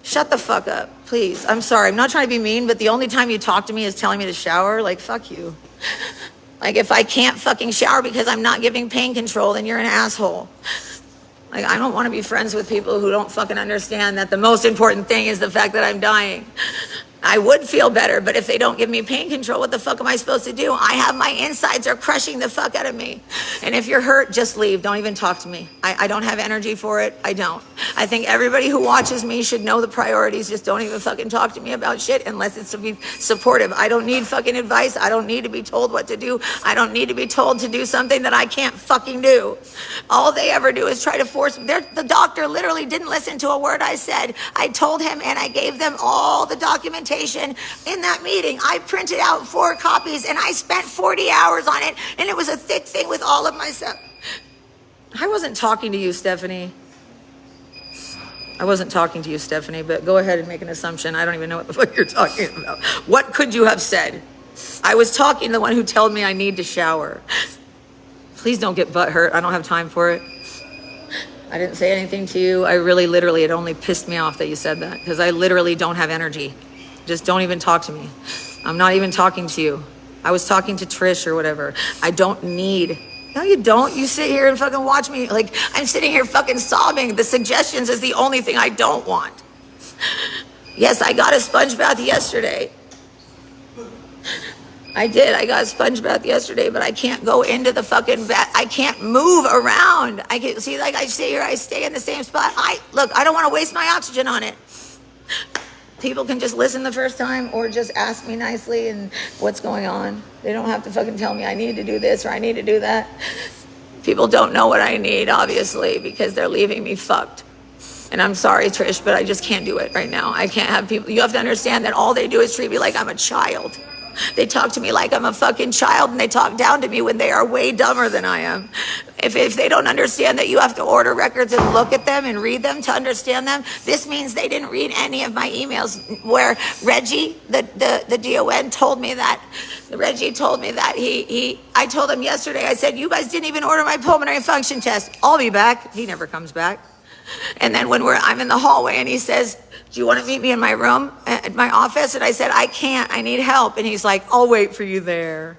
shut the fuck up, please. I'm sorry. I'm not trying to be mean, but the only time you talk to me is telling me to shower. Like, fuck you. Like, if I can't fucking shower because I'm not giving pain control, then you're an asshole. Like, I don't want to be friends with people who don't fucking understand that the most important thing is the fact that I'm dying. I would feel better, but if they don't give me pain control, what the fuck am I supposed to do? My insides are crushing the fuck out of me. And if you're hurt, just leave. Don't even talk to me. I don't have energy for it. I don't. I think everybody who watches me should know the priorities. Just don't even fucking talk to me about shit unless it's to be supportive. I don't need fucking advice. I don't need to be told what to do. I don't need to be told to do something that I can't fucking do. All they ever do is try to force. The doctor literally didn't listen to a word I said. I told him and I gave them all the documentation in that meeting. I printed out 4 copies and I spent 40 hours on it, and it was a thick thing with all of my stuff. I wasn't talking to you, Stephanie. I wasn't talking to you, Stephanie, but go ahead and make an assumption. I don't even know what the fuck you're talking about. What could you have said? I was talking to the one who told me I need to shower. Please don't get butthurt. I don't have time for it. I didn't say anything to you. I really, literally, it only pissed me off that you said that, because I literally don't have energy. Just don't even talk to me. I'm not even talking to you. I was talking to Trish or whatever. I don't need. No, you don't. You sit here and fucking watch me. Like, I'm sitting here fucking sobbing. The suggestions is the only thing I don't want. Yes, I got a sponge bath yesterday. I did. I got a sponge bath yesterday, but I can't go into the fucking bath. I can't move around. I can see, like, I sit here, I stay in the same spot. Look, I don't want to waste my oxygen on it. People can just listen the first time or just ask me nicely and what's going on. They don't have to fucking tell me I need to do this or I need to do that. People don't know what I need, obviously, because they're leaving me fucked. And I'm sorry, Trish, but I just can't do it right now. I can't have people. You have to understand that all they do is treat me like I'm a child. They talk to me like I'm a fucking child, and they talk down to me when they are way dumber than I am. If they don't understand that you have to order records and look at them and read them to understand them, this means they didn't read any of my emails where Reggie, the DON, told me that. Reggie told me that I told him yesterday, I said, you guys didn't even order my pulmonary function test. I'll be back. He never comes back. And then when I'm in the hallway and he says, do you want to meet me in my room at my office? And I said, I can't, I need help. And he's like, I'll wait for you there.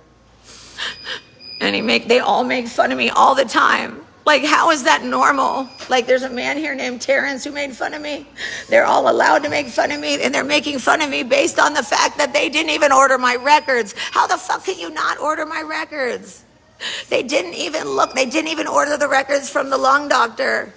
And they all make fun of me all the time. Like, how is that normal? Like, there's a man here named Terrence who made fun of me. They're all allowed to make fun of me, and they're making fun of me based on the fact that they didn't even order my records. How the fuck can you not order my records? They didn't even look. They didn't even order the records from the lung doctor.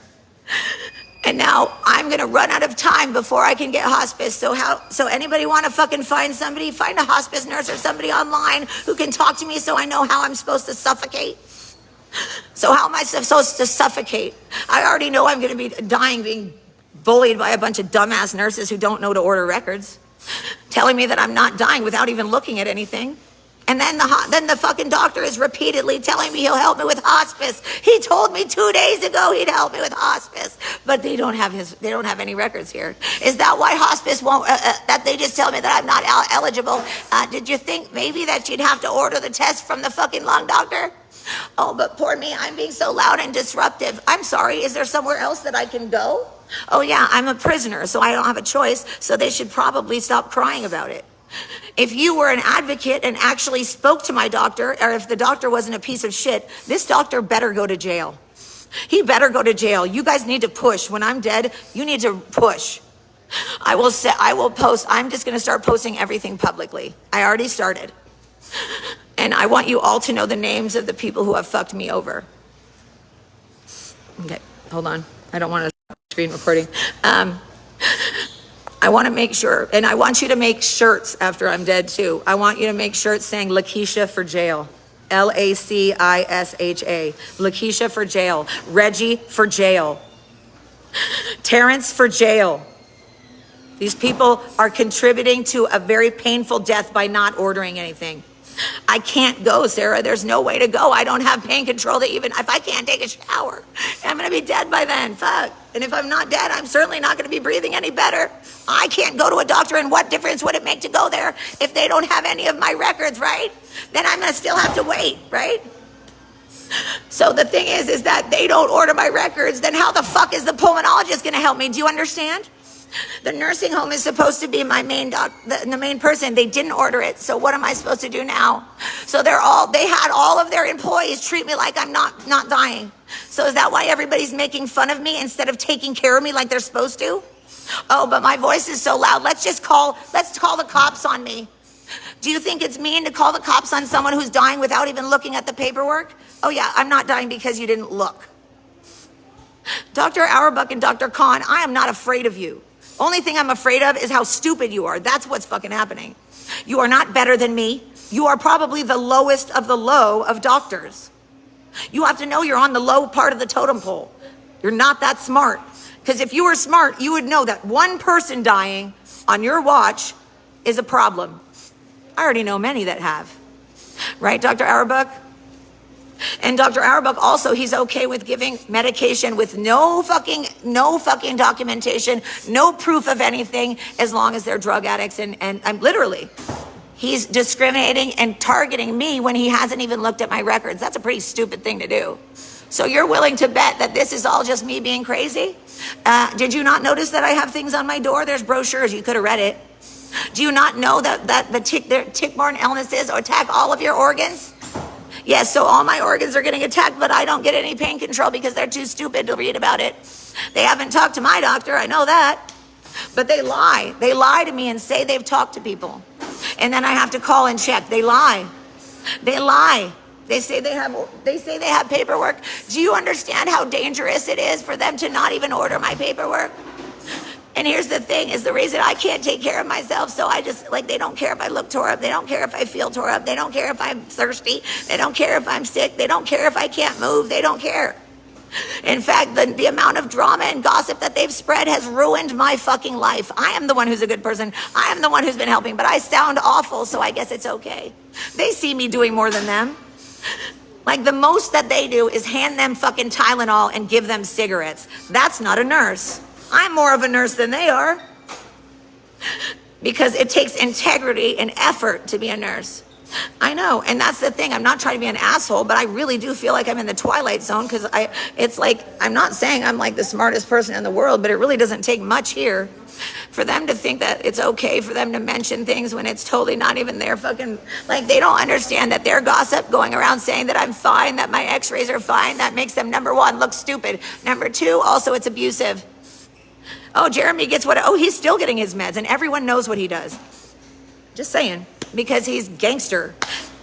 And now I'm going to run out of time before I can get hospice. So anybody want to fucking find somebody? Find a hospice nurse or somebody online who can talk to me so I know how I'm supposed to suffocate. So how am I supposed to suffocate? I already know I'm going to be dying, being bullied by a bunch of dumbass nurses who don't know to order records, telling me that I'm not dying without even looking at anything. And then the fucking doctor is repeatedly telling me he'll help me with hospice. He told me 2 days ago he'd help me with hospice, but they don't have any records here. Is that why hospice won't? That they just tell me that I'm not eligible? Did you think maybe that you'd have to order the test from the fucking lung doctor? Oh, but poor me, I'm being so loud and disruptive. I'm sorry. Is there somewhere else that I can go? Oh yeah, I'm a prisoner, so I don't have a choice. So they should probably stop crying about it. If you were an advocate and actually spoke to my doctor, or if the doctor wasn't a piece of shit, this doctor better go to jail. He better go to jail. You guys need to push. When I'm dead, you need to push. I will post. I'm just going to start posting everything publicly. I already started. And I want you all to know the names of the people who have fucked me over. Okay, hold on. I don't want to stop screen recording. I want to make sure, and I want you to make shirts after I'm dead too. I want you to make shirts saying Lakeisha for jail. Lacisha. Lakeisha for jail. Reggie for jail. Terrence for jail. These people are contributing to a very painful death by not ordering anything. I can't go, Sarah. There's no way to go. I don't have pain control to even, if I can't take a shower, I'm going to be dead by then. Fuck. And if I'm not dead, I'm certainly not going to be breathing any better. I can't go to a doctor, and what difference would it make to go there if they don't have any of my records, right? Then I'm going to still have to wait, right? So the thing is that they don't order my records, then how the fuck is the pulmonologist going to help me? Do you understand? The nursing home is supposed to be my main the main person. They didn't order it. So what am I supposed to do now? So they had all of their employees treat me like I'm not dying. So is that why everybody's making fun of me instead of taking care of me like they're supposed to? Oh, but my voice is so loud. Let's call the cops on me. Do you think it's mean to call the cops on someone who's dying without even looking at the paperwork? Oh yeah, I'm not dying because you didn't look. Dr. Auerbach and Dr. Kahn, I am not afraid of you. Only thing I'm afraid of is how stupid you are. That's what's fucking happening. You are not better than me. You are probably the lowest of the low of doctors. You have to know you're on the low part of the totem pole. You're not that smart. Because if you were smart, you would know that one person dying on your watch is a problem. I already know many that have. Right, Dr. Auerbach? And Dr. Auerbach also, he's okay with giving medication with no fucking documentation, no proof of anything, as long as they're drug addicts. And I'm literally, he's discriminating and targeting me when he hasn't even looked at my records. That's a pretty stupid thing to do. So you're willing to bet that this is all just me being crazy? Did you not notice that I have things on my door? There's brochures. You could have read it. Do you not know that the tick-borne illnesses attack all of your organs? Yes, so all my organs are getting attacked, but I don't get any pain control because they're too stupid to read about it. They haven't talked to my doctor, I know that. But they lie. They lie to me and say they've talked to people. And then I have to call and check. They lie. They lie. They say they have paperwork. Do you understand how dangerous it is for them to not even order my paperwork? And here's the thing, is the reason I can't take care of myself, so I just, they don't care if I look tore up, they don't care if I feel tore up, they don't care if I'm thirsty, they don't care if I'm sick, they don't care if I can't move, they don't care. In fact, the amount of drama and gossip that they've spread has ruined my fucking life. I am the one who's a good person, I am the one who's been helping, but I sound awful, so I guess it's okay. They see me doing more than them. The most that they do is hand them fucking Tylenol and give them cigarettes. That's not a nurse. I'm more of a nurse than they are, because it takes integrity and effort to be a nurse. I know, and that's the thing. I'm not trying to be an asshole, but I really do feel like I'm in the twilight zone, because I'm not saying I'm the smartest person in the world, but it really doesn't take much here for them to think that it's okay for them to mention things when it's totally not even their fucking, they don't understand that their gossip going around saying that I'm fine, that my x-rays are fine, that makes them, number one, look stupid. Number two, also it's abusive. Oh, Jeremy gets he's still getting his meds, and everyone knows what he does. Just saying, because he's gangster.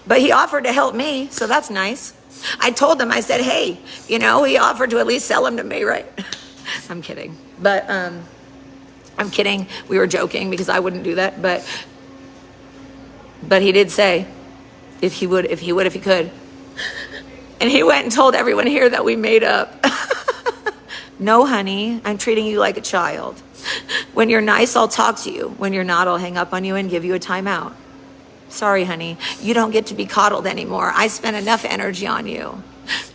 But he offered to help me, so that's nice. I told him, I said, hey, he offered to at least sell them to me, right? I'm kidding. But, I'm kidding. We were joking because I wouldn't do that. But he did say if he could. And he went and told everyone here that we made up. No, honey, I'm treating you like a child. When you're nice, I'll talk to you. When you're not, I'll hang up on you and give you a timeout. Sorry, honey, you don't get to be coddled anymore. I spent enough energy on you.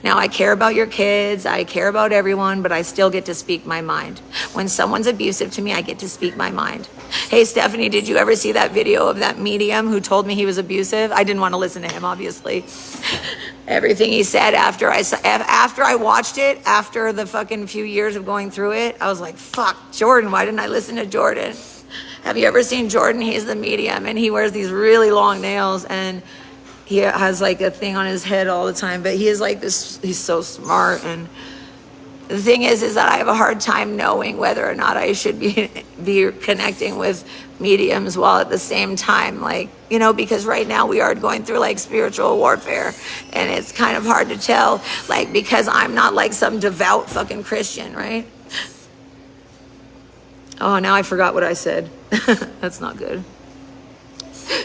Now, I care about your kids, I care about everyone, but I still get to speak my mind. When someone's abusive to me, I get to speak my mind. Hey, Stephanie, did you ever see that video of that medium who told me he was abusive? I didn't want to listen to him, obviously. Everything he said after I watched it, after the fucking few years of going through it, I was like, fuck, Jordan, why didn't I listen to Jordan? Have you ever seen Jordan? He's the medium, and he wears these really long nails, and he has a thing on his head all the time, but he is this, he's so smart. And the thing is that I have a hard time knowing whether or not I should be connecting with mediums while at the same time, because right now we are going through spiritual warfare, and it's kind of hard to tell, because I'm not some devout fucking Christian, right? Oh, now I forgot what I said. That's not good.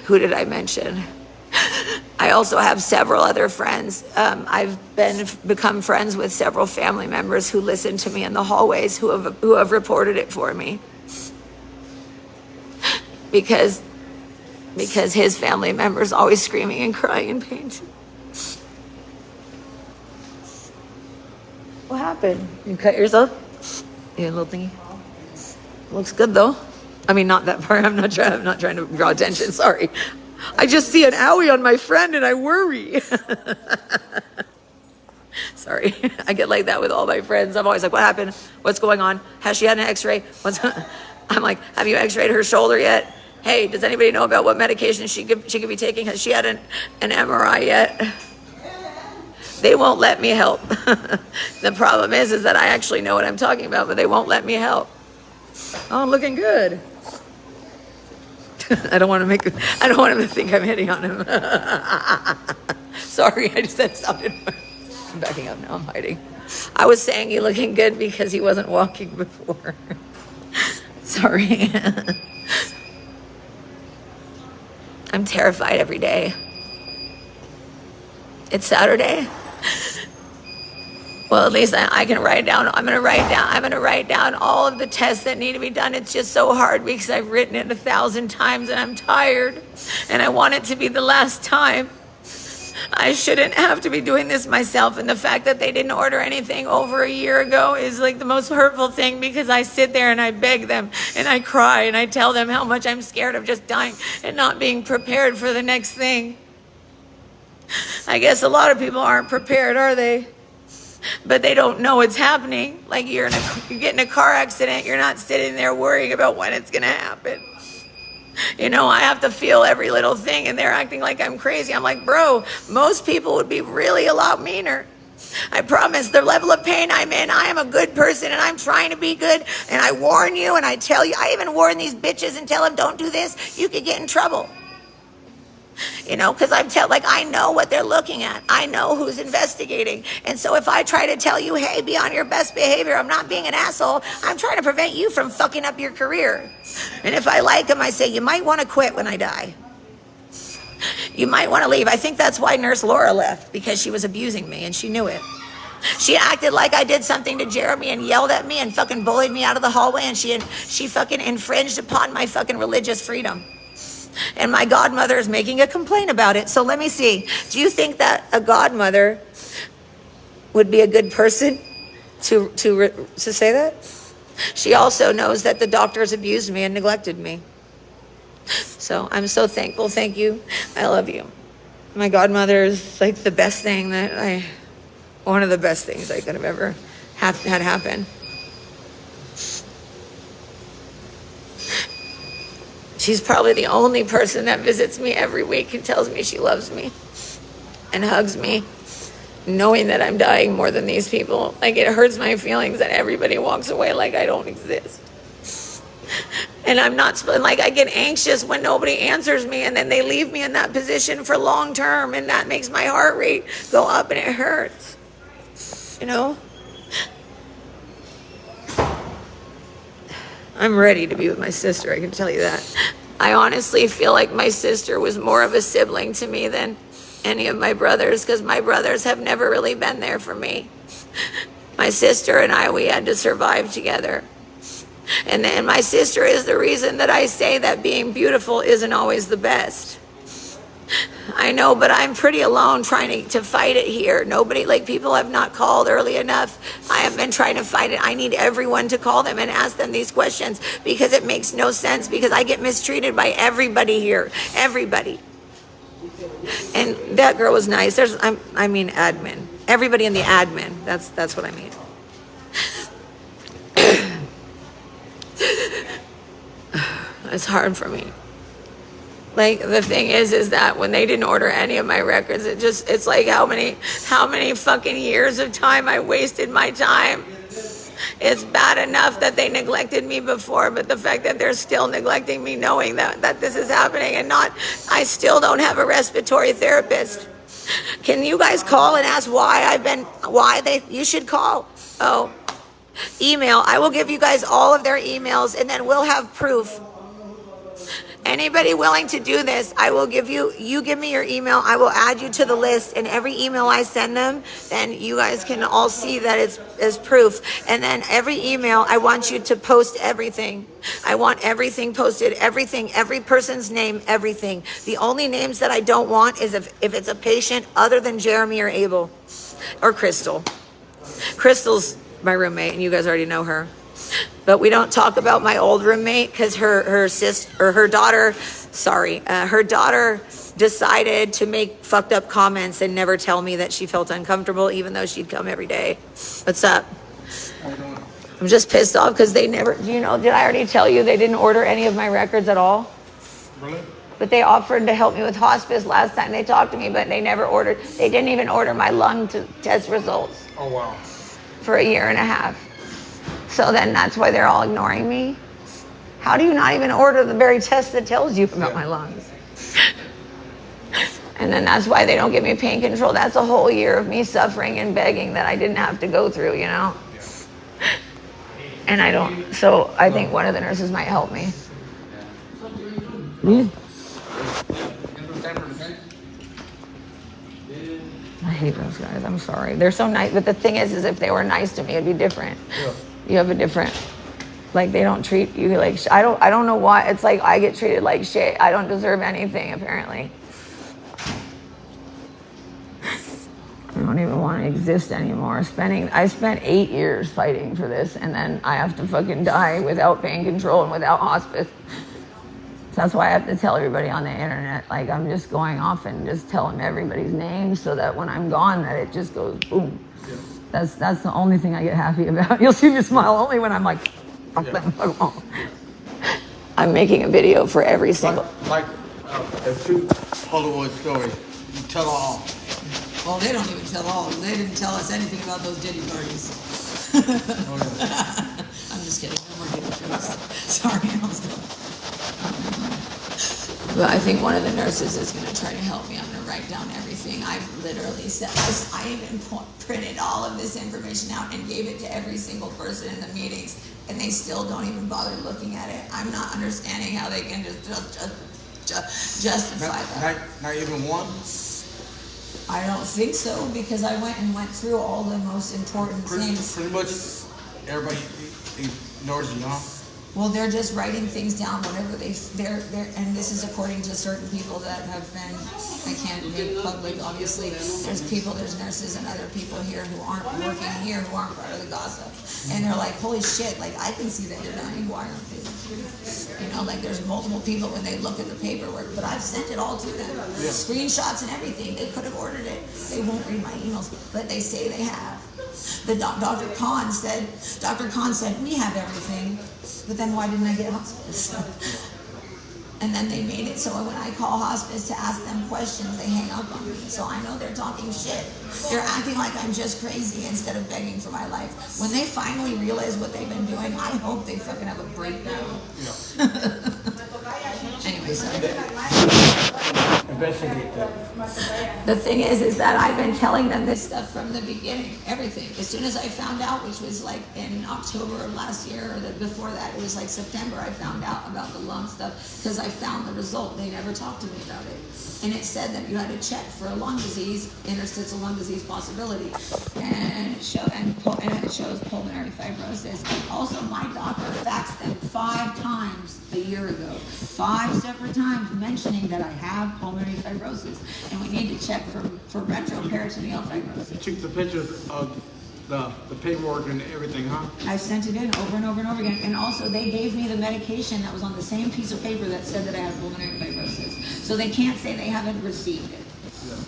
Who did I mention? I also have several other friends. I've become friends with several family members who listen to me in the hallways who have reported it for me. Because his family members always screaming and crying in pain. What happened? You cut yourself? Yeah, little thingy. Looks good though. I mean, not that part. I'm not trying to draw attention. Sorry. I just see an owie on my friend and I worry. Sorry. I get like that with all my friends. I'm always like, what happened? What's going on? Has she had an x-ray? I'm like, have you x-rayed her shoulder yet? Hey, does anybody know about what medication she could be taking? Has she had an MRI yet? They won't let me help. The problem is that I actually know what I'm talking about, but they won't let me help. Oh, I'm looking good. I don't want him to think I'm hitting on him. Sorry, I just said sounded. I'm backing up now. I'm hiding. I was saying you're looking good because he wasn't walking before. Sorry. I'm terrified every day. It's Saturday. Well, at least I can write down. I'm going to write down all of the tests that need to be done. It's just so hard because I've written it 1,000 times and I'm tired and I want it to be the last time. I shouldn't have to be doing this myself. And the fact that they didn't order anything over a year ago is like the most hurtful thing, because I sit there and I beg them and I cry and I tell them how much I'm scared of just dying and not being prepared for the next thing. I guess a lot of people aren't prepared, are they? But they don't know it's happening. Like you get in a car accident, you're not sitting there worrying about when it's going to happen. You know, I have to feel every little thing and they're acting like I'm crazy. I'm like, bro, most people would be really a lot meaner. I promise the level of pain I'm in, I am a good person and I'm trying to be good. And I warn you and I tell you, I even warn these bitches and tell them, don't do this. You could get in trouble. You know, because I know what they're looking at. I know who's investigating. And so if I try to tell you, hey, be on your best behavior, I'm not being an asshole, I'm trying to prevent you from fucking up your career. And if I like them, I say, you might want to quit when I die. You might want to leave. I think that's why Nurse Laura left, because she was abusing me and she knew it. She acted like I did something to Jeremy and yelled at me and fucking bullied me out of the hallway, and she fucking infringed upon my fucking religious freedom. And my godmother is making a complaint about it. So let me see. Do you think that a godmother would be a good person to say that? She also knows that the doctors abused me and neglected me. So I'm so thankful. Thank you. I love you. My godmother is like the best thing one of the best things I could have ever had happen. She's probably the only person that visits me every week and tells me she loves me and hugs me, knowing that I'm dying more than these people. Like, it hurts my feelings that everybody walks away like I don't exist. And I'm not, like, I get anxious when nobody answers me and then they leave me in that position for long term, and that makes my heart rate go up and it hurts, you know? I'm ready to be with my sister, I can tell you that. I honestly feel like my sister was more of a sibling to me than any of my brothers, because my brothers have never really been there for me. My sister and I, we had to survive together. And then my sister is the reason that I say that being beautiful isn't always the best. I know, but I'm pretty alone trying to fight it here. Nobody, like, people have not called early enough. I have been trying to fight it. I need everyone to call them and ask them these questions, because it makes no sense, because I get mistreated by everybody here. Everybody. And that girl was nice. I mean admin. Everybody in the admin. That's what I mean. It's hard for me. Like, the thing is that when they didn't order any of my records, it's like how many fucking years of time I wasted my time. It's bad enough that they neglected me before, but the fact that they're still neglecting me, knowing that this is happening, and I still don't have a respiratory therapist. Can you guys call and ask you should call? Oh, email. I will give you guys all of their emails, and then we'll have proof. Anybody willing to do this, I will give you give me your email. I will add you to the list, and every email I send them, then you guys can all see that it's as proof. And then every email, I want you to post everything. I want everything posted, everything, every person's name, everything. The only names that I don't want is if it's a patient other than Jeremy or Abel or Crystal. Crystal's my roommate, and you guys already know her. But we don't talk about my old roommate because her daughter decided to make fucked up comments and never tell me that she felt uncomfortable, even though she'd come every day. What's up? I'm just pissed off because they never, did I already tell you they didn't order any of my records at all? Really? But they offered to help me with hospice last time they talked to me, but they didn't even order my lung test results. Oh, wow. For a year and a half. So then that's why they're all ignoring me. How do you not even order the very test that tells you about my lungs? And then that's why they don't give me pain control. That's a whole year of me suffering and begging that I didn't have to go through, And I don't. So I think one of the nurses might help me. I hate those guys. I'm sorry. They're so nice. But the thing is if they were nice to me, it'd be different. Yeah. You have a different, like, they don't treat you like, I don't know why. It's like I get treated like shit. I don't deserve anything, apparently. I don't even want to exist anymore. I spent 8 years fighting for this, and then I have to fucking die without pain control and without hospice. That's why I have to tell everybody on the internet, like, I'm just going off and just telling everybody's names so that when I'm gone, that it just goes boom. Yeah. That's the only thing I get happy about. You'll see me smile only when I'm like, fuck them, fuck them all. I'm making a video for every single. Like a true Hollywood story. You tell all. Well, they don't even tell all. They didn't tell us anything about those Diddy parties. Oh, yeah. I'm just kidding. No more Diddy parties. Sorry, I'll stop. But I think one of the nurses is going to try to help me. I'm going to write down everything. I've literally said, I even printed all of this information out and gave it to every single person in the meetings, and they still don't even bother looking at it. I'm not understanding how they can just justify that. Not even one? I don't think so, because I went through all the most important things. Pretty much everybody ignores you, huh? Well, they're just writing things down whenever they're, and this is according to certain people that have been, I can't make public, obviously. There's nurses and other people here who aren't working here, who aren't part of the gossip. And they're like, holy shit, like, I can see that you're dying, why aren't they? Like, there's multiple people when they look at the paperwork, but I've sent it all to them. Yeah. Screenshots and everything. They could have ordered it. They won't read my emails, but they say they have. Dr. Khan said, we have everything. But then why didn't I get hospice? And then they made it so when I call hospice to ask them questions, they hang up on me. So I know they're talking shit. They're acting like I'm just crazy instead of begging for my life. When they finally realize what they've been doing, I hope they fucking have a breakdown. Yeah. Anyway, sorry. Investigate that. The thing is that I've been telling them this stuff from the beginning, everything. As soon as I found out, which was like in October of last year, or before that, it was like September, I found out about the lung stuff, because I found the result. They never talked to me about it. And it said that you had to check for a lung disease, interstitial lung disease possibility. And it shows pulmonary fibrosis. Also, my doctor faxed them 5 times a year ago. 5 separate times mentioning that I have pulmonary fibrosis. And we need to check for retroperitoneal fibrosis. You took the pictures of the paperwork and everything, huh? I sent it in over and over and over again. And also, they gave me the medication that was on the same piece of paper that said that I had pulmonary fibrosis. So they can't say they haven't received it.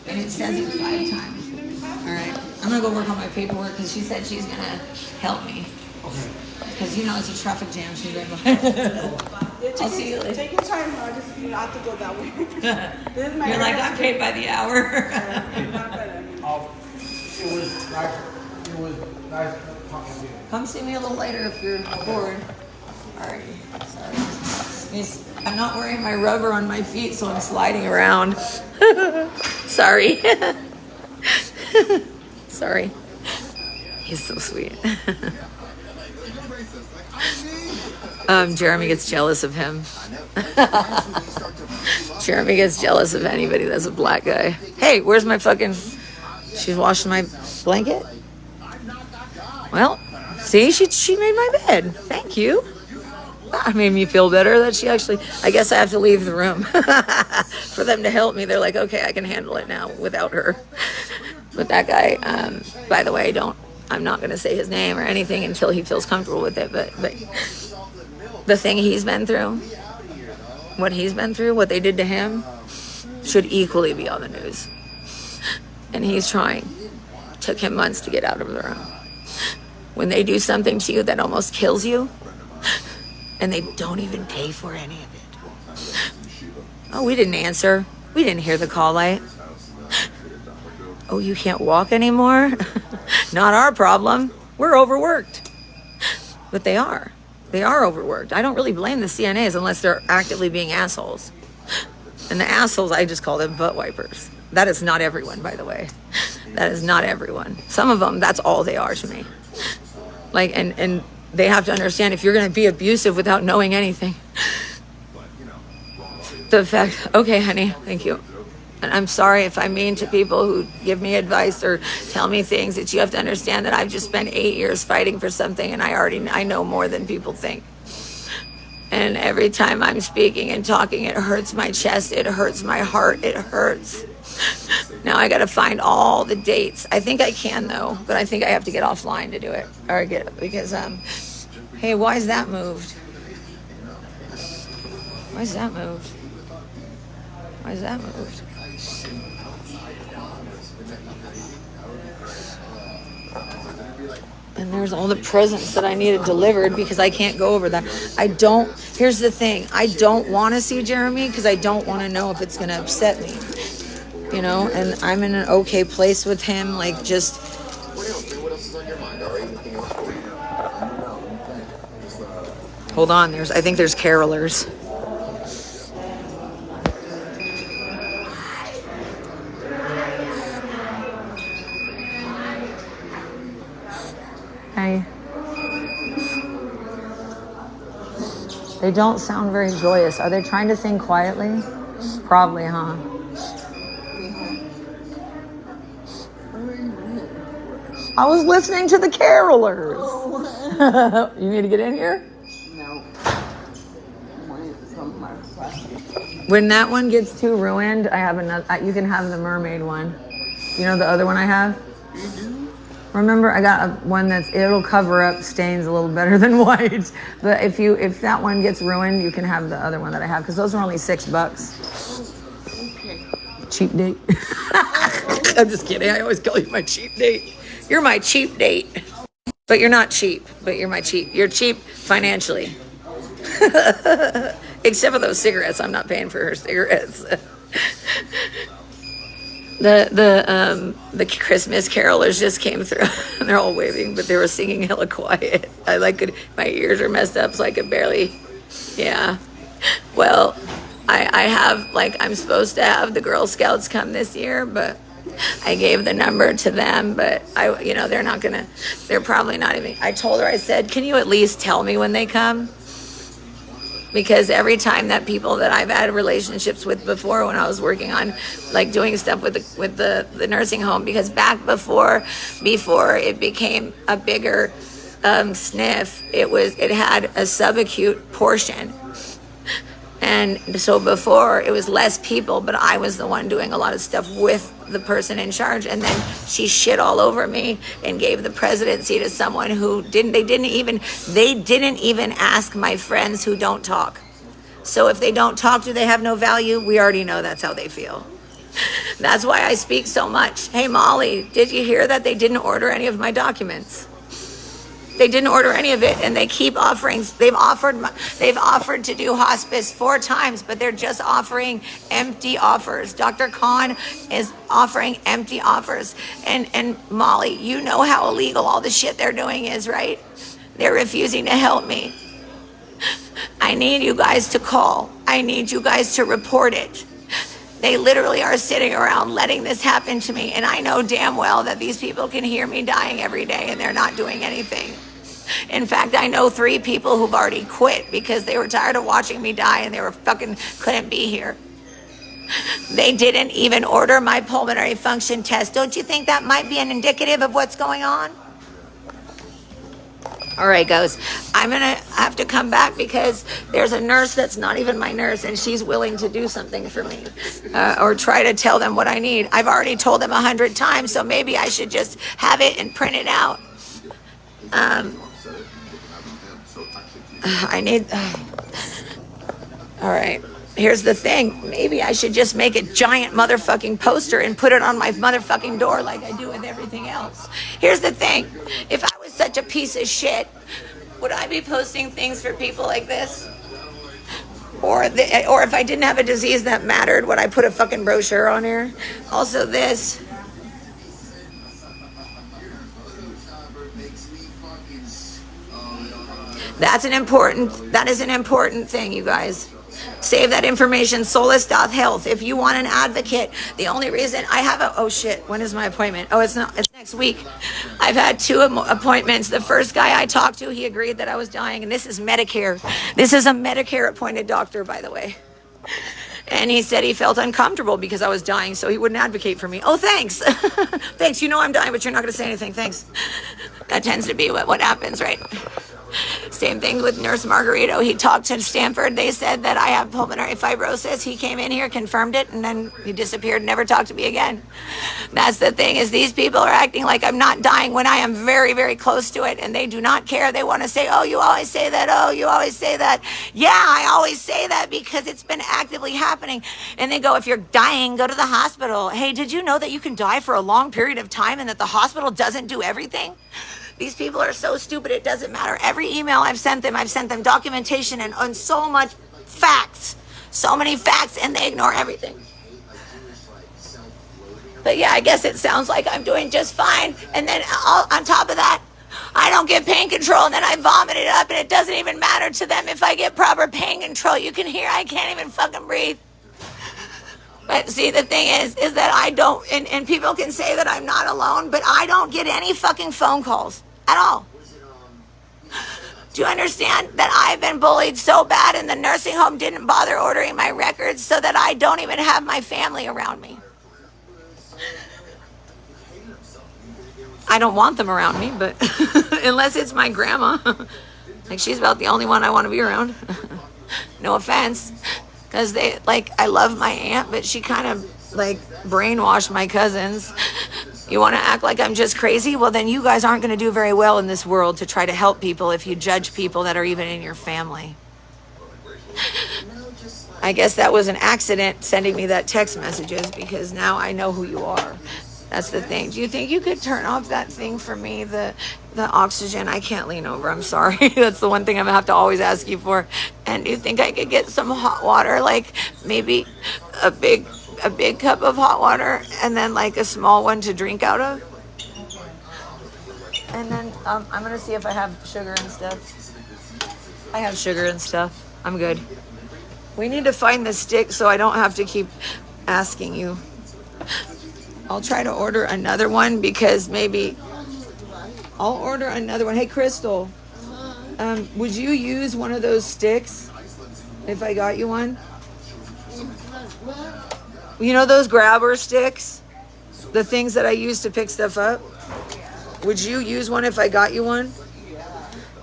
And it says it 5 times. All right. I'm going to go work on my paperwork because she said she's going to help me. Okay. Because it's a traffic jam. She's right I'll see you later. Take your time. I just have to go that way. This is my You're like, I'm paid by the hour. It was nice talking to you. Come see me a little later if you're bored. Alrighty. Sorry. I'm not wearing my rubber on my feet, so I'm sliding around. Sorry. Sorry. He's so sweet. Jeremy gets jealous of him. Jeremy gets jealous of anybody that's a black guy. Hey, where's my fucking... She's washing my blanket? Well, see, she made my bed. Thank you. That made me feel better that she actually... I guess I have to leave the room for them to help me. They're like, okay, I can handle it now without her. But that guy, by the way, I'm not going to say his name or anything until he feels comfortable with it. But the thing he's been through, what he's been through, what they did to him, should equally be on the news. And he's trying. Took him months to get out of the room. When they do something to you that almost kills you, and they don't even pay for any of it. Oh, we didn't answer. We didn't hear the call light. Oh, you can't walk anymore? Not our problem. We're overworked. But they are. They are overworked. I don't really blame the CNAs unless they're actively being assholes. And the assholes, I just call them butt wipers. That is not everyone, by the way. That is not everyone. Some of them, that's all they are to me. Like, and they have to understand if you're going to be abusive without knowing anything. The fact, okay, honey, thank you. And I'm sorry if I'm mean to people who give me advice or tell me things, that you have to understand that I've just spent 8 years fighting for something and I know more than people think. And every time I'm speaking and talking, it hurts my chest, it hurts my heart, it hurts. Now I got to find all the dates. I think I can though, but I think I have to get offline to do it. Or because, hey, why is that moved? Why is that moved? Why is that moved? And there's all the presents that I needed delivered because I can't go over that. Here's the thing. I don't want to see Jeremy because I don't want to know if it's going to upset me. You know, and I'm in an okay place with him. Like, just... What else is on your mind? Or anything else for you? Hold on. I think there's carolers. Hey. They don't sound very joyous. Are they trying to sing quietly? Probably, huh? I was listening to the carolers. Oh. You need to get in here? No. When that one gets too ruined, I have another. You can have the mermaid one. You know the other one I have? Remember, I got one it'll cover up stains a little better than white. But if that one gets ruined, you can have the other one that I have because those are only $6. Okay. Cheap date. I'm just kidding. I always call you my cheap date. You're my cheap date. But you're not cheap. But you're cheap financially. Except for those cigarettes. I'm not paying for her cigarettes. The Christmas carolers just came through. They're all waving, but they were singing hella quiet. My ears are messed up, so I could barely. Yeah. Well, I have, I'm supposed to have the Girl Scouts come this year, but I gave the number to them, but they're probably not even. I told her, I said, can you at least tell me when they come? Because every time that people that I've had relationships with before, when I was working on doing stuff with the nursing home, because back before it became a bigger SNF, it had a subacute portion. And so before it was less people, but I was the one doing a lot of stuff with the person in charge. And then she shit all over me and gave the presidency to someone who they didn't even ask my friends who don't talk. So if they don't talk, do they have no value? We already know that's how they feel. That's why I speak so much. Hey, Molly, did you hear that they didn't order any of my documents? They didn't order any of it, and they keep offering. They've offered to do hospice 4 times, but they're just offering empty offers. Dr. Khan is offering empty offers. And Molly, you know how illegal all the shit they're doing is, right? They're refusing to help me. I need you guys to call. I need you guys to report it. They literally are sitting around letting this happen to me, and I know damn well that these people can hear me dying every day, and they're not doing anything. In fact, I know 3 people who've already quit because they were tired of watching me die and they were fucking couldn't be here. They didn't even order my pulmonary function test. Don't you think that might be an indicative of what's going on? All right, goes. I'm going to have to come back because there's a nurse that's not even my nurse, and she's willing to do something for me or try to tell them what I need. I've already told them 100 times, so maybe I should just have it and print it out. I need... all right. Here's the thing. Maybe I should just make a giant motherfucking poster and put it on my motherfucking door like I do with everything else. Here's the thing. If I was such a piece of shit, would I be posting things for people like this? Or if I didn't have a disease that mattered, would I put a fucking brochure on here? Also this. That is an important thing, you guys. Save that information, Solus.health. If you want an advocate, the only reason I have oh shit, when is my appointment? Oh, it's next week. I've had 2 appointments. The first guy I talked to, he agreed that I was dying, and this is Medicare. This is a Medicare appointed doctor, by the way. And he said he felt uncomfortable because I was dying, so he wouldn't advocate for me. Oh, thanks. Thanks, you know I'm dying, but you're not going to say anything. Thanks. That tends to be what happens, right? Same thing with Nurse Margarito. He talked to Stanford. They said that I have pulmonary fibrosis. He came in here, confirmed it, and then he disappeared, never talked to me again. That's the thing, is these people are acting like I'm not dying when I am very, very close to it, and they do not care. They want to say, oh, you always say that. Oh, you always say that. Yeah, I always say that because it's been actively happening. And they go, if you're dying, go to the hospital. Hey, did you know that you can die for a long period of time and that the hospital doesn't do everything? These people are so stupid, it doesn't matter. Every email I've sent them documentation and so much facts. So many facts, and they ignore everything. But yeah, I guess it sounds like I'm doing just fine. And then on top of that, I don't get pain control, and then I vomit it up, and it doesn't even matter to them if I get proper pain control. You can hear I can't even fucking breathe. But see, the thing is that I don't, and people can say that I'm not alone, but I don't get any fucking phone calls at all. Do you understand that I've been bullied so bad and the nursing home didn't bother ordering my records so that I don't even have my family around me? I don't want them around me, but unless it's my grandma. Like, she's about the only one I want to be around. No offense. Because I love my aunt, but she kind of brainwashed my cousins. You want to act like I'm just crazy? Well, then you guys aren't going to do very well in this world to try to help people if you judge people that are even in your family. I guess that was an accident sending me that text messages because now I know who you are. That's the thing. Do you think you could turn off that thing for me, the oxygen? I can't lean over. I'm sorry. That's the one thing I'm going to have to always ask you for. And do you think I could get some hot water, like maybe a big cup of hot water and then a small one to drink out of? And then I'm going to see if I have sugar and stuff. I have sugar and stuff. I'm good. We need to find the stick so I don't have to keep asking you. I'll try to order another one because maybe I'll order another one. Hey, Crystal, would you use one of those sticks if I got you one? You know those grabber sticks? The things that I use to pick stuff up? Would you use one if I got you one?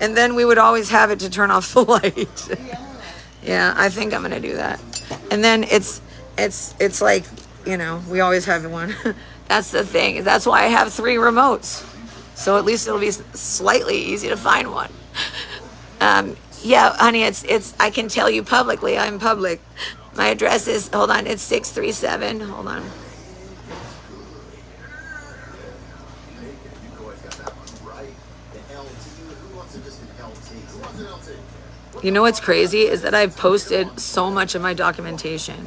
And then we would always have it to turn off the light. Yeah, I think I'm going to do that. And then it's like, we always have one. That's the thing. That's why I have 3 remotes. So at least it'll be slightly easy to find one. Yeah, honey, it's. I can tell you publicly. I'm public. My address is, hold on, it's 637. Hold on. You know what's crazy is that I've posted so much of my documentation.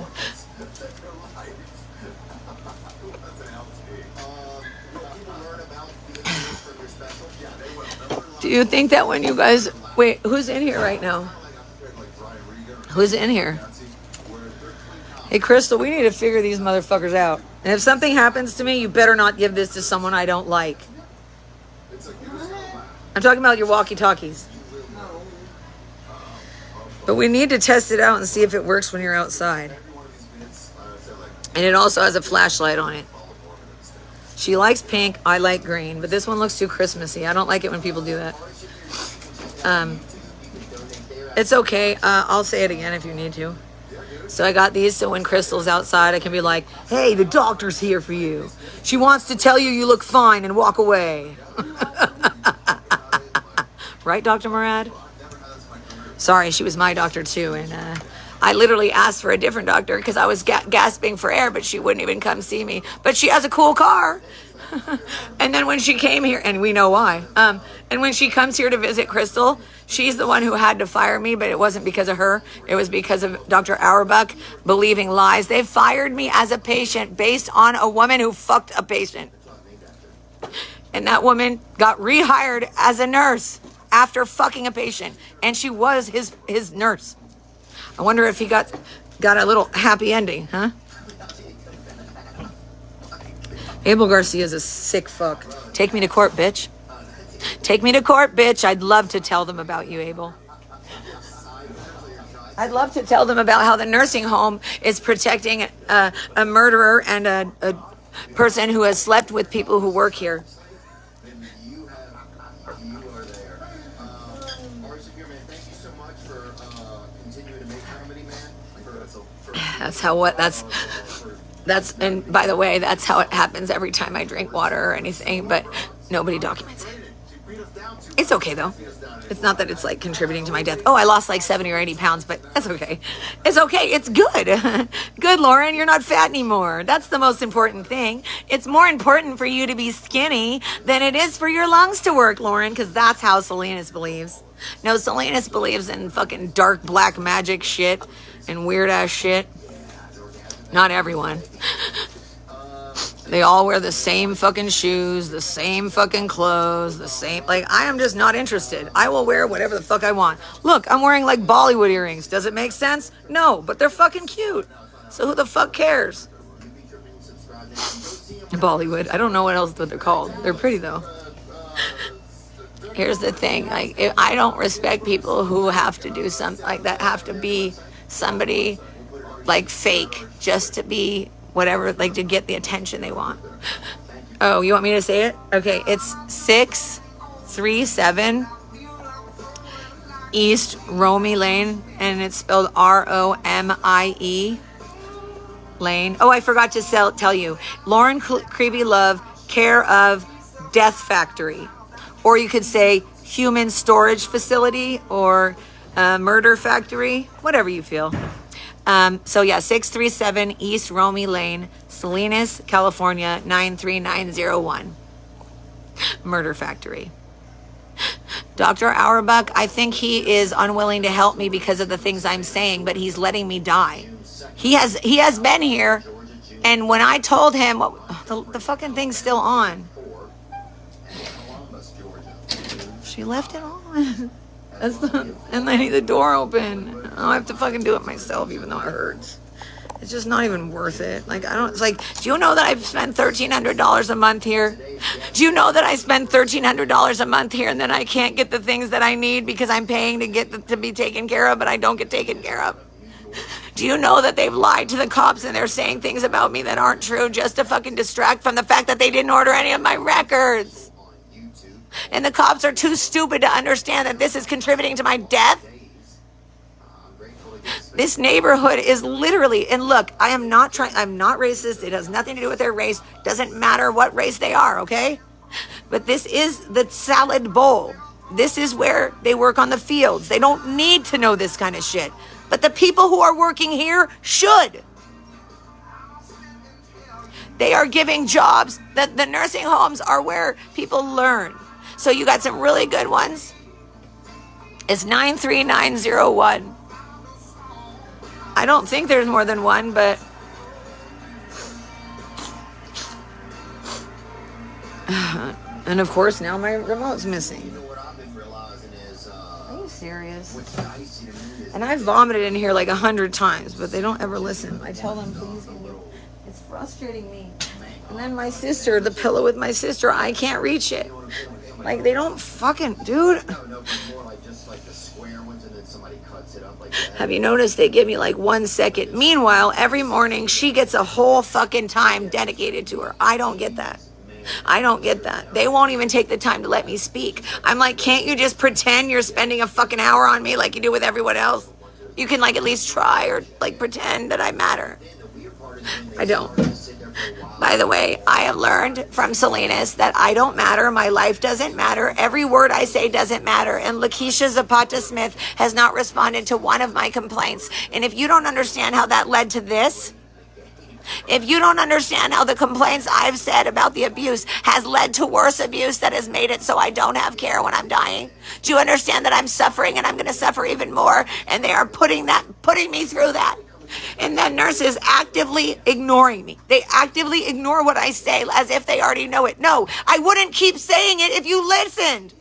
Do you think that when you guys... Wait, who's in here right now? Who's in here? Hey, Crystal, we need to figure these motherfuckers out. And if something happens to me, you better not give this to someone I don't like. I'm talking about your walkie-talkies. But we need to test it out and see if it works when you're outside. And it also has a flashlight on it. She likes pink, I like green, but this one looks too Christmassy. I don't like it when people do that. It's okay. I'll say it again if you need to. So I got these so when Crystal's outside, I can be like, hey, the doctor's here for you. She wants to tell you look fine and walk away. Right, Dr. Murad? Sorry, she was my doctor too. And I literally asked for a different doctor because I was gasping for air, but she wouldn't even come see me. But she has a cool car. And then when she came here, and we know why. And when she comes here to visit Crystal, she's the one who had to fire me, but it wasn't because of her. It was because of Dr. Auerbach believing lies. They fired me as a patient based on a woman who fucked a patient. And that woman got rehired as a nurse after fucking a patient. And she was his nurse. I wonder if he got a little happy ending, huh? Abel Garcia's a sick fuck. Take me to court, bitch. Take me to court, bitch. I'd love to tell them about you, Abel. I'd love to tell them about how the nursing home is protecting a murderer and a person who has slept with people who work here. You are there. Maurice Ackerman, thank you so much for continuing to make comedy, man. That's, and by the way, that's how it happens every time I drink water or anything, but nobody documents it. It's okay though. It's not that it's like contributing to my death. Oh, I lost like 70 or 80 pounds, but that's okay. It's okay. It's good. Good, Lauren. You're not fat anymore. That's the most important thing. It's more important for you to be skinny than it is for your lungs to work, Lauren, because that's how Salinas believes. No, Salinas believes in fucking dark black magic shit and weird ass shit. Not everyone. They all wear the same fucking shoes, the same fucking clothes, the same... Like, I am just not interested. I will wear whatever the fuck I want. Look, I'm wearing, like, Bollywood earrings. Does it make sense? No, but they're fucking cute. So who the fuck cares? Bollywood. I don't know what they're called. They're pretty, though. Here's the thing. Like, I don't respect people who have to do something like that, have to be somebody... like fake just to be whatever, like to get the attention they want. Oh, you want me to say it? Okay, it's 637 East Romie Lane, and it's spelled Romie Lane. Oh, I forgot to tell you. Lauren Creepy Love, care of Death Factory. Or you could say Human Storage Facility or Murder Factory, whatever you feel. So yeah, 637 East Romie Lane, Salinas, California, 93901. Murder Factory. Dr. Auerbach, I think he is unwilling to help me because of the things I'm saying, but he's letting me die. He has been here, and when I told him, the fucking thing's still on. She left it on. And I need the door open. I have to fucking do it myself, even though it hurts. It's just not even worth it. Like, it's like, do you know that I've spent $1,300 a month here? Do you know that I spend $1,300 a month here and then I can't get the things that I need because I'm paying to be taken care of, but I don't get taken care of? Do you know that they've lied to the cops and they're saying things about me that aren't true just to fucking distract from the fact that they didn't order any of my records? And the cops are too stupid to understand that this is contributing to my death. This neighborhood is literally, and look, I'm not racist. It has nothing to do with their race. Doesn't matter what race they are, okay? But this is the salad bowl. This is where they work on the fields. They don't need to know this kind of shit. But the people who are working here should. They are giving jobs. That the nursing homes are where people learn. So you got some really good ones. It's 93901. I don't think there's more than one, but and of course now my remote's missing. Are you serious? And I vomited in here like 100 times, but they don't ever listen. I tell them, please. It's frustrating me. And then my sister, the pillow with my sister, I can't reach it. Like, they don't fucking, dude. No, but more like just like the square ones, and then somebody cuts it up like that. Have you noticed they give me like 1 second? Meanwhile, every morning she gets a whole fucking time dedicated to her. I don't get that. I don't get that. They won't even take the time to let me speak. I'm like, can't you just pretend you're spending a fucking hour on me like you do with everyone else? You can like at least try or like pretend that I matter. I don't. By the way, I have learned from Salinas that I don't matter. My life doesn't matter. Every word I say doesn't matter. And Lakeisha Zapata Smith has not responded to one of my complaints. And if you don't understand how that led to this, if you don't understand how the complaints I've said about the abuse has led to worse abuse that has made it so I don't have care when I'm dying, do you understand that I'm suffering and I'm going to suffer even more? And they are putting me through that. And then nurses actively ignoring me. They actively ignore what I say as if they already know it. No, I wouldn't keep saying it if you listened.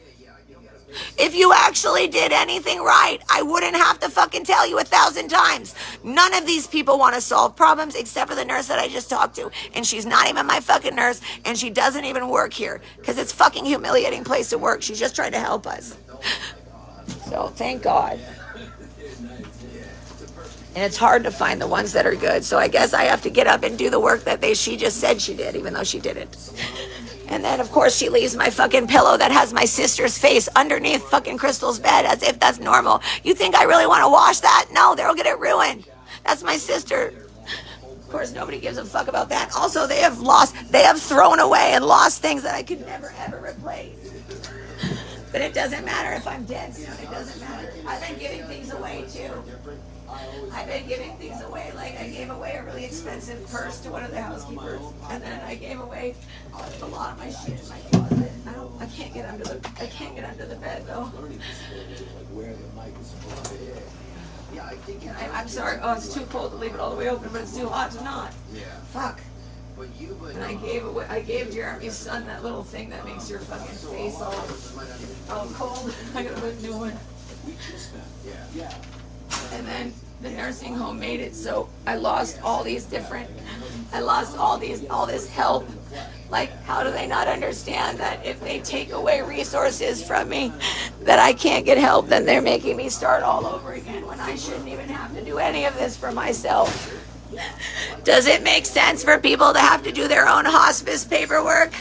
If you actually did anything right, I wouldn't have to fucking tell you 1,000 times. None of these people want to solve problems except for the nurse that I just talked to. And she's not even my fucking nurse, and she doesn't even work here because it's fucking humiliating place to work. She's just trying to help us. So thank God. And it's hard to find the ones that are good. So I guess I have to get up and do the work that she just said she did, even though she didn't. And then, of course, she leaves my fucking pillow that has my sister's face underneath fucking Crystal's bed as if that's normal. You think I really want to wash that? No, they'll get it ruined. That's my sister. Of course, nobody gives a fuck about that. Also, they have thrown away and lost things that I could never, ever replace. But it doesn't matter if I'm dead soon. It doesn't matter. I've been giving things away, too. I've been giving things away. Like, I gave away a really expensive purse to one of the housekeepers, and then I gave away a lot of my shit in my closet. I can't get under the bed though. I'm sorry. Oh, it's too cold to leave it all the way open, but it's too hot to not. Fuck. And I gave Jeremy's son that little thing that makes your fucking face all cold. I gotta put a new one. And then the nursing home made it so I lost all this help. Like, how do they not understand that if they take away resources from me, that I can't get help, then they're making me start all over again when I shouldn't even have to do any of this for myself? Does it make sense for people to have to do their own hospice paperwork?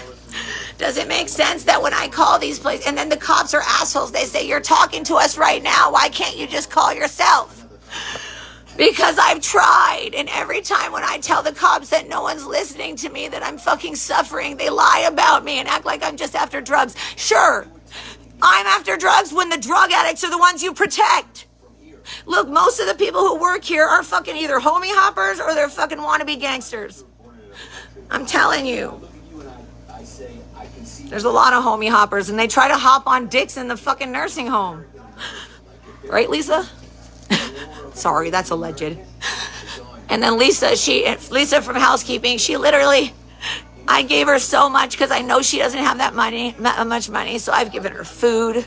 Does it make sense that when I call these places, and then the cops are assholes, they say, you're talking to us right now, why can't you just call yourself? Because I've tried, and every time when I tell the cops that no one's listening to me, that I'm fucking suffering, they lie about me and act like I'm just after drugs. Sure, I'm after drugs when the drug addicts are the ones you protect. Look, most of the people who work here are fucking either homie hoppers or they're fucking wannabe gangsters. I'm telling you. There's a lot of homie hoppers, and they try to hop on dicks in the fucking nursing home. Right, Lisa? Sorry, that's alleged. And then Lisa from housekeeping, she literally, I gave her so much because I know she doesn't have that much money. So I've given her food.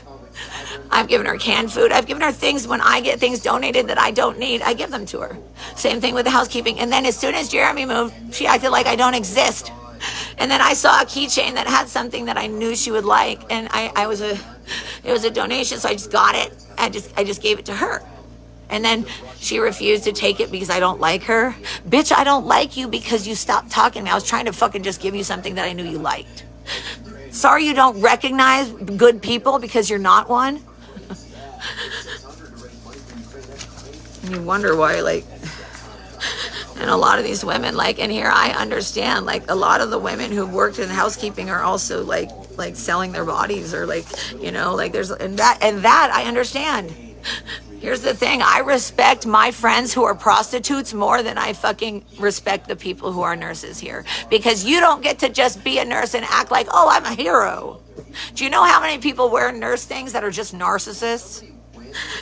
I've given her canned food. I've given her things when I get things donated that I don't need. I give them to her. Same thing with the housekeeping. And then as soon as Jeremy moved, she acted like I don't exist. And then I saw a keychain that had something that I knew she would like, and it was a donation, so I just got it. I just gave it to her. And then she refused to take it because I don't like her. Bitch, I don't like you because you stopped talking to me. I was trying to fucking just give you something that I knew you liked. Sorry you don't recognize good people because you're not one. And you wonder why, like, and a lot of these women, like, and here I understand, like, a lot of the women who worked in housekeeping are also like selling their bodies, or like, you know, like there's, and that I understand. Here's the thing, I respect my friends who are prostitutes more than I fucking respect the people who are nurses here. Because you don't get to just be a nurse and act like, oh, I'm a hero. Do you know how many people wear nurse things that are just narcissists?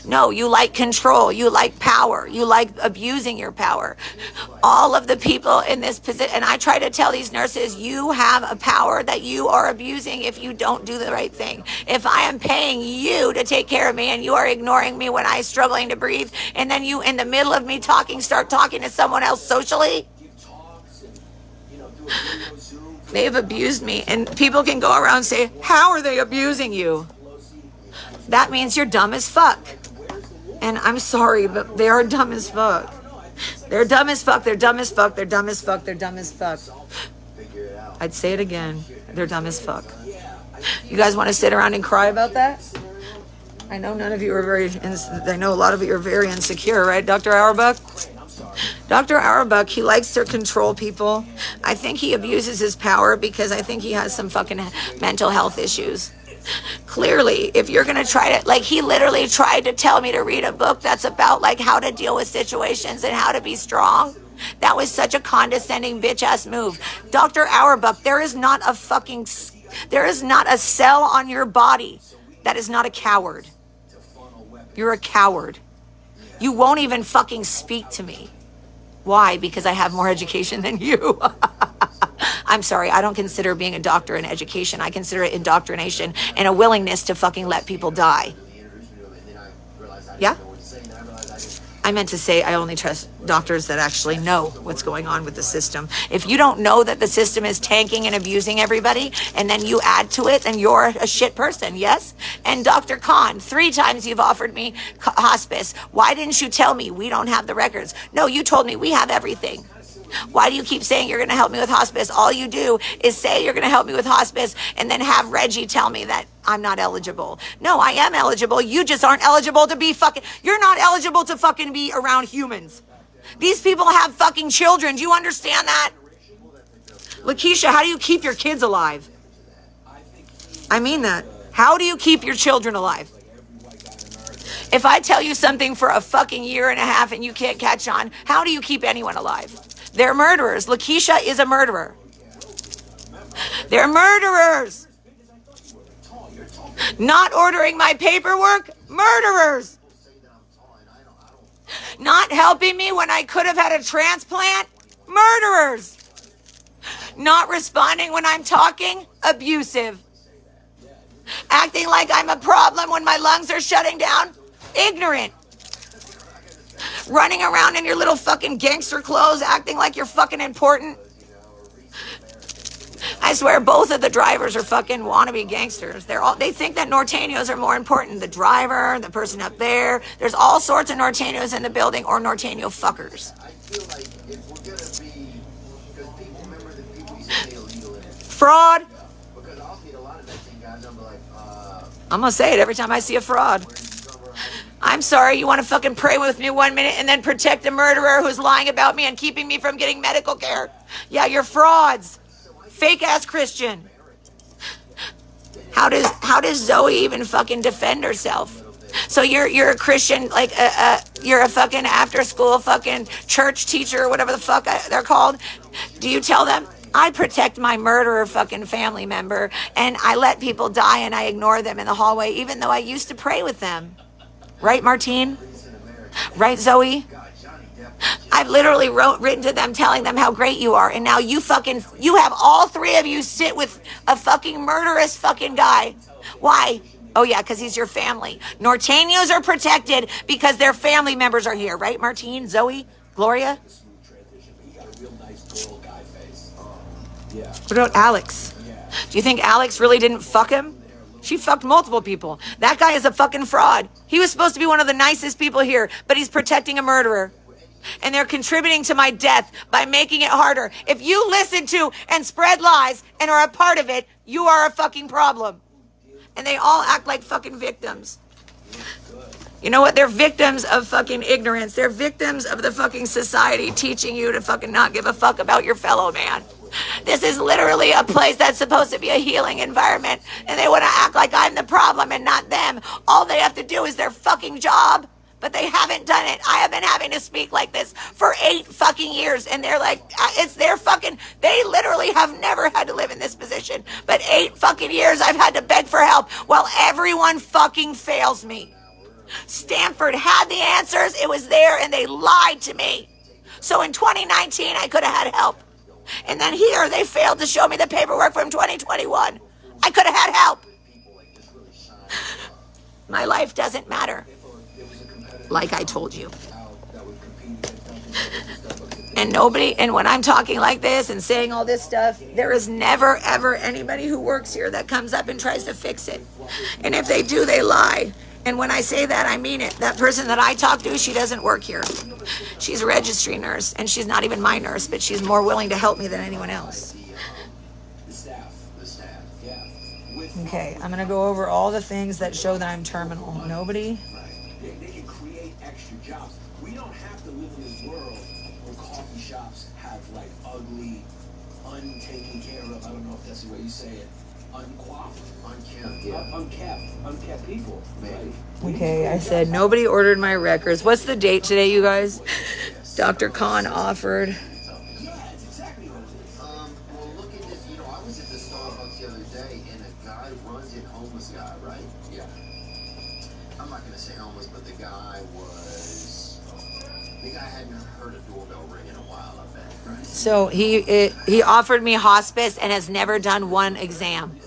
No, you like control, you like power, you like abusing your power. All of the people in this position, and I try to tell these nurses, you have a power that you are abusing if you don't do the right thing. If I am paying you to take care of me and you are ignoring me when I'm struggling to breathe, and then you, in the middle of me talking, start talking to someone else socially, They have abused me. And people can go around and say, how are they abusing you? That means you're dumb as fuck. And I'm sorry, but they are dumb as fuck. They're dumb as fuck. They're dumb as fuck. They're dumb as fuck. They're dumb as fuck. I'd say it again. They're dumb as fuck. You guys want to sit around and cry about that? I know none of you are I know a lot of you are very insecure, right, Dr. Auerbach? Dr. Auerbach, he likes to control people. I think he abuses his power because I think he has some fucking mental health issues. Clearly, if you're going to try to, like, he literally tried to tell me to read a book that's about, like, how to deal with situations and how to be strong. That was such a condescending bitch-ass move. Dr. Auerbach, there is not a cell on your body that is not a coward. You're a coward. You won't even fucking speak to me. Why? Because I have more education than you. I'm sorry, I don't consider being a doctor an education. I consider it indoctrination and a willingness to fucking let people die. Yeah? I meant to say I only trust doctors that actually know what's going on with the system. If you don't know that the system is tanking and abusing everybody, and then you add to it, then you're a shit person, yes? And Dr. Khan, 3 times you've offered me hospice. Why didn't you tell me we don't have the records? No, you told me we have everything. Why do you keep saying you're going to help me with hospice? All you do is say you're going to help me with hospice and then have Reggie tell me that I'm not eligible. No, I am eligible. You just aren't eligible to be you're not eligible to fucking be around humans. These people have fucking children. Do you understand that? Lakeisha, how do you keep your kids alive? I mean that. How do you keep your children alive? If I tell you something for a fucking year and a half and you can't catch on, how do you keep anyone alive? They're murderers. Lakeisha is a murderer. They're murderers. Not ordering my paperwork, murderers. Not helping me when I could have had a transplant, murderers. Not responding when I'm talking, abusive. Acting like I'm a problem when my lungs are shutting down, ignorant. Running around in your little fucking gangster clothes, acting like you're fucking important. I swear both of the drivers are fucking wannabe gangsters. They think that Norteños are more important. The driver, the person up there. There's all sorts of Norteños in the building or Norteño fuckers. I feel like if we're gonna be, because people remember the people used to say illegal in it. Fraud. Because I'll see a lot of Mexican guys, I'm like, I'm gonna say it every time I see a fraud. I'm sorry, you want to fucking pray with me 1 minute and then protect a murderer who's lying about me and keeping me from getting medical care? Yeah, you're frauds. Fake ass Christian. How does Zoe even fucking defend herself? So you're a Christian, like you're a fucking after school fucking church teacher or whatever the fuck they're called. Do you tell them? I protect my murderer fucking family member and I let people die and I ignore them in the hallway even though I used to pray with them. Right, Martine? Right, Zoe? I've literally written to them telling them how great you are. And now you have all 3 of you sit with a fucking murderous fucking guy. Why? Oh yeah, because he's your family. Norteños are protected because their family members are here. Right, Martine, Zoe, Gloria? What about Alex? Do you think Alex really didn't fuck him? She fucked multiple people. That guy is a fucking fraud. He was supposed to be one of the nicest people here, but he's protecting a murderer. And they're contributing to my death by making it harder. If you listen to and spread lies and are a part of it, you are a fucking problem. And they all act like fucking victims. You know what? They're victims of fucking ignorance. They're victims of the fucking society teaching you to fucking not give a fuck about your fellow man. This is literally a place that's supposed to be a healing environment, and they want to act like I'm the problem and not them. All they have to do is their fucking job, but they haven't done it. I have been having to speak like this for 8 fucking years, and they're like, it's their fucking, they literally have never had to live in this position, but 8 fucking years I've had to beg for help while everyone fucking fails me. Stanford had the answers, it was there, and they lied to me. So in 2019, I could have had help. And then here, they failed to show me the paperwork from 2021. I could have had help. My life doesn't matter. Like I told you. And nobody, and when I'm talking like this and saying all this stuff, there is never, ever anybody who works here that comes up and tries to fix it. And if they do, they lie. And when I say that, I mean it. That person that I talk to, she doesn't work here. She's a registry nurse, and she's not even my nurse, but she's more willing to help me than anyone else. Okay, I'm gonna go over all the things that show that I'm terminal. Nobody. They can create extra jobs. We don't have to live in this world where coffee shops have like ugly, untaken care of. I don't know if that's the way you say it. Unquaffed, unkept, yeah. Unkept people. Right? Okay, I said nobody ordered my records. What's the date today, you guys? Dr. Khan offered. Yeah, it's exactly what it is. Well, look at this. You know, I was at the Starbucks the other day, and a guy runs it, homeless guy, right? Yeah. I'm not gonna say homeless, but the guy hadn't heard a doorbell ring in a while, I bet. Right? So he offered me hospice and has never done one exam.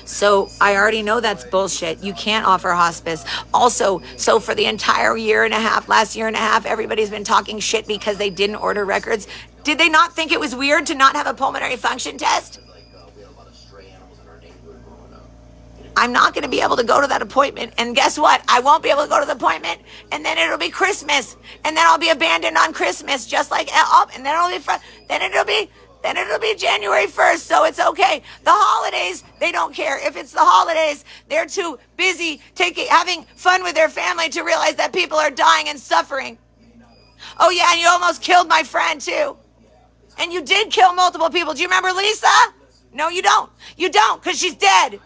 So I already know that's bullshit. You can't offer hospice. Also, so for the entire year and a half, last year and a half, everybody's been talking shit because they didn't order records. Did they not think it was weird to not have a pulmonary function test? We had a lot of stray animals in our neighborhood growing up. I'm not going to be able to go to that appointment. And guess what? I won't be able to go to the appointment. And then it'll be Christmas. And then I'll be abandoned on Christmas, just like, and then it'll be January 1st. So it's okay. The holidays, they don't care. If it's the holidays, they're too busy having fun with their family to realize that people are dying and suffering. Oh yeah, and you almost killed my friend too. And you did kill multiple people. Do you remember Lisa? No, you don't. You don't, because she's dead.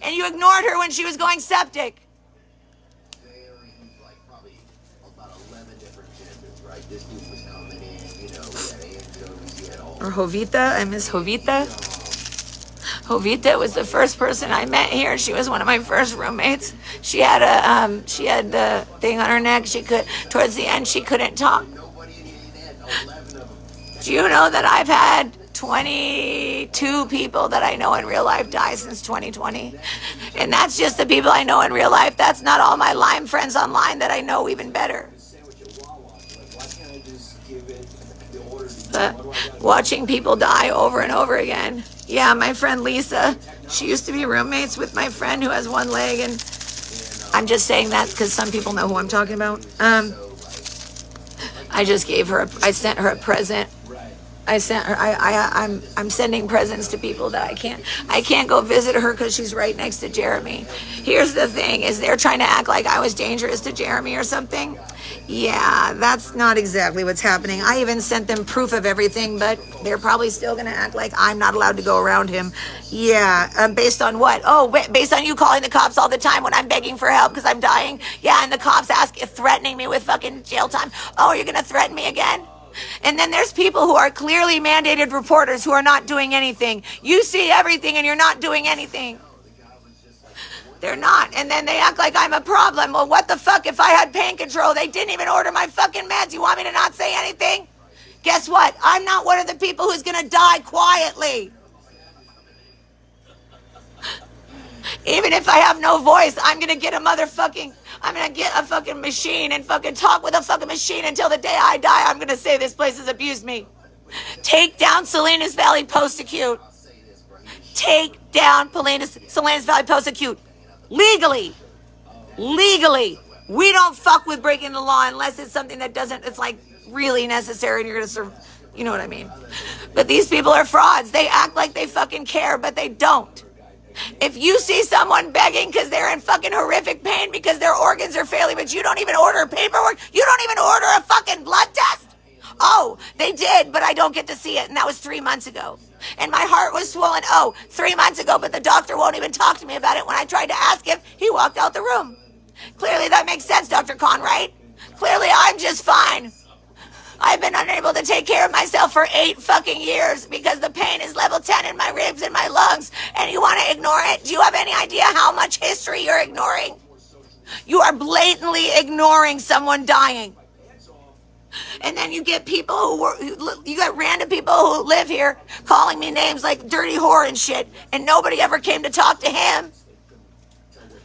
And you ignored her when she was going septic. Like probably about 11 different genders, right? This dude was coming in, you know, we had anchovies, we had all. Or Jovita, I miss Jovita. Jovita was the first person I met here. She was one of my first roommates. She had the thing on her neck. Towards the end, she couldn't talk. Nobody in here had 11 of them. Do you know that I've had 22 people that I know in real life die since 2020? And that's just the people I know in real life. That's not all my Lyme friends online that I know even better. But watching people die over and over again. Yeah, my friend Lisa, she used to be roommates with my friend who has one leg, and I'm just saying that because some people know who I'm talking about. I sent her a present. I'm sending presents to people that I can't go visit her because she's right next to Jeremy. Here's the thing, is they're trying to act like I was dangerous to Jeremy or something. Yeah, that's not exactly what's happening. I even sent them proof of everything, but they're probably still going to act like I'm not allowed to go around him. Yeah, based on what? Oh, based on you calling the cops all the time when I'm begging for help because I'm dying? Yeah, and the cops threatening me with fucking jail time. Oh, you're going to threaten me again? And then there's people who are clearly mandated reporters who are not doing anything. You see everything and you're not doing anything. They're not. And then they act like I'm a problem. Well, what the fuck? If I had pain control, they didn't even order my fucking meds. You want me to not say anything? Guess what? I'm not one of the people who's going to die quietly. Even if I have no voice, I'm going to get a fucking machine and fucking talk with a fucking machine until the day I die. I'm going to say this place has abused me. Take down Salinas Valley Post-Acute. Take down Salinas Valley Post-Acute. Legally. We don't fuck with breaking the law unless it's something that it's like really necessary and you're going to serve, you know what I mean? But these people are frauds. They act like they fucking care, but they don't. If you see someone begging because they're in fucking horrific pain because their organs are failing, but you don't even order paperwork, you don't even order a fucking blood test. Oh, they did, but I don't get to see it. And that was 3 months ago. And my heart was swollen. Oh, 3 months ago, but the doctor won't even talk to me about it. When I tried to ask him, he walked out the room. Clearly that makes sense, Dr. Khan, right? Clearly I'm just fine. I've been unable to take care of myself for 8 fucking years because the pain is level 10 in my ribs and my lungs, and you want to ignore it? Do you have any idea how much history you're ignoring? You are blatantly ignoring someone dying. And then you get you got random people who live here calling me names like dirty whore and shit, and nobody ever came to talk to him.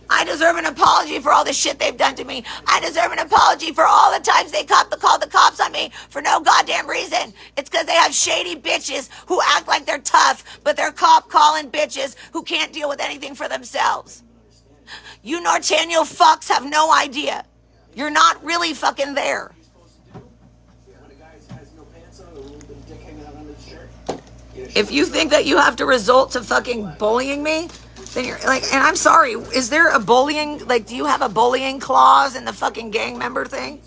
I deserve an apology for all the shit they've done to me. I deserve an apology for all the times they called the cops on me for no goddamn reason. It's because they have shady bitches who act like they're tough, but they're cop calling bitches who can't deal with anything for themselves. You Norteño fucks have no idea. You're not really fucking there. If you think that you have to resort to fucking bullying me, then you're like, and I'm sorry, is there a bullying, like, do you have a bullying clause in the fucking gang member thing?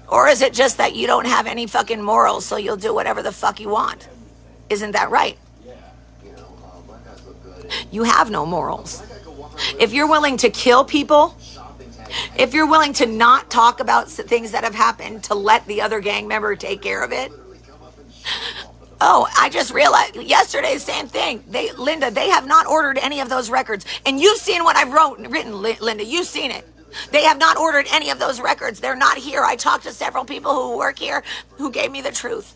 Or is it just that you don't have any fucking morals, so you'll do whatever the fuck you want? Isn't that right? You have no morals. If you're willing to kill people, if you're willing to not talk about things that have happened, to let the other gang member take care of it. Oh, I just realized yesterday, same thing. Linda, they have not ordered any of those records. And you've seen what I've written, Linda. You've seen it. They have not ordered any of those records. They're not here. I talked to several people who work here who gave me the truth.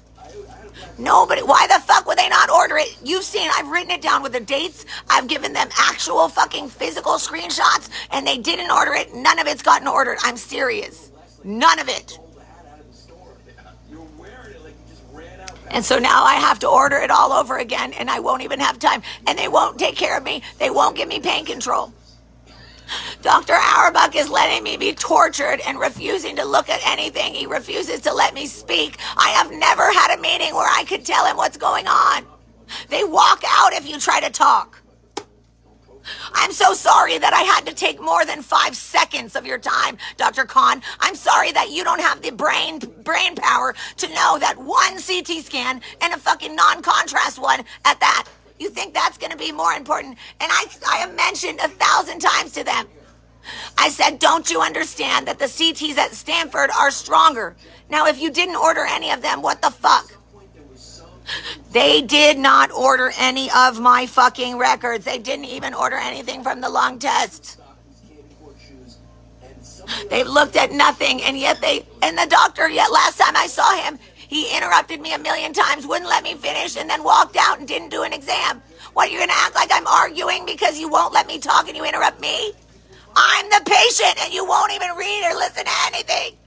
Nobody. Why the fuck would they not order it? You've seen, I've written it down with the dates. I've given them actual fucking physical screenshots, and they didn't order it. None of it's gotten ordered. I'm serious. None of it. And so now I have to order it all over again, and I won't even have time. And they won't take care of me. They won't give me pain control. Dr. Auerbach is letting me be tortured and refusing to look at anything. He refuses to let me speak. I have never had a meeting where I could tell him what's going on. They walk out if you try to talk. I'm so sorry that I had to take more than 5 seconds of your time, Dr. Khan. I'm sorry that you don't have the brain power to know that one CT scan and a fucking non-contrast one at that. You think that's going to be more important? And I have mentioned 1,000 times to them. I said, don't you understand that the CTs at Stanford are stronger? Now, if you didn't order any of them, what the fuck? They did not order any of my fucking records. They didn't even order anything from the lung tests. They've looked at nothing, and the doctor, yet last time I saw him, he interrupted me 1,000,000 times, wouldn't let me finish, and then walked out and didn't do an exam. What, you're going to act like I'm arguing because you won't let me talk and you interrupt me? I'm the patient, and you won't even read or listen to anything.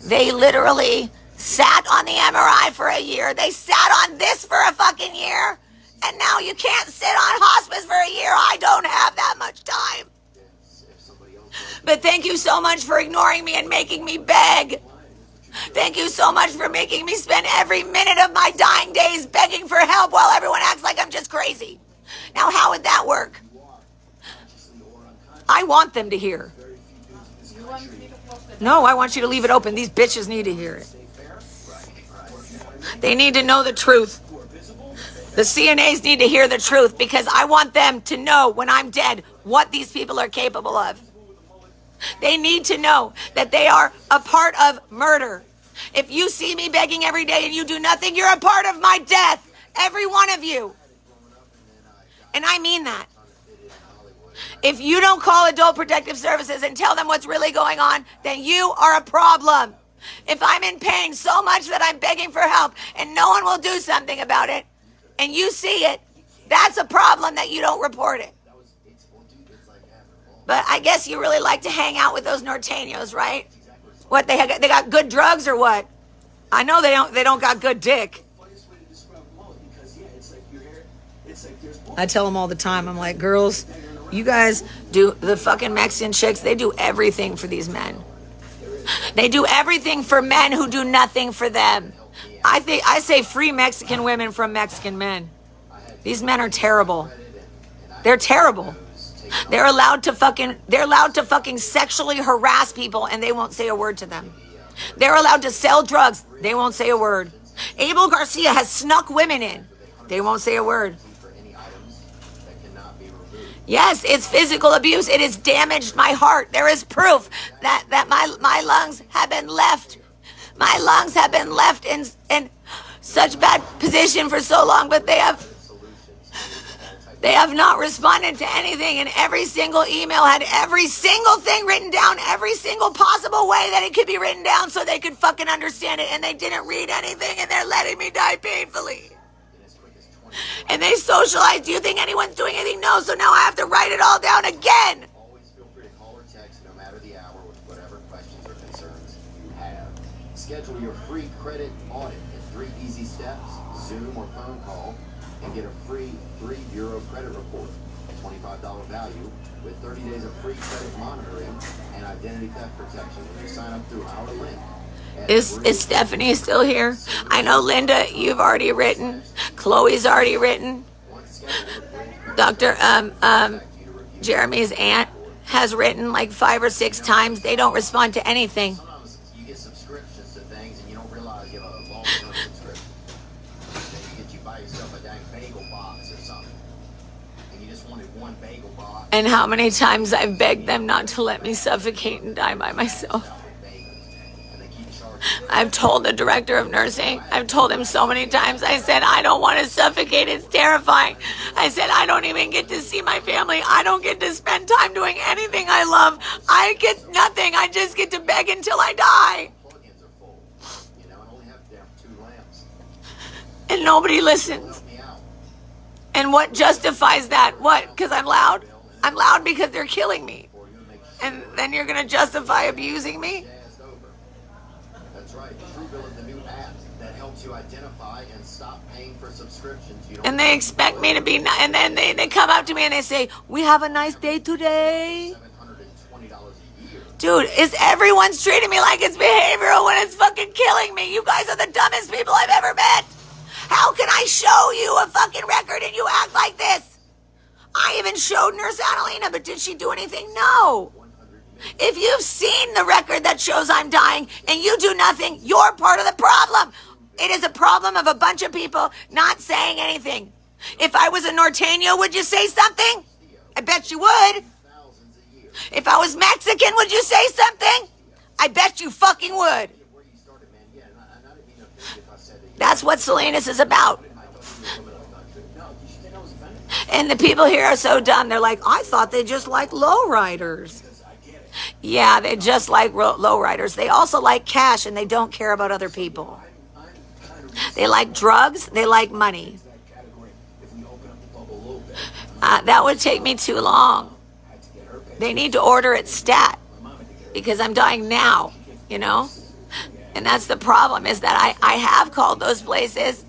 They literally sat on the MRI for a year. They sat on this for a fucking year. And now you can't sit on hospice for a year. I don't have that much time. But thank you so much for ignoring me and making me beg. Thank you so much for making me spend every minute of my dying days begging for help while everyone acts like I'm just crazy. Now, how would that work? I want them to hear. No, I want you to leave it open. These bitches need to hear it. They need to know the truth. The CNAs need to hear the truth because I want them to know when I'm dead what these people are capable of. They need to know that they are a part of murder. If you see me begging every day and you do nothing, you're a part of my death. Every one of you. And I mean that. If you don't call Adult Protective Services and tell them what's really going on, then you are a problem. If I'm in pain so much that I'm begging for help and no one will do something about it, and you see it, that's a problem that you don't report it. But I guess you really like to hang out with those Norteños, right? What, they got good drugs or what? I know they don't got good dick. I tell them all the time, I'm like, girls, you guys do, the fucking Mexican chicks, they do everything for these men. They do everything for men who do nothing for them. I say free Mexican women from Mexican men. These men are terrible. They're terrible. They're allowed to fucking sexually harass people and they won't say a word to them. They're allowed to sell drugs. They won't say a word. Abel Garcia has snuck women in. They won't say a word. Yes, it's physical abuse. It has damaged my heart. There is proof that my lungs have been left. My lungs have been left in such bad position for so long, but they have not responded to anything, and every single email had every single thing written down, every single possible way that it could be written down so they could fucking understand it, and they didn't read anything, and they're letting me die painfully. And they socialize. Do you think anyone's doing anything? No. So now I have to write it all down again. Always feel free to call or text, no matter the hour, with whatever questions or concerns you have. Schedule your free credit audit in 3 easy steps, Zoom or phone call, and get a free 3-bureau credit report, a $25 value, with 30 days of free credit monitoring and identity theft protection when you sign up through our link. Is Stephanie still here? I know, Linda, you've already written. Chloe's already written. Dr. Jeremy's aunt has written like 5 or 6 times. They don't respond to anything. Sometimes you get subscriptions to things and you don't realize you have a long-term subscription. Then you buy yourself a dang bagel box or something. And you just wanted one bagel box. And how many times I've begged them not to let me suffocate and die by myself. I've told the director of nursing, I've told him so many times, I said, I don't want to suffocate, it's terrifying. I said, I don't even get to see my family. I don't get to spend time doing anything I love. I get nothing. I just get to beg until I die. Plugins are full. You know, I only have damn 2 lamps. And nobody listens. Help me out. And what justifies that? What? Because I'm loud? I'm loud because they're killing me. Or you make And then you're going to justify abusing me? jazzed over. That's right. Truebill is the new app that helps you identify and stop paying for subscriptions you don't And they expect me to be, and then they come up to me and they say, we have a nice day today. $720 a year. Dude, is everyone's treating me like it's behavioral when it's fucking killing me? You guys are the dumbest people I've ever met. How can I show you a fucking record and you act like this? I even showed Nurse Annalena, but did she do anything? No. If you've seen the record that shows I'm dying and you do nothing, you're part of the problem. It is a problem of a bunch of people not saying anything. If I was a Norteño, would you say something? I bet you would. If I was Mexican, would you say something? I bet you fucking would. Where you started, man. Yeah, and I didn't mean to offend if I said that. That's what Salinas is about. I thought you were coming up country. No, you should think I was offended. And the people here are so dumb. They're like, I thought they just like lowriders. Yeah, they just like lowriders. They also like cash and they don't care about other people. They like drugs. They like money. That would take me too long. They need to order it stat because I'm dying now, you know? And that's the problem is that I have called those places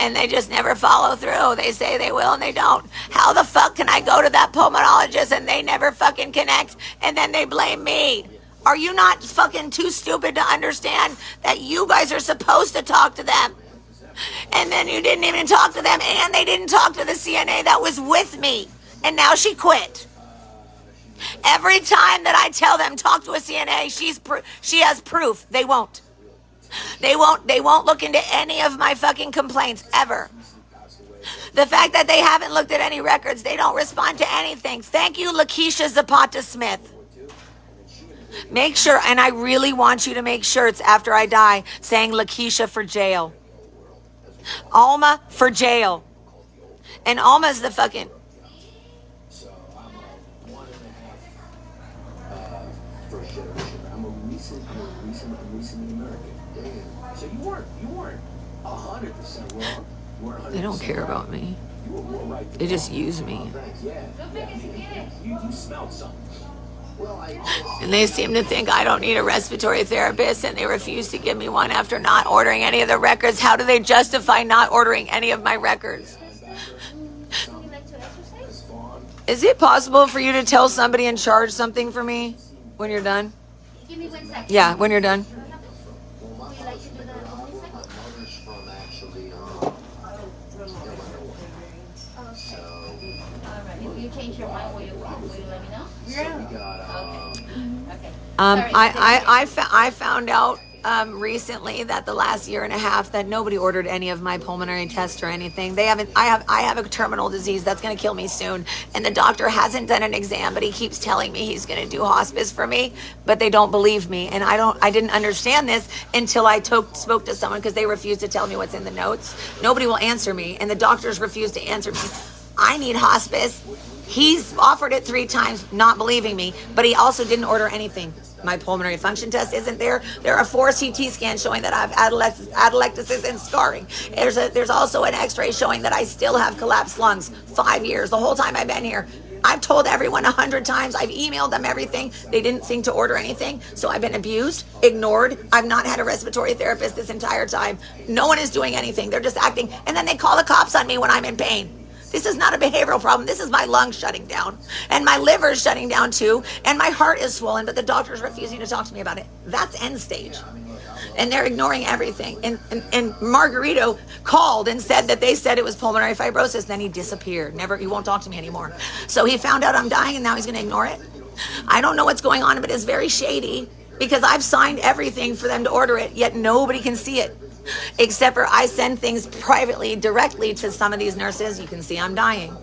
and they just never follow through. They say they will and they don't. How the fuck can I go to that pulmonologist and they never fucking connect and then they blame me? Are you not fucking too stupid to understand that you guys are supposed to talk to them? And then you didn't even talk to them and they didn't talk to the CNA that was with me. And now she quit. Every time that I tell them talk to a CNA, she has proof. They won't. They won't look into any of my fucking complaints ever. The fact that they haven't looked at any records, they don't respond to anything. Thank you, Lakeisha Zapata Smith. Make sure, and I really want you to make shirts after I die saying Lakeisha for jail. Alma for jail. And Alma's the fucking... So I'm a 1.5 first generation. I'm a recent American. Damn. So you weren't 100% wrong. You weren't 100% They don't care right. about me. You were more right than They just wrong. use me. Thanks. Yeah. You smelled something. Well, And they seem to think I don't need a respiratory therapist and they refuse to give me one after not ordering any of the records. How do they justify not ordering any of my records? Would you like to exercise? Is it possible for you to tell somebody and charge something for me when you're done? Give me 1 second. Yeah, when you're done. well, Would you like to do the movie my second? mother's from actually so Alright, if you change your mind, will you let me know? we got Okay. I found out recently that the last year and a half that nobody ordered any of my pulmonary tests or anything. They haven't. I have a terminal disease that's going to kill me soon, and the doctor hasn't done an exam, but he keeps telling me he's going to do hospice for me, but they don't believe me, and I didn't understand this until I spoke to someone because they refused to tell me what's in the notes. Nobody will answer me, and the doctors refuse to answer me. I need hospice. He's offered it 3 times, not believing me, but he also didn't order anything. My pulmonary function test isn't there. There are 4 CT scans showing that I have atelectasis and scarring. There's also an x-ray showing that I still have collapsed lungs. 5 years, the whole time I've been here. I've told everyone 100 times. I've emailed them everything. They didn't think to order anything. So I've been abused, ignored. I've not had a respiratory therapist this entire time. No one is doing anything. They're just acting. And then they call the cops on me when I'm in pain. This is not a behavioral problem. This is my lungs shutting down. And my liver is shutting down too. And my heart is swollen, but the doctor's refusing to talk to me about it. That's end stage. And they're ignoring everything. And Margarito called and said that they said it was pulmonary fibrosis. Then he disappeared. He won't talk to me anymore. So he found out I'm dying and now he's going to ignore it. I don't know what's going on, but it's very shady because I've signed everything for them to order it, yet nobody can see it. Except for I send things privately, directly to some of these nurses. You can see I'm dying.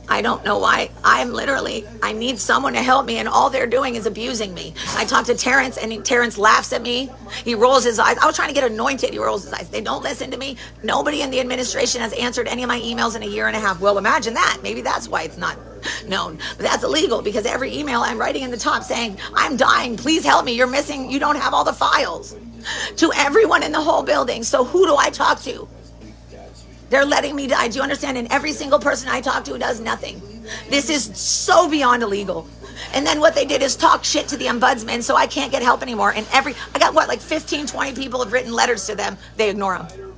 I don't know why. I need someone to help me, and all they're doing is abusing me. I talked to Terrence, and Terrence laughs at me. He rolls his eyes. I was trying to get anointed. He rolls his eyes. They don't listen to me. Nobody in the administration has answered any of my emails in a year and a half. Well, imagine that. Maybe that's why it's not known. But that's illegal, because every email I'm writing in the top saying, I'm dying. Please help me. You're missing. You don't have all the files. To everyone in the whole building. So who do I talk to? They're letting me die. Do you understand? And every single person I talk to does nothing. This is so beyond illegal. And then what they did is talk shit to the ombudsman, so I can't get help anymore. And I got like 15, 20 people have written letters to them. They ignore them.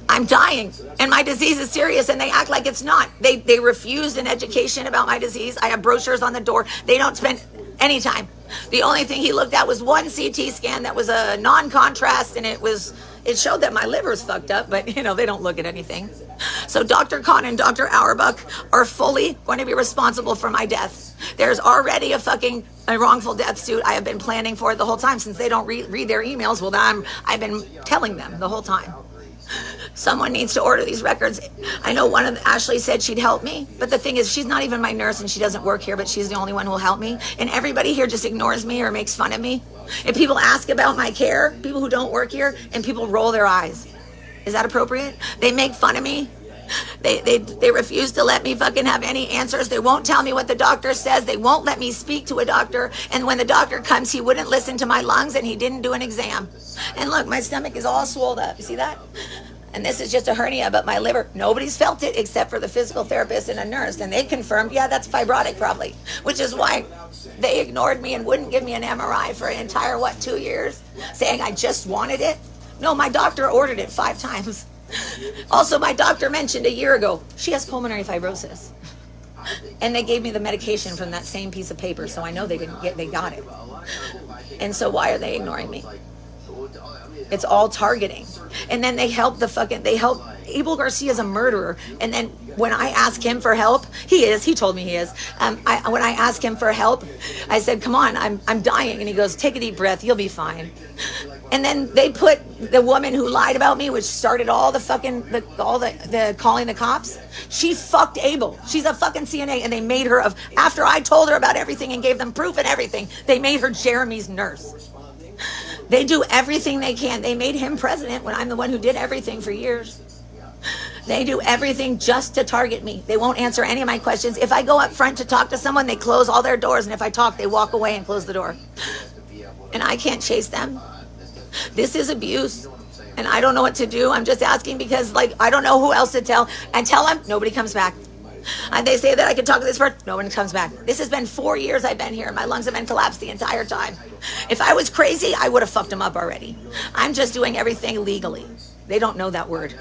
I'm dying, and my disease is serious, and they act like it's not. They refused an education about my disease. I have brochures on the door. They don't spend any time. The only thing he looked at was one CT scan that was a non-contrast, and it showed that my liver's fucked up, but they don't look at anything. So Dr. Khan and Dr. Auerbach are fully going to be responsible for my death. There's already a wrongful death suit. I have been planning for it the whole time. Since they don't read their emails, well, I've been telling them the whole time. Someone needs to order these records. I know Ashley said she'd help me, but the thing is, she's not even my nurse and she doesn't work here, but she's the only one who will help me. And everybody here just ignores me or makes fun of me. If people ask about my care, people who don't work here, and people roll their eyes. Is that appropriate? They make fun of me. They refuse to let me fucking have any answers. They won't tell me what the doctor says. They won't let me speak to a doctor. And when the doctor comes, he wouldn't listen to my lungs, and he didn't do an exam. And look, my stomach is all swelled up. You see that? And this is just a hernia, but my liver, nobody's felt it except for the physical therapist and a nurse. And they confirmed, yeah, that's fibrotic probably, which is why they ignored me and wouldn't give me an MRI for an entire, 2 years, saying I just wanted it. No, my doctor ordered it 5 times. Also, my doctor mentioned a year ago, she has pulmonary fibrosis. And they gave me the medication from that same piece of paper, so I know they got it. And so why are they ignoring me? It's all targeting. And then they help Abel Garcia's a murderer. And then when I ask him for help, he told me he is. When I ask him for help, I said, come on, I'm dying. And he goes, take a deep breath, you'll be fine. And then they put the woman who lied about me, which started all the calling the cops. She fucked Abel. She's a fucking CNA, and they made her after I told her about everything and gave them proof and everything, they made her Jeremy's nurse. They do everything they can. They made him president when I'm the one who did everything for years. They do everything just to target me. They won't answer any of my questions. If I go up front to talk to someone, they close all their doors. And if I talk, they walk away and close the door. And I can't chase them. This is abuse. And I don't know what to do. I'm just asking because, I don't know who else to tell. And tell them, nobody comes back. And they say that I can talk to this person. No one comes back. This has been 4 years I've been here. My lungs have been collapsed the entire time. If I was crazy, I would have fucked them up already. I'm just doing everything legally. They don't know that word,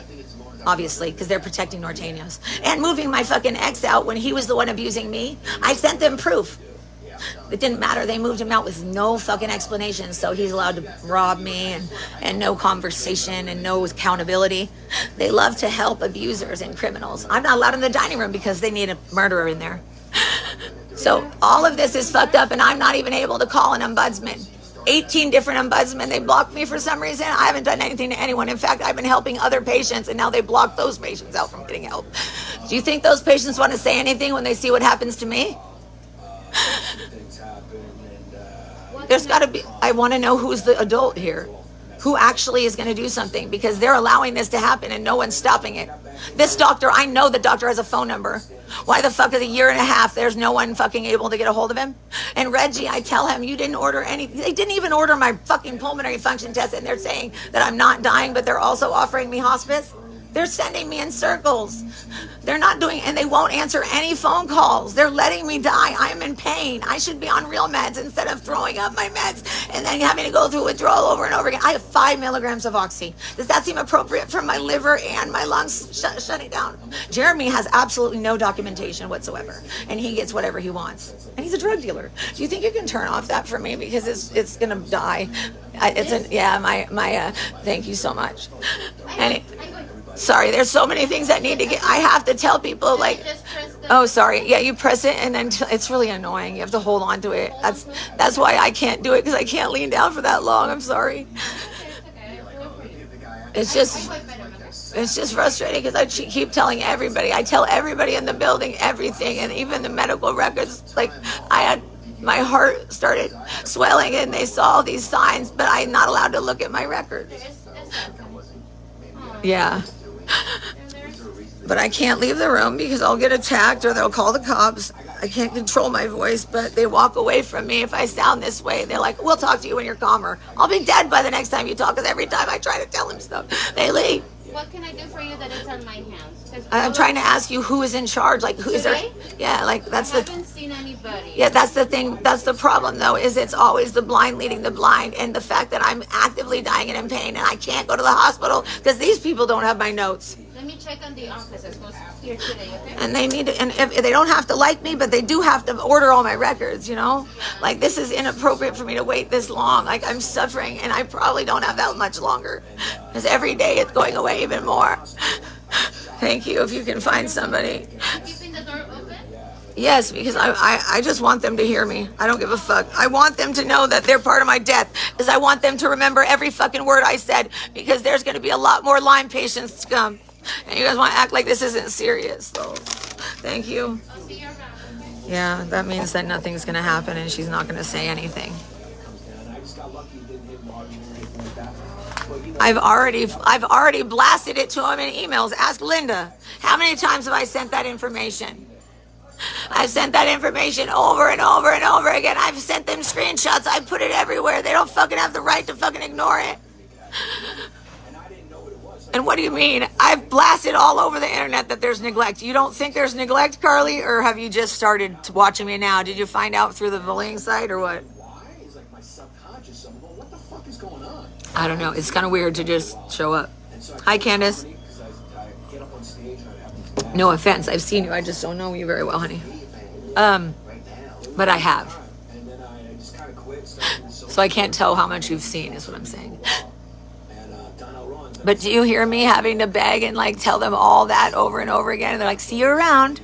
obviously, because they're protecting Norteños. And moving my fucking ex out when he was the one abusing me. I sent them proof. It didn't matter. They moved him out with no fucking explanation. So he's allowed to rob me and no conversation and no accountability. They love to help abusers and criminals. I'm not allowed in the dining room because they need a murderer in there. So all of this is fucked up, and I'm not even able to call an ombudsman. 18 different ombudsmen. They blocked me for some reason. I haven't done anything to anyone. In fact, I've been helping other patients, and now they blocked those patients out from getting help. Do you think those patients want to say anything when they see what happens to me? There's got to be, I want to know who's the adult here, who actually is going to do something, because they're allowing this to happen and no one's stopping it. This doctor, I know the doctor has a phone number. Why the fuck is a year and a half there's no one fucking able to get a hold of him? And Reggie, I tell him, you didn't order any, they didn't even order my fucking pulmonary function test, and they're saying that I'm not dying, but they're also offering me hospice. They're sending me in circles. They're not doing, and they won't answer any phone calls. They're letting me die. I'm in pain. I should be on real meds instead of throwing up my meds and then having to go through withdrawal over and over again. I have 5 milligrams of oxy. Does that seem appropriate for my liver and my lungs shutting down? Jeremy has absolutely no documentation whatsoever, and he gets whatever he wants. And he's a drug dealer. Do you think you can turn off that for me, because it's gonna die? Thank you so much. Sorry, there's so many things that need to get, I have to tell people, like, oh, sorry. Yeah, you press it, and then it's really annoying. You have to hold on to it. That's why I can't do it, because I can't lean down for that long. I'm sorry. It's just frustrating, because I keep telling everybody. I tell everybody in the building everything, and even the medical records. Like, my heart started swelling, and they saw these signs, but I'm not allowed to look at my records. Yeah. But I can't leave the room because I'll get attacked or they'll call the cops. I can't control my voice, but they walk away from me if I sound this way. They're like, we'll talk to you when you're calmer. I'll be dead by the next time you talk, because every time I try to tell them stuff, they leave. What can I do for you that is on my hands? I'm trying to ask you who is in charge. Like, who is there? Yeah, like that's I haven't seen anybody. Yeah, that's the thing. That's the problem, though, is it's always the blind leading the blind. And the fact that I'm actively dying and in pain and I can't go to the hospital because these people don't have my notes. Let me check on the officers who's here today, okay? And they need to, and if they don't have to like me, but they do have to order all my records, you know? Like, this is inappropriate for me to wait this long. Like, I'm suffering, and I probably don't have that much longer. Because every day it's going away even more. Thank you, if you can find somebody. Are you keeping the door open? Yes, because I just want them to hear me. I don't give a fuck. I want them to know that they're part of my death, because I want them to remember every fucking word I said, because there's going to be a lot more Lyme patients to come. And you guys want to act like this isn't serious, so thank you. I'll see you around, okay? Yeah, that means that nothing's going to happen and she's not going to say anything. I've already blasted it to him in emails. Ask Linda. How many times have I sent that information? I've sent that information over and over and over again. I've sent them screenshots. I put it everywhere. They don't fucking have the right to fucking ignore it. And what do you mean? I've blasted all over the internet that there's neglect. You don't think there's neglect, Carly? Or have you just started watching me now? Did you find out through the bullying site or what? I don't know. It's kind of weird to just show up. Hi, Candace. No offense. I've seen you. I just don't know you very well, honey. But I have. So I can't tell how much you've seen is what I'm saying. But do you hear me having to beg and like tell them all that over and over again? And they're like, see you around.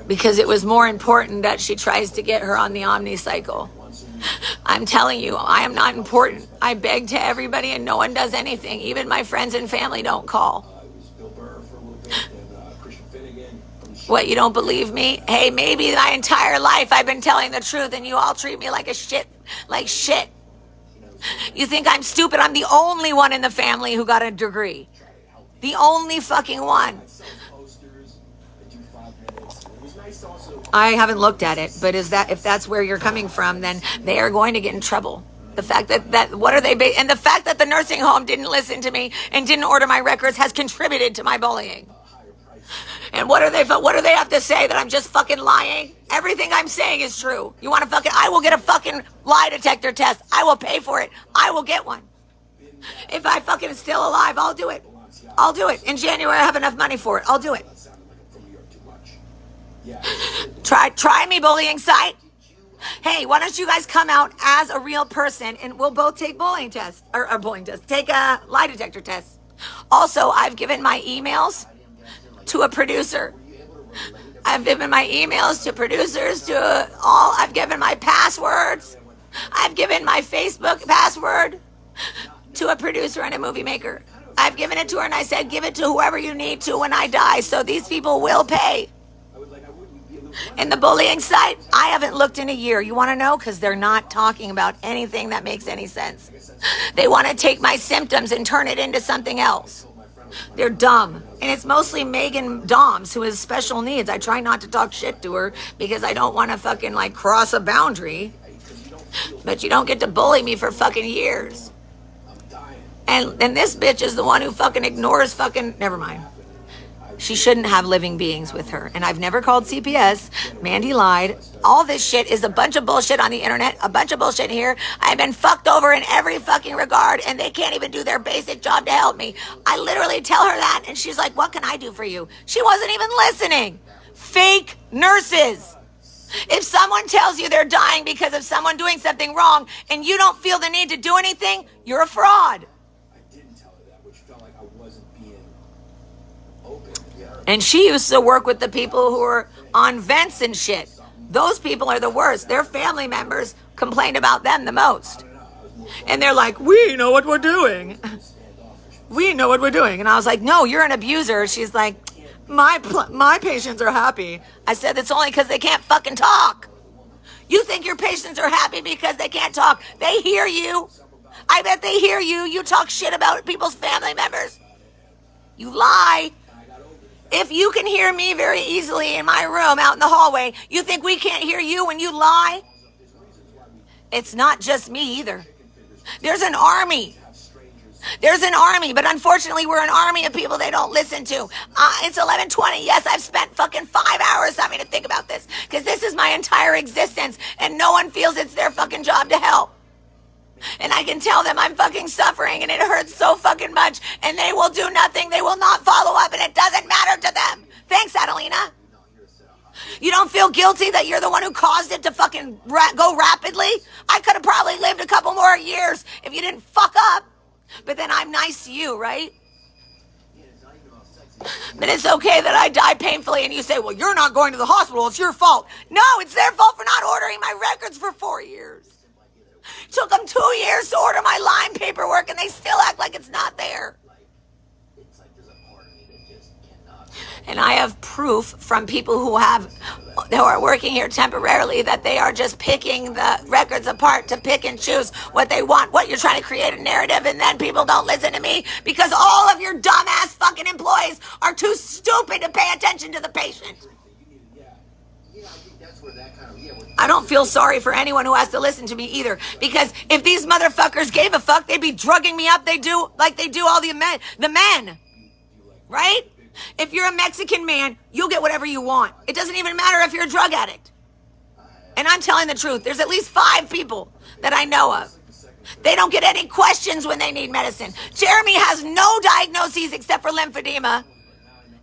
Because it was more important that she tries to get her on the omnicycle. I'm telling you, I am not important. I beg to everybody and no one does anything. Even my friends and family don't call. What, you don't believe me? Hey, maybe my entire life I've been telling the truth and you all treat me like shit. You think I'm stupid? I'm the only one in the family who got a degree. The only fucking one. I haven't looked at it, but if that's where you're coming from, then they are going to get in trouble. The fact that what are they, and the fact that the nursing home didn't listen to me and didn't order my records has contributed to my bullying. And what do they have to say, that I'm just fucking lying? Everything I'm saying is true. You want to I will get a fucking lie detector test. I will pay for it. I will get one. If I fucking still alive, I'll do it. I'll do it. In January, I have enough money for it. I'll do it. Try me, bullying site. Hey, why don't you guys come out as a real person and we'll both take bullying tests, take a lie detector test. Also, I've given my emails to a producer. I've given my emails to producers, I've given my passwords. I've given my Facebook password to a producer and a movie maker. I've given it to her and I said, give it to whoever you need to when I die. So these people will pay. In the bullying site, I haven't looked in a year. You want to know? Because they're not talking about anything that makes any sense. They want to take my symptoms and turn it into something else. They're dumb. And it's mostly Megan Doms who has special needs. I try not to talk shit to her because I don't want to fucking like cross a boundary. But you don't get to bully me for fucking years. And this bitch is the one who fucking ignores fucking, never mind. She shouldn't have living beings with her. And I've never called CPS. Mandy lied. All this shit is a bunch of bullshit on the internet, a bunch of bullshit here. I've been fucked over in every fucking regard, and they can't even do their basic job to help me. I literally tell her that, and she's like, what can I do for you? She wasn't even listening. Fake nurses. If someone tells you they're dying because of someone doing something wrong, and you don't feel the need to do anything, you're a fraud. And she used to work with the people who were on vents and shit. Those people are the worst. Their family members complain about them the most. And they're like, we know what we're doing. We know what we're doing. And I was like, no, you're an abuser. She's like, my patients are happy. I said, it's only because they can't fucking talk. You think your patients are happy because they can't talk. They hear you. I bet they hear you. You talk shit about people's family members. You lie. If you can hear me very easily in my room out in the hallway, you think we can't hear you when you lie? It's not just me either. There's an army. There's an army, but unfortunately we're an army of people they don't listen to. It's 11:20. Yes, I've spent fucking 5 hours having to think about this because this is my entire existence and no one feels it's their fucking job to help. And I can tell them I'm fucking suffering and it hurts so fucking much and they will do nothing. They will not follow up and it doesn't matter to them. Thanks, Adelina. You don't feel guilty that you're the one who caused it to fucking go rapidly? I could have probably lived a couple more years if you didn't fuck up. But then I'm nice to you, right? But it's okay that I die painfully and you say, well, you're not going to the hospital. It's your fault. No, it's their fault for not ordering my records for 4 years. Took them 2 years to order my Lyme paperwork and they still act like it's not there. And I have proof from people who are working here temporarily that they are just picking the records apart to pick and choose what they want. What you're trying to create a narrative and then people don't listen to me because all of your dumbass fucking employees are too stupid to pay attention to the patient. I don't feel sorry for anyone who has to listen to me either. Because if these motherfuckers gave a fuck, they'd be drugging me up. They do like they do all the men. Right? If you're a Mexican man, you'll get whatever you want. It doesn't even matter if you're a drug addict. And I'm telling the truth. There's at least 5 people that I know of. They don't get any questions when they need medicine. Jeremy has no diagnoses except for lymphedema.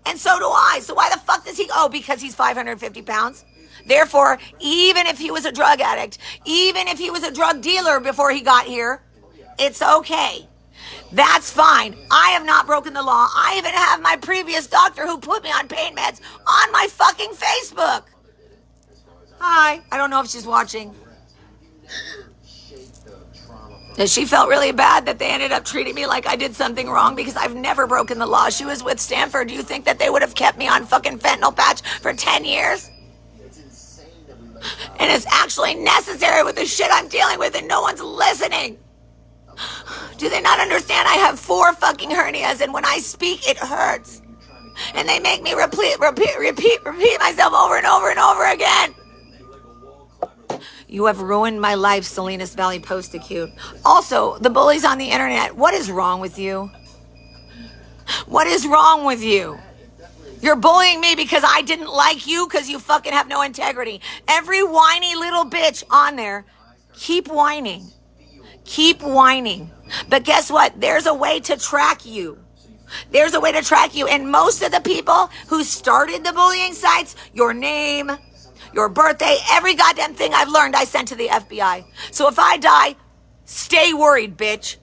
And so do I. So why the fuck does he? Oh, because he's 550 pounds. Therefore, even if he was a drug addict, even if he was a drug dealer before he got here, it's okay. That's fine. I have not broken the law. I even have my previous doctor who put me on pain meds on my fucking Facebook. Hi. I don't know if she's watching. And she felt really bad that they ended up treating me like I did something wrong because I've never broken the law. She was with Stanford. Do you think that they would have kept me on fucking fentanyl patch for 10 years? And it's actually necessary with the shit I'm dealing with and no one's listening. Do they not understand I have 4 fucking hernias and when I speak it hurts? And they make me repeat myself over and over and over again. You have ruined my life, Salinas Valley Post-Acute. Also, the bullies on the internet, what is wrong with you? What is wrong with you? You're bullying me because I didn't like you because you fucking have no integrity. Every whiny little bitch on there, keep whining. Keep whining. But guess what? There's a way to track you. There's a way to track you. And most of the people who started the bullying sites, your name, your birthday, every goddamn thing I've learned I sent to the FBI. So if I die, stay worried, bitch.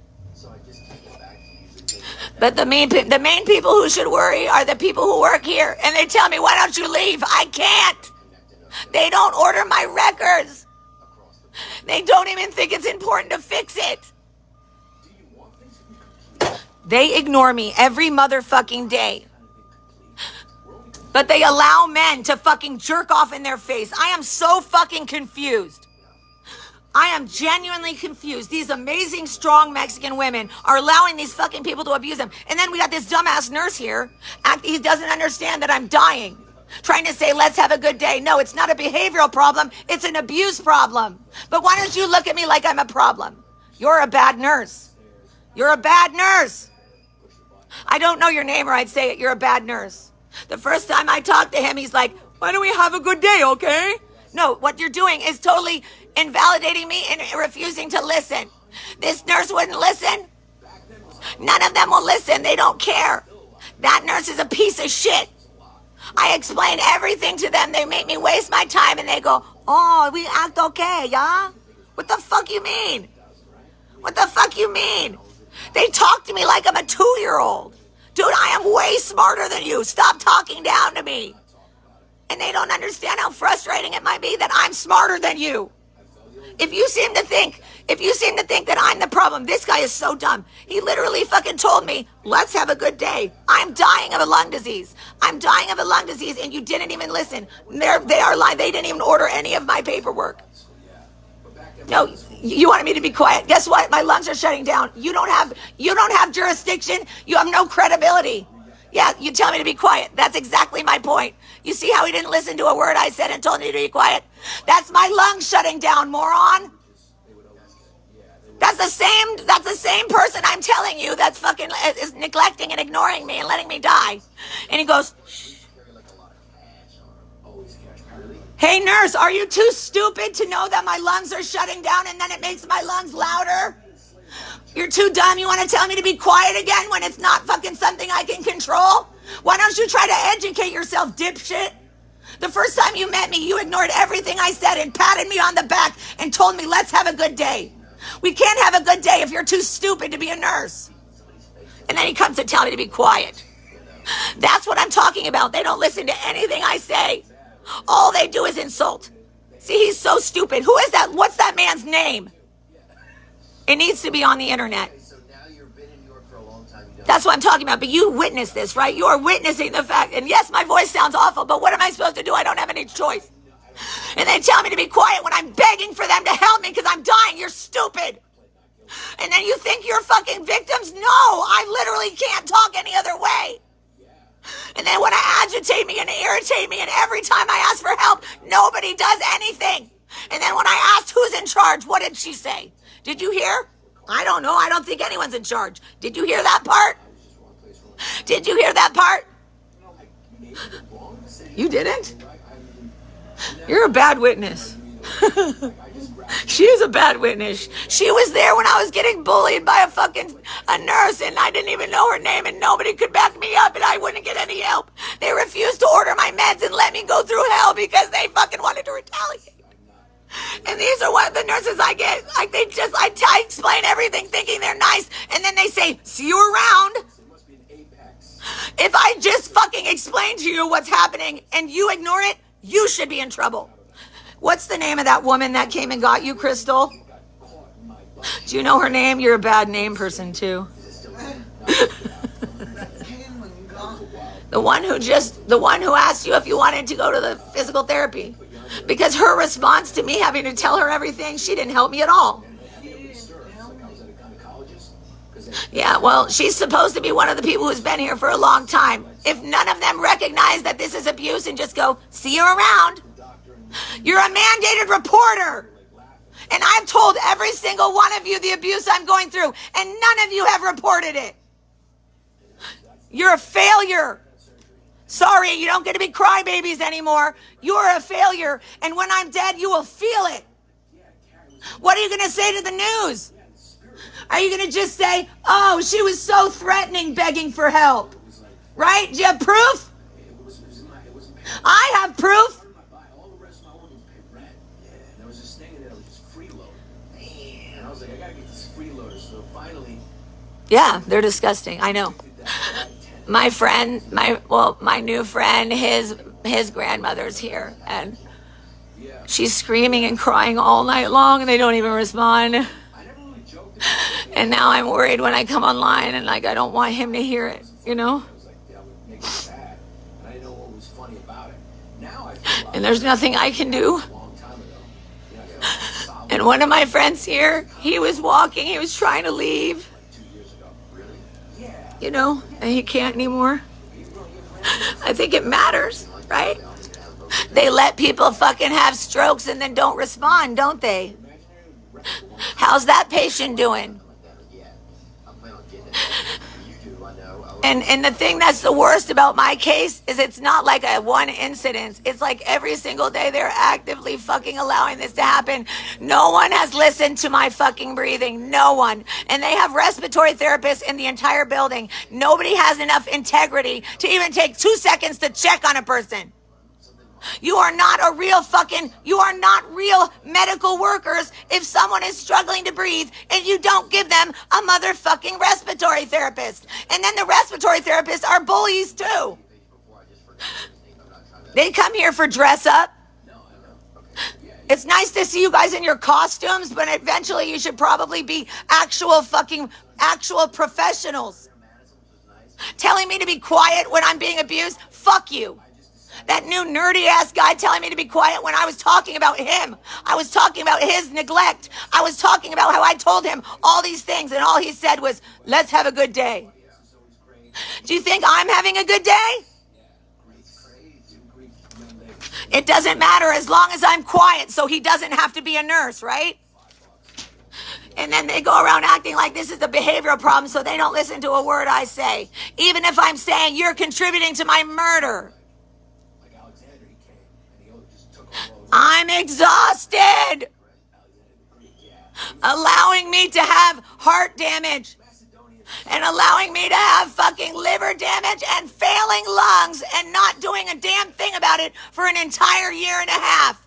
But the main people who should worry are the people who work here. And they tell me, why don't you leave? I can't. They don't order my records. They don't even think it's important to fix it. They ignore me every motherfucking day. But they allow men to fucking jerk off in their face. I am so fucking confused. I am genuinely confused. These amazing, strong Mexican women are allowing these fucking people to abuse them. And then we got this dumbass nurse here. He doesn't understand that I'm dying. Trying to say, let's have a good day. No, it's not a behavioral problem. It's an abuse problem. But why don't you look at me like I'm a problem? You're a bad nurse. You're a bad nurse. I don't know your name or I'd say it. You're a bad nurse. The first time I talked to him, he's like, why don't we have a good day, okay? No, what you're doing is totally invalidating me and refusing to listen. This nurse wouldn't listen. None of them will listen. They don't care. That nurse is a piece of shit. I explain everything to them. They make me waste my time and they go, oh, we act okay, yeah? What the fuck you mean? What the fuck you mean? They talk to me like I'm a 2-year-old. Dude, I am way smarter than you. Stop talking down to me. And they don't understand how frustrating it might be that I'm smarter than you. If you seem to think that I'm the problem, this guy is so dumb. He literally fucking told me, let's have a good day. I'm dying of a lung disease. I'm dying of a lung disease, and you didn't even listen. They are lying. They didn't even order any of my paperwork. No, you wanted me to be quiet. Guess what? My lungs are shutting down. You don't have jurisdiction. You have no credibility. Yeah, you tell me to be quiet. That's exactly my point. You see how he didn't listen to a word I said and told me to be quiet? That's my lungs shutting down, moron. That's the same person I'm telling you that's fucking is neglecting and ignoring me and letting me die. And he goes, hey nurse, are you too stupid to know that my lungs are shutting down and then it makes my lungs louder? You're too dumb. You want to tell me to be quiet again when it's not fucking something I can control? Why don't you try to educate yourself, dipshit? The first time you met me, you ignored everything I said and patted me on the back and told me, let's have a good day. We can't have a good day if you're too stupid to be a nurse. And then he comes to tell me to be quiet. That's what I'm talking about. They don't listen to anything I say. All they do is insult. See, he's so stupid. Who is that? What's that man's name? It needs to be on the internet. That's what I'm talking about. But you witnessed this, right? You are witnessing the fact. And yes, my voice sounds awful, but what am I supposed to do? I don't have any choice. And they tell me to be quiet when I'm begging for them to help me because I'm dying. You're stupid. And then you think you're fucking victims? No, I literally can't talk any other way. And then when I agitate me and irritate me, and every time I ask for help, nobody does anything. And then when I asked who's in charge, what did she say? Did you hear? I don't know. I don't think anyone's in charge. Did you hear that part? Did you hear that part? You didn't? You're a bad witness. She is a bad witness. She was there when I was getting bullied by a nurse, and I didn't even know her name, and nobody could back me up, and I wouldn't get any help. They refused to order my meds and let me go through hell because they fucking wanted to retaliate. And these are one of the nurses I get. Like I explain everything thinking they're nice, and then they say, see you around. If I just fucking explain to you what's happening and you ignore it, you should be in trouble. What's the name of that woman that came and got you, Crystal? Do you know her name? You're a bad name person too. The one who asked you if you wanted to go to the physical therapy. Because her response to me having to tell her everything, she didn't help me at all. Yeah, well, she's supposed to be one of the people who's been here for a long time. If none of them recognize that this is abuse and just go, see you around. You're a mandated reporter. And I've told every single one of you the abuse I'm going through, and none of you have reported it. You're a failure. Sorry, you don't get to be crybabies anymore. You're a failure, and when I'm dead, you will feel it. What are you going to say to the news? Are you going to just say, oh, she was so threatening, begging for help? Right? Do you have proof? I have proof. Yeah, they're disgusting. I know. My friend, my new friend, his grandmother's here, and she's screaming and crying all night long, and they don't even respond. And now I'm worried when I come online, and I don't want him to hear it, And there's nothing I can do. And And one of my friends here, he was walking, he was trying to leave, you know, and he can't anymore. I think it matters, right? They let people fucking have strokes and then don't respond, don't they? How's that patient doing? And the thing that's the worst about my case is it's not like a one incident. It's like every single day they're actively fucking allowing this to happen. No one has listened to my fucking breathing. No one. And they have respiratory therapists in the entire building. Nobody has enough integrity to even take 2 seconds to check on a person. You are not real medical workers if someone is struggling to breathe and you don't give them a motherfucking respiratory therapist. And then the respiratory therapists are bullies too. They come here for dress up. It's nice to see you guys in your costumes, but eventually you should probably be actual professionals. Telling me to be quiet when I'm being abused? Fuck you. That new nerdy ass guy telling me to be quiet when I was talking about him. I was talking about his neglect. I was talking about how I told him all these things and all he said was, let's have a good day. Do you think I'm having a good day? It doesn't matter as long as I'm quiet so he doesn't have to be a nurse, right? And then they go around acting like this is a behavioral problem so they don't listen to a word I say. Even if I'm saying you're contributing to my murder. I'm exhausted. Allowing me to have heart damage and allowing me to have fucking liver damage and failing lungs and not doing a damn thing about it for an entire year and a half.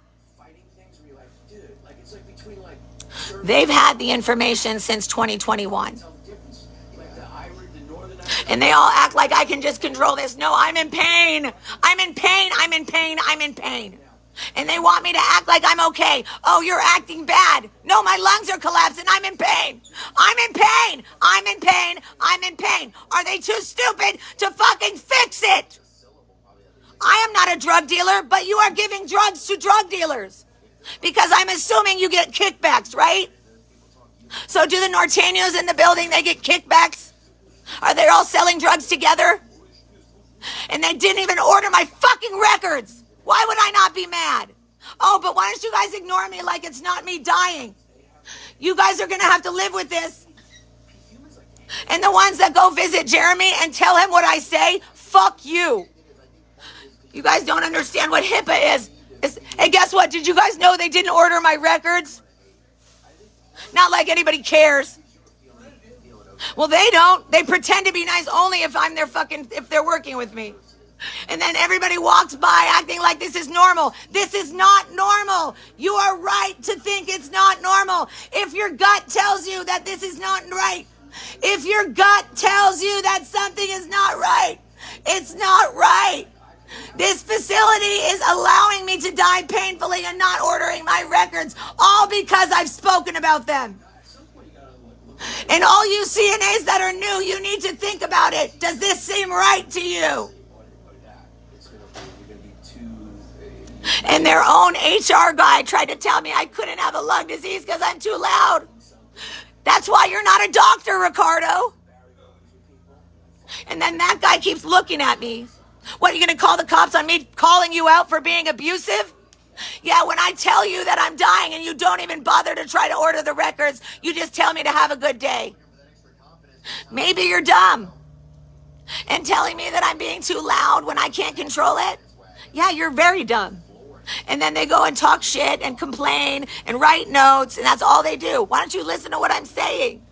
They've had the information since 2021. And they all act like I can just control this. No, I'm in pain. I'm in pain. I'm in pain. I'm in pain. And they want me to act like I'm okay. Oh, you're acting bad. No, my lungs are collapsing. I'm in pain. I'm in pain. I'm in pain. I'm in pain. Are they too stupid to fucking fix it? I am not a drug dealer, but you are giving drugs to drug dealers. Because I'm assuming you get kickbacks, right? So do the Norteños in the building, they get kickbacks? Are they all selling drugs together? And they didn't even order my fucking records. Why would I not be mad? Oh, but why don't you guys ignore me like it's not me dying? You guys are going to have to live with this. And the ones that go visit Jeremy and tell him what I say, fuck you. You guys don't understand what HIPAA is. Hey, guess what? Did you guys know they didn't order my records? Not like anybody cares. Well, they don't. They pretend to be nice only if if they're working with me. And then everybody walks by acting like this is normal. This is not normal. You are right to think it's not normal. If your gut tells you that this is not right, if your gut tells you that something is not right, it's not right. This facility is allowing me to die painfully and not ordering my records, all because I've spoken about them. And all you CNAs that are new, you need to think about it. Does this seem right to you? And their own HR guy tried to tell me I couldn't have a lung disease because I'm too loud. That's why you're not a doctor, Ricardo. And then that guy keeps looking at me. What, are you going to call the cops on me calling you out for being abusive? Yeah, when I tell you that I'm dying and you don't even bother to try to order the records, you just tell me to have a good day. Maybe you're dumb. And telling me that I'm being too loud when I can't control it? Yeah, you're very dumb. And then they go and talk shit and complain and write notes, and that's all they do. Why don't you listen to what I'm saying?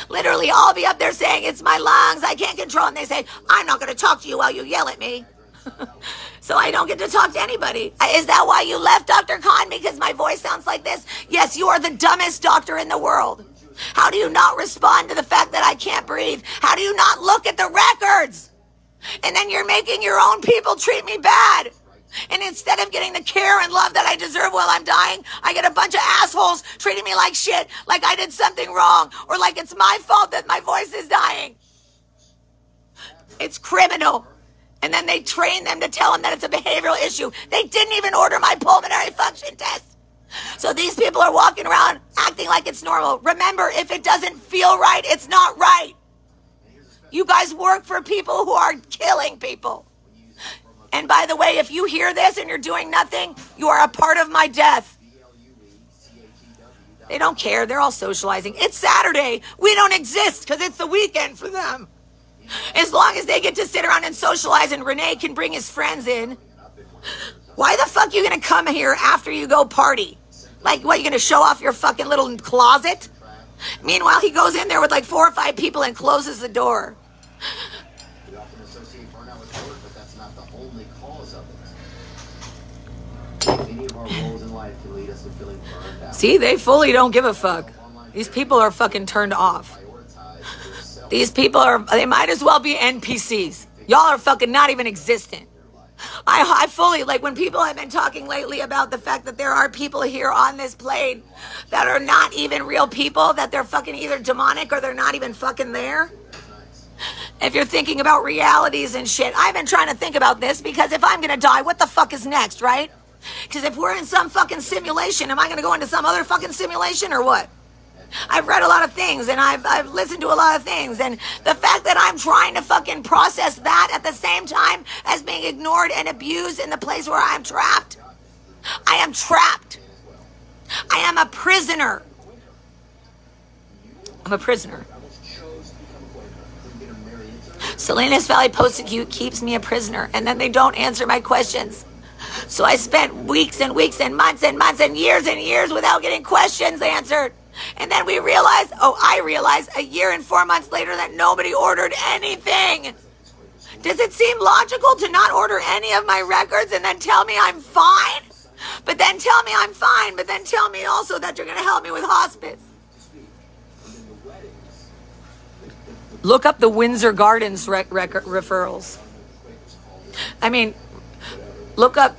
Literally, I'll be up there saying, it's my lungs, I can't control. And they say, I'm not going to talk to you while you yell at me. So I don't get to talk to anybody. Is that why you left, Dr. Khan? Because my voice sounds like this? Yes, you are the dumbest doctor in the world. How do you not respond to the fact that I can't breathe? How do you not look at the records? And then you're making your own people treat me bad. And instead of getting the care and love that I deserve while I'm dying, I get a bunch of assholes treating me like shit, like I did something wrong, or like it's my fault that my voice is dying. It's criminal. And then they train them to tell them that it's a behavioral issue. They didn't even order my pulmonary function test. So these people are walking around acting like it's normal. Remember, if it doesn't feel right, it's not right. You guys work for people who are killing people. And by the way, if you hear this and you're doing nothing, you are a part of my death. They don't care. They're all socializing. It's Saturday. We don't exist because it's the weekend for them. As long as they get to sit around and socialize and Renee can bring his friends in. Why the fuck are you going to come here after you go party? Like, what, you going to show off your fucking little closet? Meanwhile, he goes in there with like 4 or 5 people and closes the door. We often associate burnout with work, but that's not the only cause of it. Any of our roles in life can lead us to feeling burned out. See, they fully don't give a fuck. These people are fucking turned off. These people they might as well be NPCs. Y'all are fucking not even existent. I fully, like, when people have been talking lately about the fact that there are people here on this plane that are not even real people, that they're fucking either demonic or they're not even fucking there. If you're thinking about realities and shit, I've been trying to think about this because if I'm gonna die, what the fuck is next, right? Because if we're in some fucking simulation, am I gonna go into some other fucking simulation or what? I've read a lot of things and I've listened to a lot of things, and the fact that I'm trying to fucking process that at the same time as being ignored and abused in the place where I'm trapped. I am trapped. I am a prisoner. I'm a prisoner. Salinas Valley Post-Acute keeps me a prisoner, and then they don't answer my questions. So I spent weeks and weeks and months and years without getting questions answered. And then I realized a year and 4 months later that nobody ordered anything. Does it seem logical to not order any of my records and then tell me I'm fine? But then tell me I'm fine, but then tell me also that you're going to help me with hospice. Look up the Windsor Gardens referrals. I mean, look up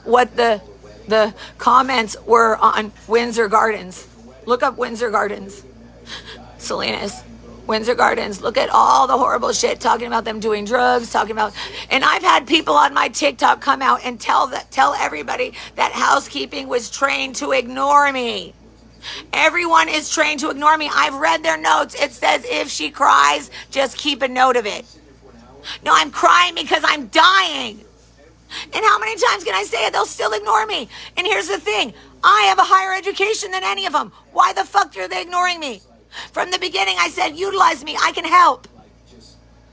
what the comments were on Windsor Gardens. Look up Windsor Gardens. Salinas. Windsor Gardens. Look at all the horrible shit, talking about them doing drugs, and I've had people on my TikTok come out and tell everybody that housekeeping was trained to ignore me. Everyone is trained to ignore me. I've read their notes. It says if she cries, just keep a note of it. No, I'm crying because I'm dying. And how many times can I say it? They'll still ignore me. And here's the thing. I have a higher education than any of them. Why the fuck are they ignoring me? From the beginning, I said, utilize me. I can help.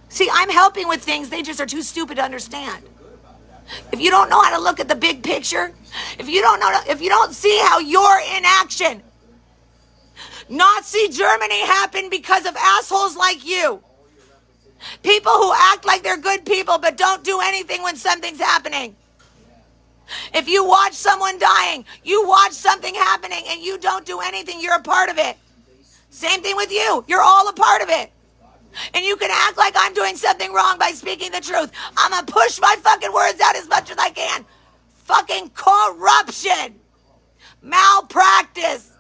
See, I'm helping with things they just are too stupid to understand. If you don't know how to look at the big picture, if you don't see how you're in action, Nazi Germany happened because of assholes like you. People who act like they're good people but don't do anything when something's happening. If you watch someone dying, you watch something happening and you don't do anything, you're a part of it. Same thing with you. You're all a part of it. And you can act like I'm doing something wrong by speaking the truth. I'm going to push my fucking words out as much as I can. Fucking corruption, malpractice,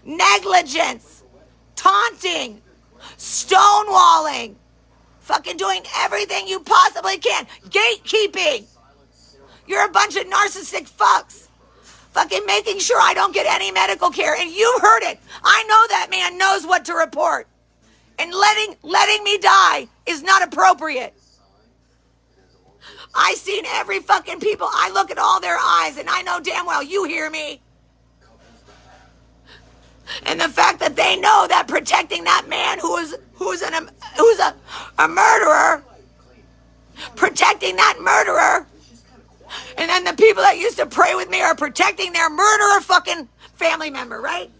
negligence, taunting, stonewalling, fucking doing everything you possibly can. Gatekeeping. You're a bunch of narcissistic fucks. Fucking making sure I don't get any medical care. And you heard it. I know that man knows what to report. And letting me die is not appropriate. I seen every fucking people. I look at all their eyes and I know damn well you hear me. And the fact that they know that protecting that man who's a murderer, protecting that murderer, and then the people that used to pray with me are protecting their murderer fucking family member, right?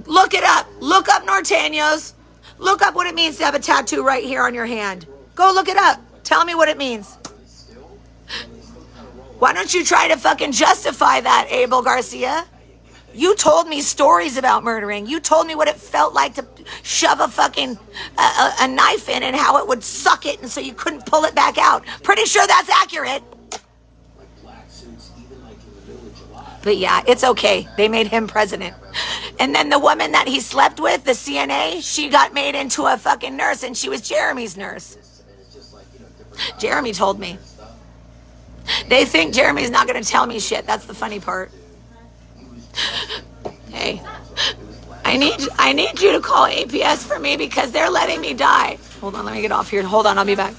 Look it up. Look up Norteños. Look up what it means to have a tattoo right here on your hand. Go look it up. Tell me what it means. Why don't you try to fucking justify that, Abel Garcia? You told me stories about murdering. You told me what it felt like to shove a fucking a knife in and how it would suck it and so you couldn't pull it back out. Pretty sure that's accurate. But yeah, it's okay. They made him president. And then the woman that he slept with, the CNA, she got made into a fucking nurse, and she was Jeremy's nurse. Jeremy told me. They think Jeremy's not gonna tell me shit. That's the funny part. Hey, I need you to call APS for me because they're letting me die. Hold on, let me get off here. Hold on, I'll be back.